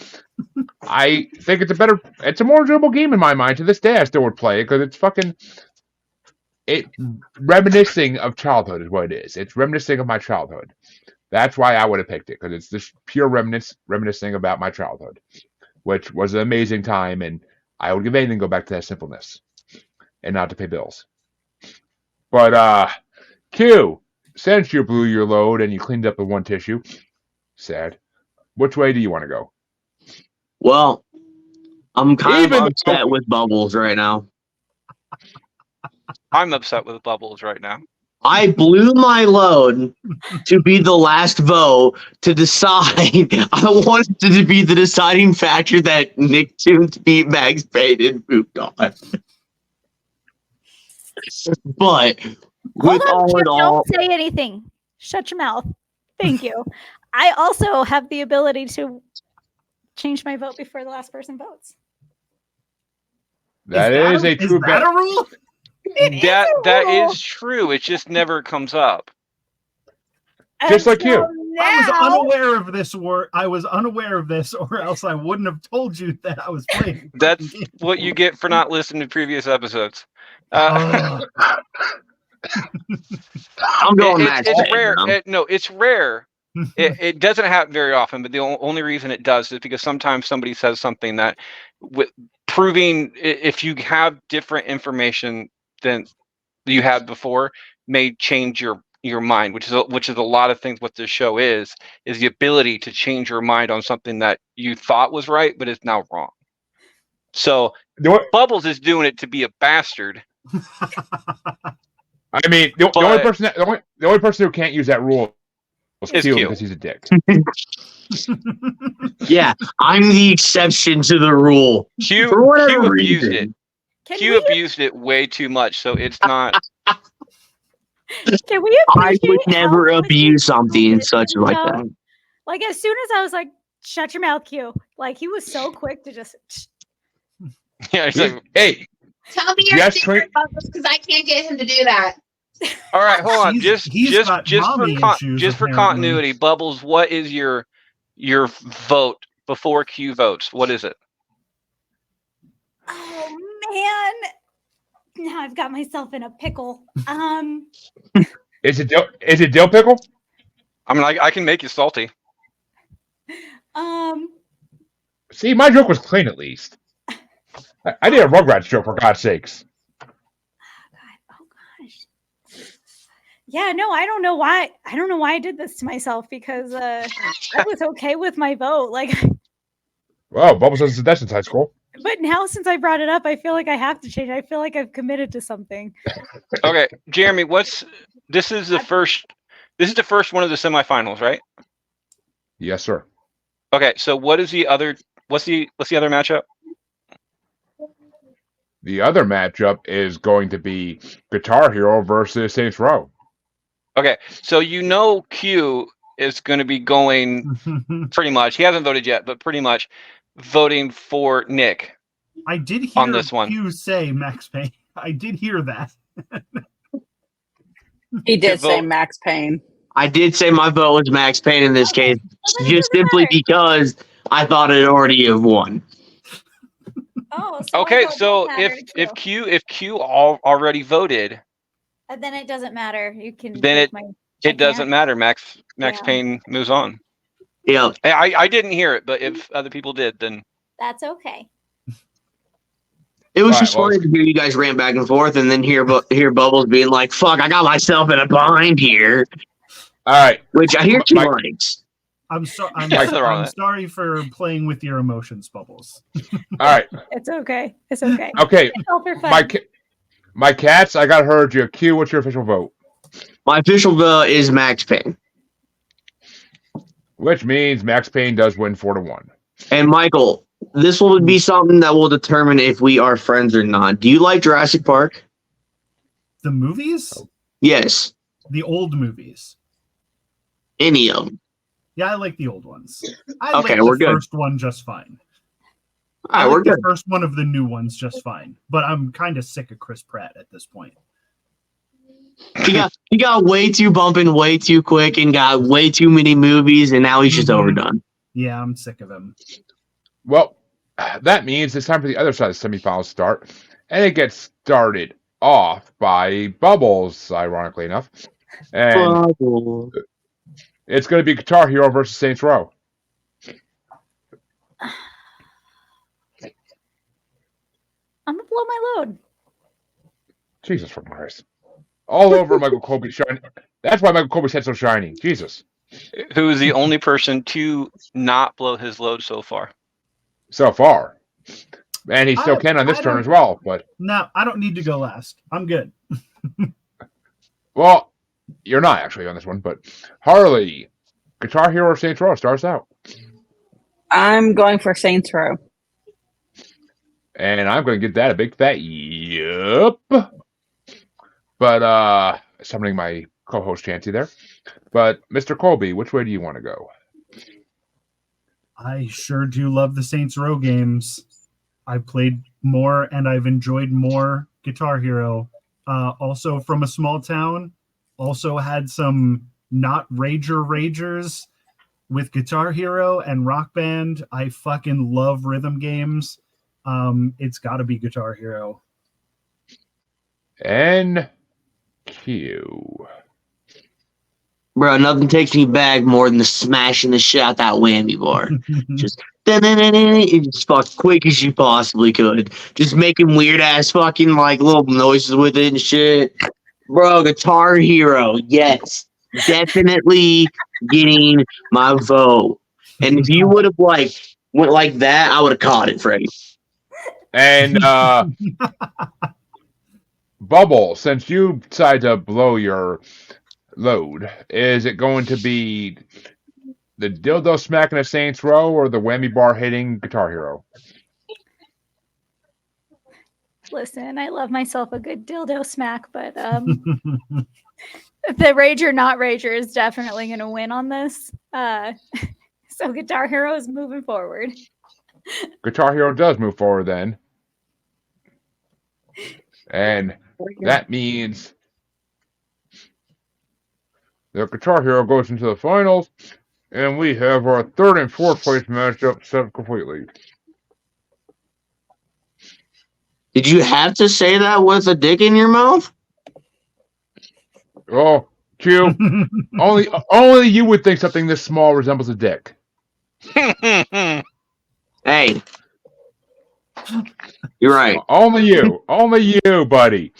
Speaker 4: I think it's a more enjoyable game in my mind. To this day, I still would play it because it's reminiscing of childhood is what it is. It's reminiscing of my childhood. That's why I would have picked it, because it's just pure reminiscing about my childhood, which was an amazing time, and I would give anything to go back to that simpleness and not to pay bills. But Q, since you blew your load and you cleaned up the one tissue, sad. Which way do you want to go?
Speaker 6: Well, I'm kind
Speaker 4: Even
Speaker 6: of upset with Bubbles right now.
Speaker 1: I'm upset with Bubbles right now.
Speaker 6: I blew my load to be the last vote to decide. I wanted to be the deciding factor that Nicktoons beat Max Payne and moved on. But with
Speaker 2: Hold on,
Speaker 6: all
Speaker 2: Chip,
Speaker 6: in all,
Speaker 2: don't say anything. Shut your mouth. Thank you. I also have the ability to change my vote before the last person votes.
Speaker 4: That is a true
Speaker 7: Is that
Speaker 4: bet.
Speaker 7: a rule?
Speaker 1: That is true. It just never comes up.
Speaker 4: Just like you.
Speaker 7: I was unaware of this, or else I wouldn't have told you that I was playing.
Speaker 1: That's what you get for not listening to previous episodes.
Speaker 7: Ugh.
Speaker 6: I'm going Max
Speaker 1: it's
Speaker 6: Payne,
Speaker 1: rare.
Speaker 6: bro.
Speaker 1: It's rare. It doesn't happen very often, but the only reason it does is because sometimes somebody says something that, proving if you have different information than you had before, may change your mind, which is a lot of things. What this show is the ability to change your mind on something that you thought was right, but is now wrong. So Bubbles is doing it to be a bastard.
Speaker 4: I mean, the only person who can't use that rule is Q because he's a dick.
Speaker 6: Yeah, I'm the exception to the rule.
Speaker 1: Q
Speaker 6: For whatever
Speaker 1: abused
Speaker 6: reason.
Speaker 1: it. Q abused it way too much, so it's not.
Speaker 2: Can we
Speaker 6: I would never abuse something such like that.
Speaker 2: Like, as soon as I was like, shut your mouth, Q. Like, he was so quick to just.
Speaker 1: Yeah, he's like,
Speaker 4: hey.
Speaker 10: Tell me your secret, Bubbles, because I can't get him to do that.
Speaker 1: All right, hold on.
Speaker 7: He's got mommy issues,
Speaker 1: Just for
Speaker 7: apparently.
Speaker 1: continuity, Bubbles, what is your vote before Q votes. What is it?
Speaker 2: Oh man. Now I've got myself in a pickle.
Speaker 4: Is it dill pickle?
Speaker 1: I mean, I can make you salty.
Speaker 4: See, my joke was clean at least. I did a Rugrats joke, for God's sakes.
Speaker 2: Oh gosh. Yeah, no, I don't know why. I don't know why I did this to myself because I was okay with my vote. Like,
Speaker 4: Well, Bubble says that's in high school.
Speaker 2: but now since I brought it up, I feel like I have to change. I feel like I've committed to something.
Speaker 1: Okay, Jeremy, this is the first one of the semifinals, right?
Speaker 4: Yes, sir.
Speaker 1: Okay, so what's the other matchup?
Speaker 4: The other matchup is going to be Guitar Hero versus Saints Row.
Speaker 1: Okay, so Q is going to be going pretty much. He hasn't voted yet, but pretty much voting for Nick.
Speaker 7: I did hear
Speaker 1: on this one.
Speaker 7: you say Max Payne. I did hear that.
Speaker 3: He did say Max Payne.
Speaker 6: I did say my vote was Max Payne in this case, just simply because I thought it already have won.
Speaker 2: Oh,
Speaker 1: okay. So if Q already voted,
Speaker 2: then it doesn't matter. You can.
Speaker 1: Then it doesn't matter. Max Payne moves on.
Speaker 6: Yeah.
Speaker 1: I didn't hear it, but if other people did, then
Speaker 2: that's okay.
Speaker 6: It was just funny to hear you guys rant back and forth, and then hear Bubbles being like, "Fuck, I got myself in a bind here."
Speaker 4: All right,
Speaker 6: which I hear two lines.
Speaker 7: I'm sorry for playing with your emotions, Bubbles.
Speaker 4: All right,
Speaker 2: it's okay. It's okay.
Speaker 4: Okay,
Speaker 2: It's all for fun.
Speaker 4: my cats. I got heard you. Q, what's your official vote?
Speaker 6: My official vote is Max Payne,
Speaker 4: which means Max Payne does win 4-1.
Speaker 6: And Michael, this will be something that will determine if we are friends or not. Do you like Jurassic Park?
Speaker 7: The movies?
Speaker 6: Yes.
Speaker 7: The old movies.
Speaker 6: Any of them.
Speaker 7: Yeah, I like the old ones. I
Speaker 6: Okay,
Speaker 7: like
Speaker 6: we're
Speaker 7: the
Speaker 6: good.
Speaker 7: first one just fine.
Speaker 6: All right,
Speaker 7: I like
Speaker 6: we're
Speaker 7: the
Speaker 6: good.
Speaker 7: first one of the new ones just fine. But I'm kind of sick of Chris Pratt at this point.
Speaker 6: He got way too bumping way too quick and got way too many movies, and now he's just overdone.
Speaker 7: Yeah, I'm sick of him.
Speaker 4: Well, that means it's time for the other side of the semifinals to start, and it gets started off by Bubbles, ironically enough, and it's going to be Guitar Hero versus Saints Row.
Speaker 2: I'm gonna blow my load.
Speaker 4: Jesus from Christ. All over Michael Colby shine. That's why Michael Colby's head's so shiny. Jesus.
Speaker 1: Who is the only person to not blow his load so far?
Speaker 4: So far. And he still can on this turn as well. But
Speaker 7: no, I don't need to go last. I'm good.
Speaker 4: Well, you're not actually on this one, but Harley, Guitar Hero or Saints Row starts out.
Speaker 3: I'm going for Saints Row.
Speaker 4: And I'm going to get that a big fat yup. But summoning my co-host Chancy there. But Mr. Colby, which way do you want to go?
Speaker 7: I sure do love the Saints Row games. I've played more and I've enjoyed more Guitar Hero. Also from a small town. Also had some not ragers with Guitar Hero and Rock Band. I fucking love rhythm games. It's got to be Guitar Hero.
Speaker 4: And Q.
Speaker 6: Bro, nothing takes me back more than the smashing the shit out that whammy bar. Just as fuck quick as you possibly could. Just making weird ass fucking like little noises with it and shit. Bro, Guitar Hero, yes. Definitely getting my vote. And if you would have like went like that, I would have caught it, Freddie.
Speaker 4: And Bubble, since you decided to blow your load, is it going to be the dildo smacking a Saints Row or the whammy bar hitting Guitar Hero?
Speaker 2: Listen, I love myself a good dildo smack, but the Rager not Rager is definitely going to win on this. So Guitar Hero is moving forward.
Speaker 4: Guitar Hero does move forward then. And that means the Guitar Hero goes into the finals. And we have our third and fourth place matchup set completely.
Speaker 6: Did you have to say that with a dick in your mouth?
Speaker 4: Oh, Q, only you would think something this small resembles a dick.
Speaker 6: Hey, you're right.
Speaker 4: Only you, buddy.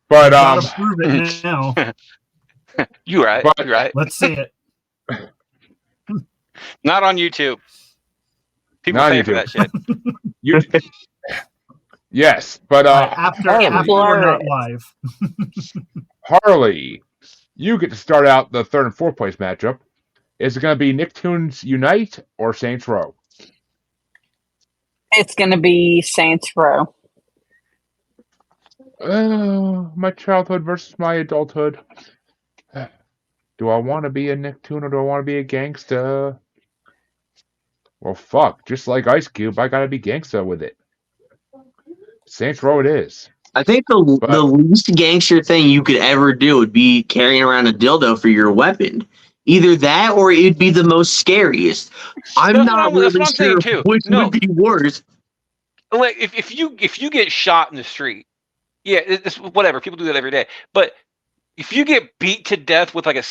Speaker 4: But
Speaker 7: Gotta prove it now.
Speaker 1: You right.
Speaker 4: But-
Speaker 1: You right.
Speaker 7: Let's see it.
Speaker 1: Not on YouTube. People
Speaker 4: Not on
Speaker 1: pay for
Speaker 4: YouTube.
Speaker 1: that shit.
Speaker 4: you, yes, but
Speaker 7: After
Speaker 4: Harley,
Speaker 7: we're not live.
Speaker 4: Harley, you get to start out the third and fourth place matchup. Is it going to be Nicktoons Unite or Saints Row?
Speaker 3: It's going to be Saints Row.
Speaker 4: My childhood versus my adulthood. Do I want to be a Nicktoon or do I want to be a gangsta? Well, fuck. Just like Ice Cube, I gotta be gangsta with it. Saints Row it is.
Speaker 6: I think the least gangster thing you could ever do would be carrying around a dildo for your weapon. Either that or it'd be the most scariest. I'm not really sure which would be worse.
Speaker 1: Like if you get shot in the street, yeah, it's whatever. People do that every day. But if you get beat to death with like a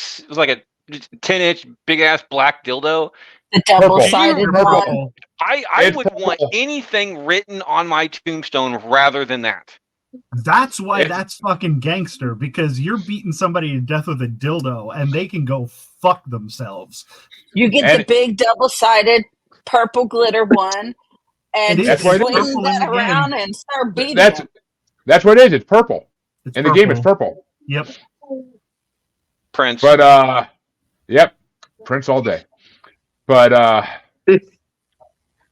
Speaker 1: 10-inch big ass black dildo,
Speaker 3: the double-sided one,
Speaker 1: I would want anything written on my tombstone rather than that.
Speaker 7: That's why that's fucking gangster, because you're beating somebody to death with a dildo and they can go fuck themselves.
Speaker 3: You get the big double-sided purple glitter one and you swing that around and start beating them.
Speaker 4: That's what it is. It's purple. In the game, it's purple.
Speaker 7: Yep.
Speaker 1: Prince.
Speaker 4: But, yep. Prince all day. But,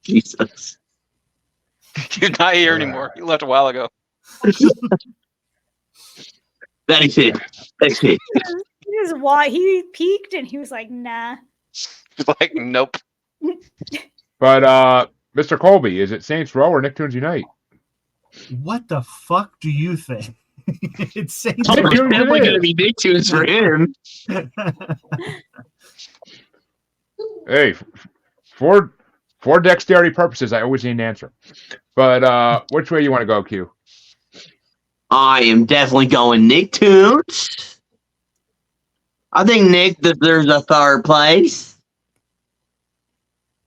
Speaker 6: Jesus.
Speaker 1: He's not here anymore. He left a while ago.
Speaker 6: That is it. That's it.
Speaker 2: He peeked and he was like, nah.
Speaker 1: He's like, nope.
Speaker 4: But, Mr. Colby, is it Saints Row or Nicktoons Unite?
Speaker 7: What the fuck do you think? It's Saints
Speaker 6: Row.
Speaker 7: Row.
Speaker 6: It's definitely going to be Nicktoons for him.
Speaker 4: Hey, for dexterity purposes, I always need an answer. But which way you want to go, Q?
Speaker 6: I am definitely going Nicktoons. I think Nick deserves a third place.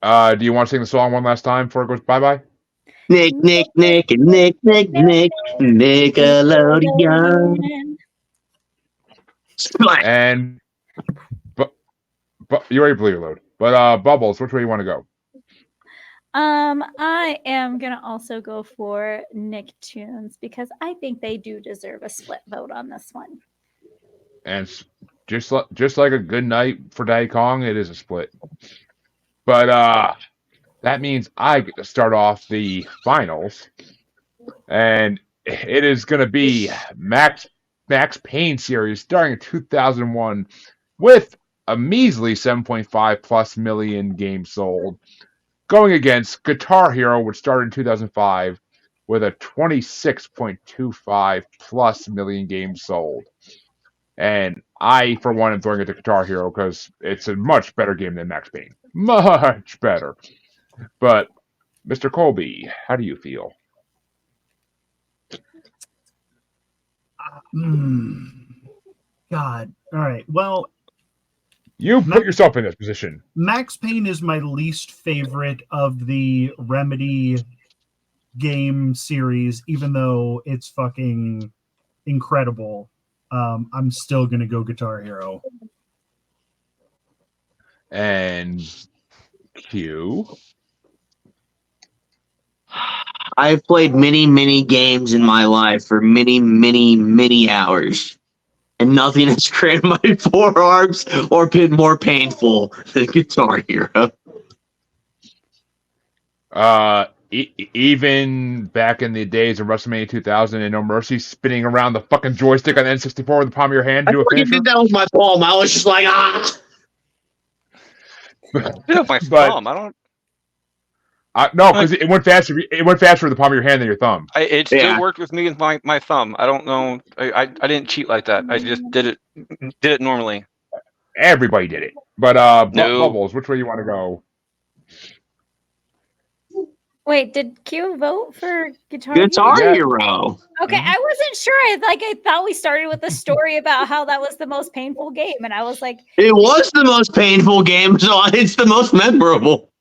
Speaker 4: Do you want to sing the song one last time before it goes bye-bye?
Speaker 6: Nick, Nickelodeon.
Speaker 4: And but you already blew your load. But Bubbles, which way you want to go?
Speaker 2: I am gonna also go for Nicktoons because I think they do deserve a split vote on this one.
Speaker 4: And just like a good night for Daddy Kong, it is a split. But that means I get to start off the finals, and it is going to be Max Payne series starting in 2001 with a measly 7.5 plus million games sold, going against Guitar Hero, which started in 2005 with a 26.25 plus million games sold. And I, for one, am throwing it to Guitar Hero because it's a much better game than Max Payne. Much better. But, Mr. Colby, how do you feel?
Speaker 7: God. All right. Well,
Speaker 4: you put yourself in this position.
Speaker 7: Max Payne is my least favorite of the Remedy game series, even though it's fucking incredible. I'm still going to go Guitar Hero.
Speaker 4: And Q?
Speaker 6: I've played many games in my life for many hours. And nothing has cramped my forearms or been more painful than Guitar Hero.
Speaker 4: Even back in the days of WrestleMania 2000 and No Mercy, spinning around the fucking joystick on the N64 with the palm of your hand to do a finisher?
Speaker 6: Did that with my palm. I was just like, ah!
Speaker 1: Yeah, my thumb. I don't.
Speaker 4: No, because it went faster. It went faster with the palm of your hand than your thumb.
Speaker 1: It still worked with me with my thumb. I don't know. I didn't cheat like that. I just did it normally.
Speaker 4: everybody did it. But
Speaker 1: No.
Speaker 4: Bubbles, which way you want to go?
Speaker 2: Wait, did Q vote for Guitar
Speaker 6: Guitar
Speaker 2: Hero?
Speaker 4: Yeah.
Speaker 6: Hero.
Speaker 2: Okay,
Speaker 4: Mhm.
Speaker 2: I wasn't sure. I thought we started with a story about how that was the most painful game, and I was like,
Speaker 6: It was the most painful game, so it's the most memorable.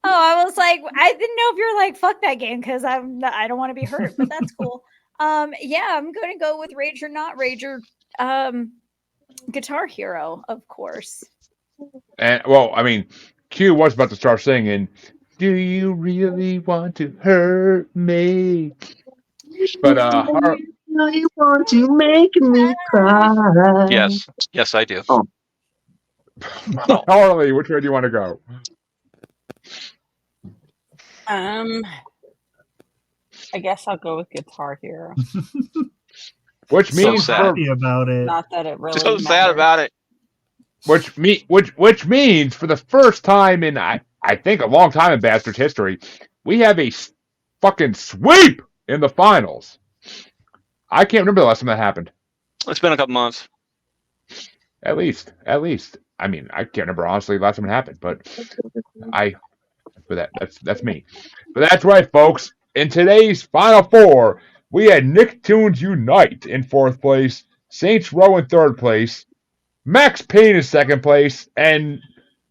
Speaker 2: oh, I was like, I didn't know if you're like, fuck that game because I don't want to be hurt, but that's cool. Yeah, I'm gonna go with Rage or Not Rager, Guitar Hero, of course.
Speaker 4: And well, I mean, Q was about to start singing. Do you really want to hurt me? But
Speaker 6: You want to make me cry.
Speaker 1: Yes, I do.
Speaker 6: Oh.
Speaker 4: Harley, which way do you want to go?
Speaker 3: I guess I'll go with Guitar Hero.
Speaker 4: Which
Speaker 1: So
Speaker 4: means
Speaker 1: sad.
Speaker 4: for
Speaker 7: Happy about it.
Speaker 3: Not that it really
Speaker 1: So
Speaker 3: matters.
Speaker 1: sad about it.
Speaker 4: which means for the first time in I think a long time in Bastard history, we have a fucking sweep in the finals. I can't remember the last time that happened.
Speaker 1: It's been a couple months.
Speaker 4: At least. I mean, I can't remember honestly the last time it happened, but that's me. But that's right, folks. In today's Final Four, we had Nicktoons Unite in 4th place, Saints Row in 3rd place, Max Payne in 2nd place, and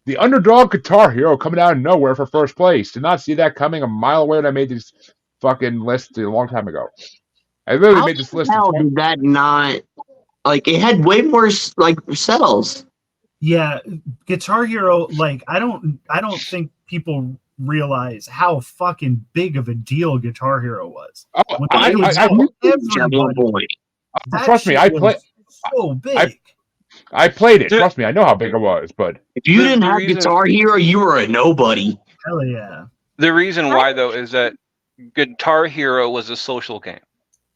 Speaker 4: the underdog Guitar Hero coming out of nowhere for 1st place. Did not see that coming a mile away when I made this fucking list a long time ago. I literally made this list.
Speaker 6: How did that not? Like, it had way more like cells.
Speaker 7: Yeah, Guitar Hero. Like, I don't think people realize how fucking big of a deal Guitar Hero was.
Speaker 4: Oh,
Speaker 7: When
Speaker 4: I-
Speaker 7: it was
Speaker 4: I-
Speaker 7: out,
Speaker 6: Jungle
Speaker 7: everybody.
Speaker 6: Boy.
Speaker 7: That
Speaker 4: Trust me,
Speaker 7: shit
Speaker 4: I
Speaker 7: was
Speaker 4: play.
Speaker 7: so big.
Speaker 4: I played it.
Speaker 1: Dude.
Speaker 4: Trust me, I know how big it was. But
Speaker 6: If you
Speaker 1: The
Speaker 6: didn't have
Speaker 1: reason-
Speaker 6: Guitar Hero, you were a nobody.
Speaker 7: Hell yeah,
Speaker 1: The reason why, though, is that Guitar Hero was a social game.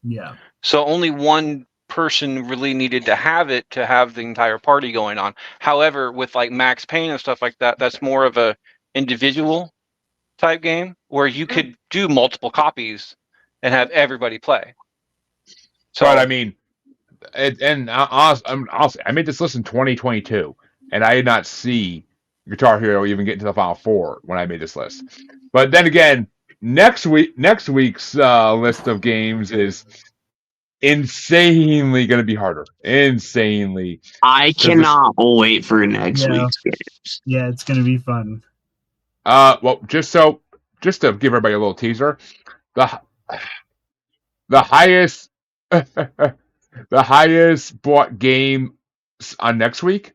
Speaker 7: yeah.
Speaker 1: So only one person really needed to have it to have the entire party going on. However, with like Max Payne and stuff like that, that's more of a individual type game where you could do multiple copies and have everybody play. So
Speaker 4: but I mean, honestly, I made this list in 2022, and I did not see Guitar Hero even get into the Final Four when I made this list. But then again, next week's list of games is insanely going to be harder. Insanely.
Speaker 6: I cannot wait for next
Speaker 7: Yeah.
Speaker 6: week's games.
Speaker 7: Yeah, it's gonna be fun.
Speaker 4: Well, just to give everybody a little teaser, the highest the highest bought game on next week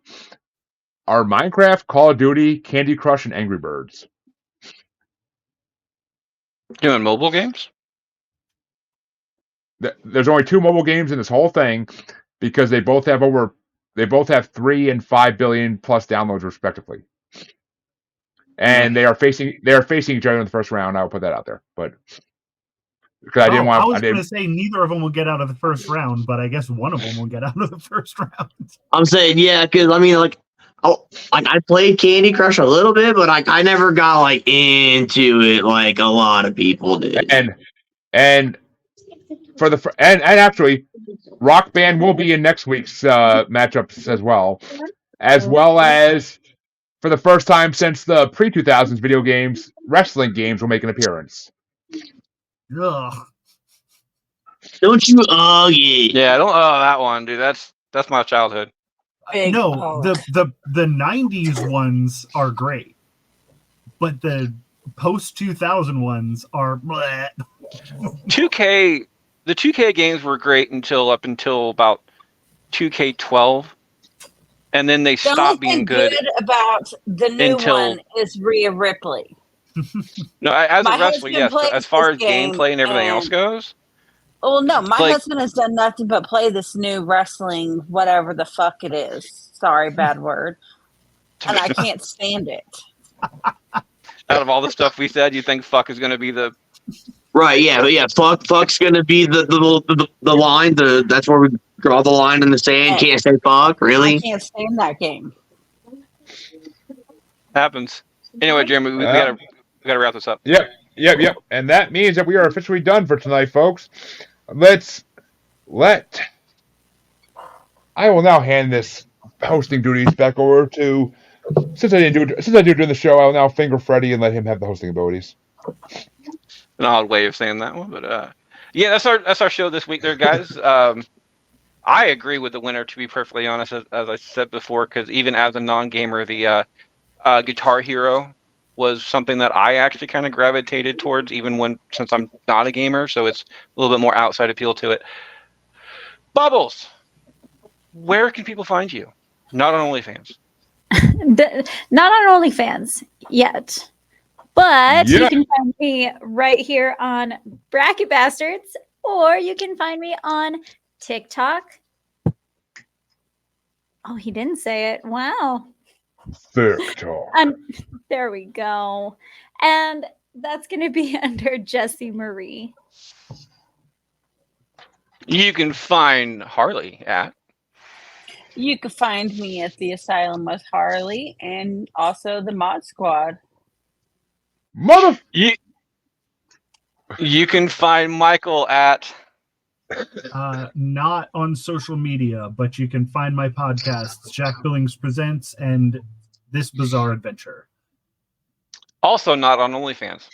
Speaker 4: are Minecraft, Call of Duty, Candy Crush, and Angry Birds.
Speaker 1: doing mobile games?
Speaker 4: There's only 2 mobile games in this whole thing because they both have 3 and 5 billion plus downloads respectively. And they are facing each other in the first round. I'll put that out there, but because I didn't want.
Speaker 7: I was going to say neither of them will get out of the first round, but I guess one of them will get out of the first round.
Speaker 6: I'm saying, yeah, because I mean, I played Candy Crush a little bit, but I never got like into it like a lot of people did.
Speaker 4: And for and actually, Rock Band will be in next week's matchups as well as for the first time since the pre-2000s video games, wrestling games will make an appearance.
Speaker 7: Ugh.
Speaker 6: Don't you it?
Speaker 1: Yeah, I don't. Oh, that one, dude. That's my childhood.
Speaker 3: Big
Speaker 7: No,
Speaker 3: pause.
Speaker 7: the 90s ones are great, but the post 2000 ones are bleh.
Speaker 1: 2K, the 2K games were great until about 2K12, and then they
Speaker 3: The only
Speaker 1: stopped being
Speaker 3: thing
Speaker 1: good.
Speaker 3: about the new
Speaker 1: until-
Speaker 3: one is Rhea Ripley.
Speaker 1: No, as
Speaker 3: My
Speaker 1: a wrestler,
Speaker 3: husband
Speaker 1: yes. But
Speaker 3: plays
Speaker 1: as far as
Speaker 3: this game,
Speaker 1: gameplay and everything else
Speaker 3: and-
Speaker 1: goes,
Speaker 3: Well, no, my
Speaker 1: Like-
Speaker 3: husband has done nothing but play this new wrestling, whatever the fuck it is. Sorry, bad word. And I can't stand it.
Speaker 1: out of all the stuff we said, you think fuck is going to be the
Speaker 6: Right? Yeah, but yeah. Fuck's gonna be the line. That's where we draw the line in the sand.
Speaker 3: Hey.
Speaker 6: Can't say fuck.
Speaker 3: I
Speaker 6: Really?
Speaker 3: can't stand that game.
Speaker 1: happens. Anyway, Jeremy, we gotta wrap this up.
Speaker 4: Yep. And that means that we are officially done for tonight, folks. I will now hand this hosting duties back over to. Since I do it during the show, I'll now finger Freddy and let him have the hosting abilities.
Speaker 1: An odd way of saying that one, but yeah, that's our show this week, there, guys. I agree with the winner, to be perfectly honest, as I said before, because even as a non-gamer, the Guitar Hero was something that I actually kind of gravitated towards, since I'm not a gamer, so it's a little bit more outside appeal to it. Bubbles, where can people find you? Not on OnlyFans.
Speaker 2: Not on OnlyFans yet, but
Speaker 4: Yeah.
Speaker 2: you can find me right here on Bracket Bastards, or you can find me on TikTok. Oh, he didn't say it. Wow.
Speaker 4: TikTok.
Speaker 2: And there we go. And that's going to be under Jessie Marie.
Speaker 1: You can find Harley at.
Speaker 3: You can find me at the Asylum with Harley and also the Mod Squad.
Speaker 4: Mother.
Speaker 1: You can find Michael at.
Speaker 7: Not on social media, but you can find my podcasts, Jack Billings Presents and This Bizarre Adventure.
Speaker 1: Also not on OnlyFans.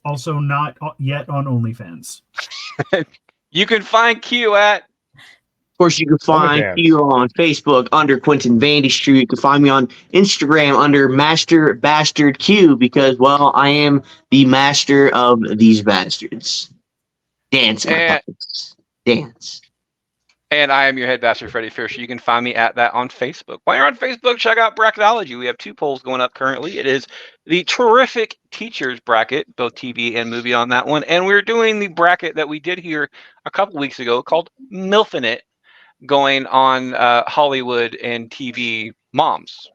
Speaker 7: Also not yet on OnlyFans.
Speaker 1: You can find Q at.
Speaker 6: Of course, you can find
Speaker 4: OnlyFans.
Speaker 6: you on Facebook under Quentin Vandy Street. You can find me on Instagram under Master Bastard Q because, well, I am the master of these bastards. Dance, my puppets. Dance.
Speaker 1: And I am your head bastard, Freddie Fisher. You can find me at that on Facebook. While you're on Facebook, check out Bracketology. We have 2 polls going up currently. It is the terrific teachers bracket, both TV and movie on that one. And we're doing the bracket that we did here a couple weeks ago called Milfin' It, going on Hollywood and TV moms.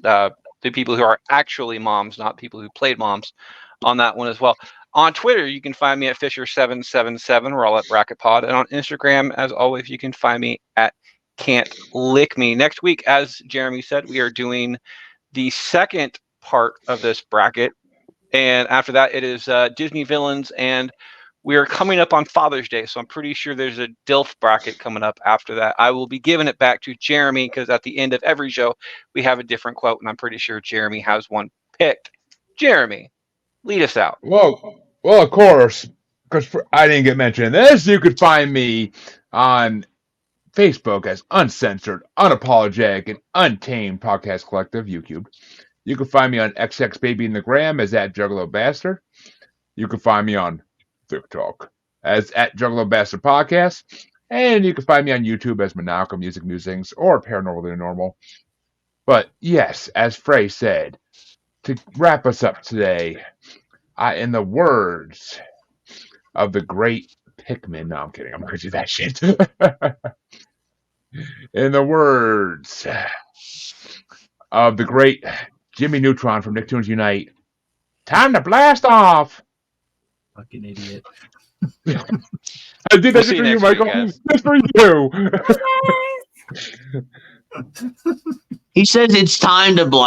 Speaker 1: The people who are actually moms, not people who played moms on that one as well. On Twitter, you can find me at Fisher777. We're all at Bracket Pod. And on Instagram, as always, you can find me at Can't Lick Me. Next week, as Jeremy said, we are doing the second part of this bracket. And after that, it is Disney villains. And we are coming up on Father's Day. So I'm pretty sure there's a DILF bracket coming up after that. I will be giving it back to Jeremy because at the end of every show, we have a different quote. And I'm pretty sure Jeremy has one picked. Jeremy, lead us out.
Speaker 4: Well, of course, because I didn't get mentioned in this, you could find me on Facebook as Uncensored, Unapologetic, and Untamed Podcast Collective, UCube. You can find me on XXBaby in the Gram as at Juggalo Bastard. You can find me on TikTok as at Juggalo Bastard Podcast. And you can find me on YouTube as Monaco Music Musings or Paranormal Normal. But yes, as Frey said, to wrap us up today, in the words of the great Pikmin, no, I'm kidding. I'm crazy that shit. In the words of the great Jimmy Neutron from Nicktoons Unite, time to blast off.
Speaker 7: Fucking idiot.
Speaker 4: I did that just for you, Michael. Just for you.
Speaker 6: He says it's time to blast.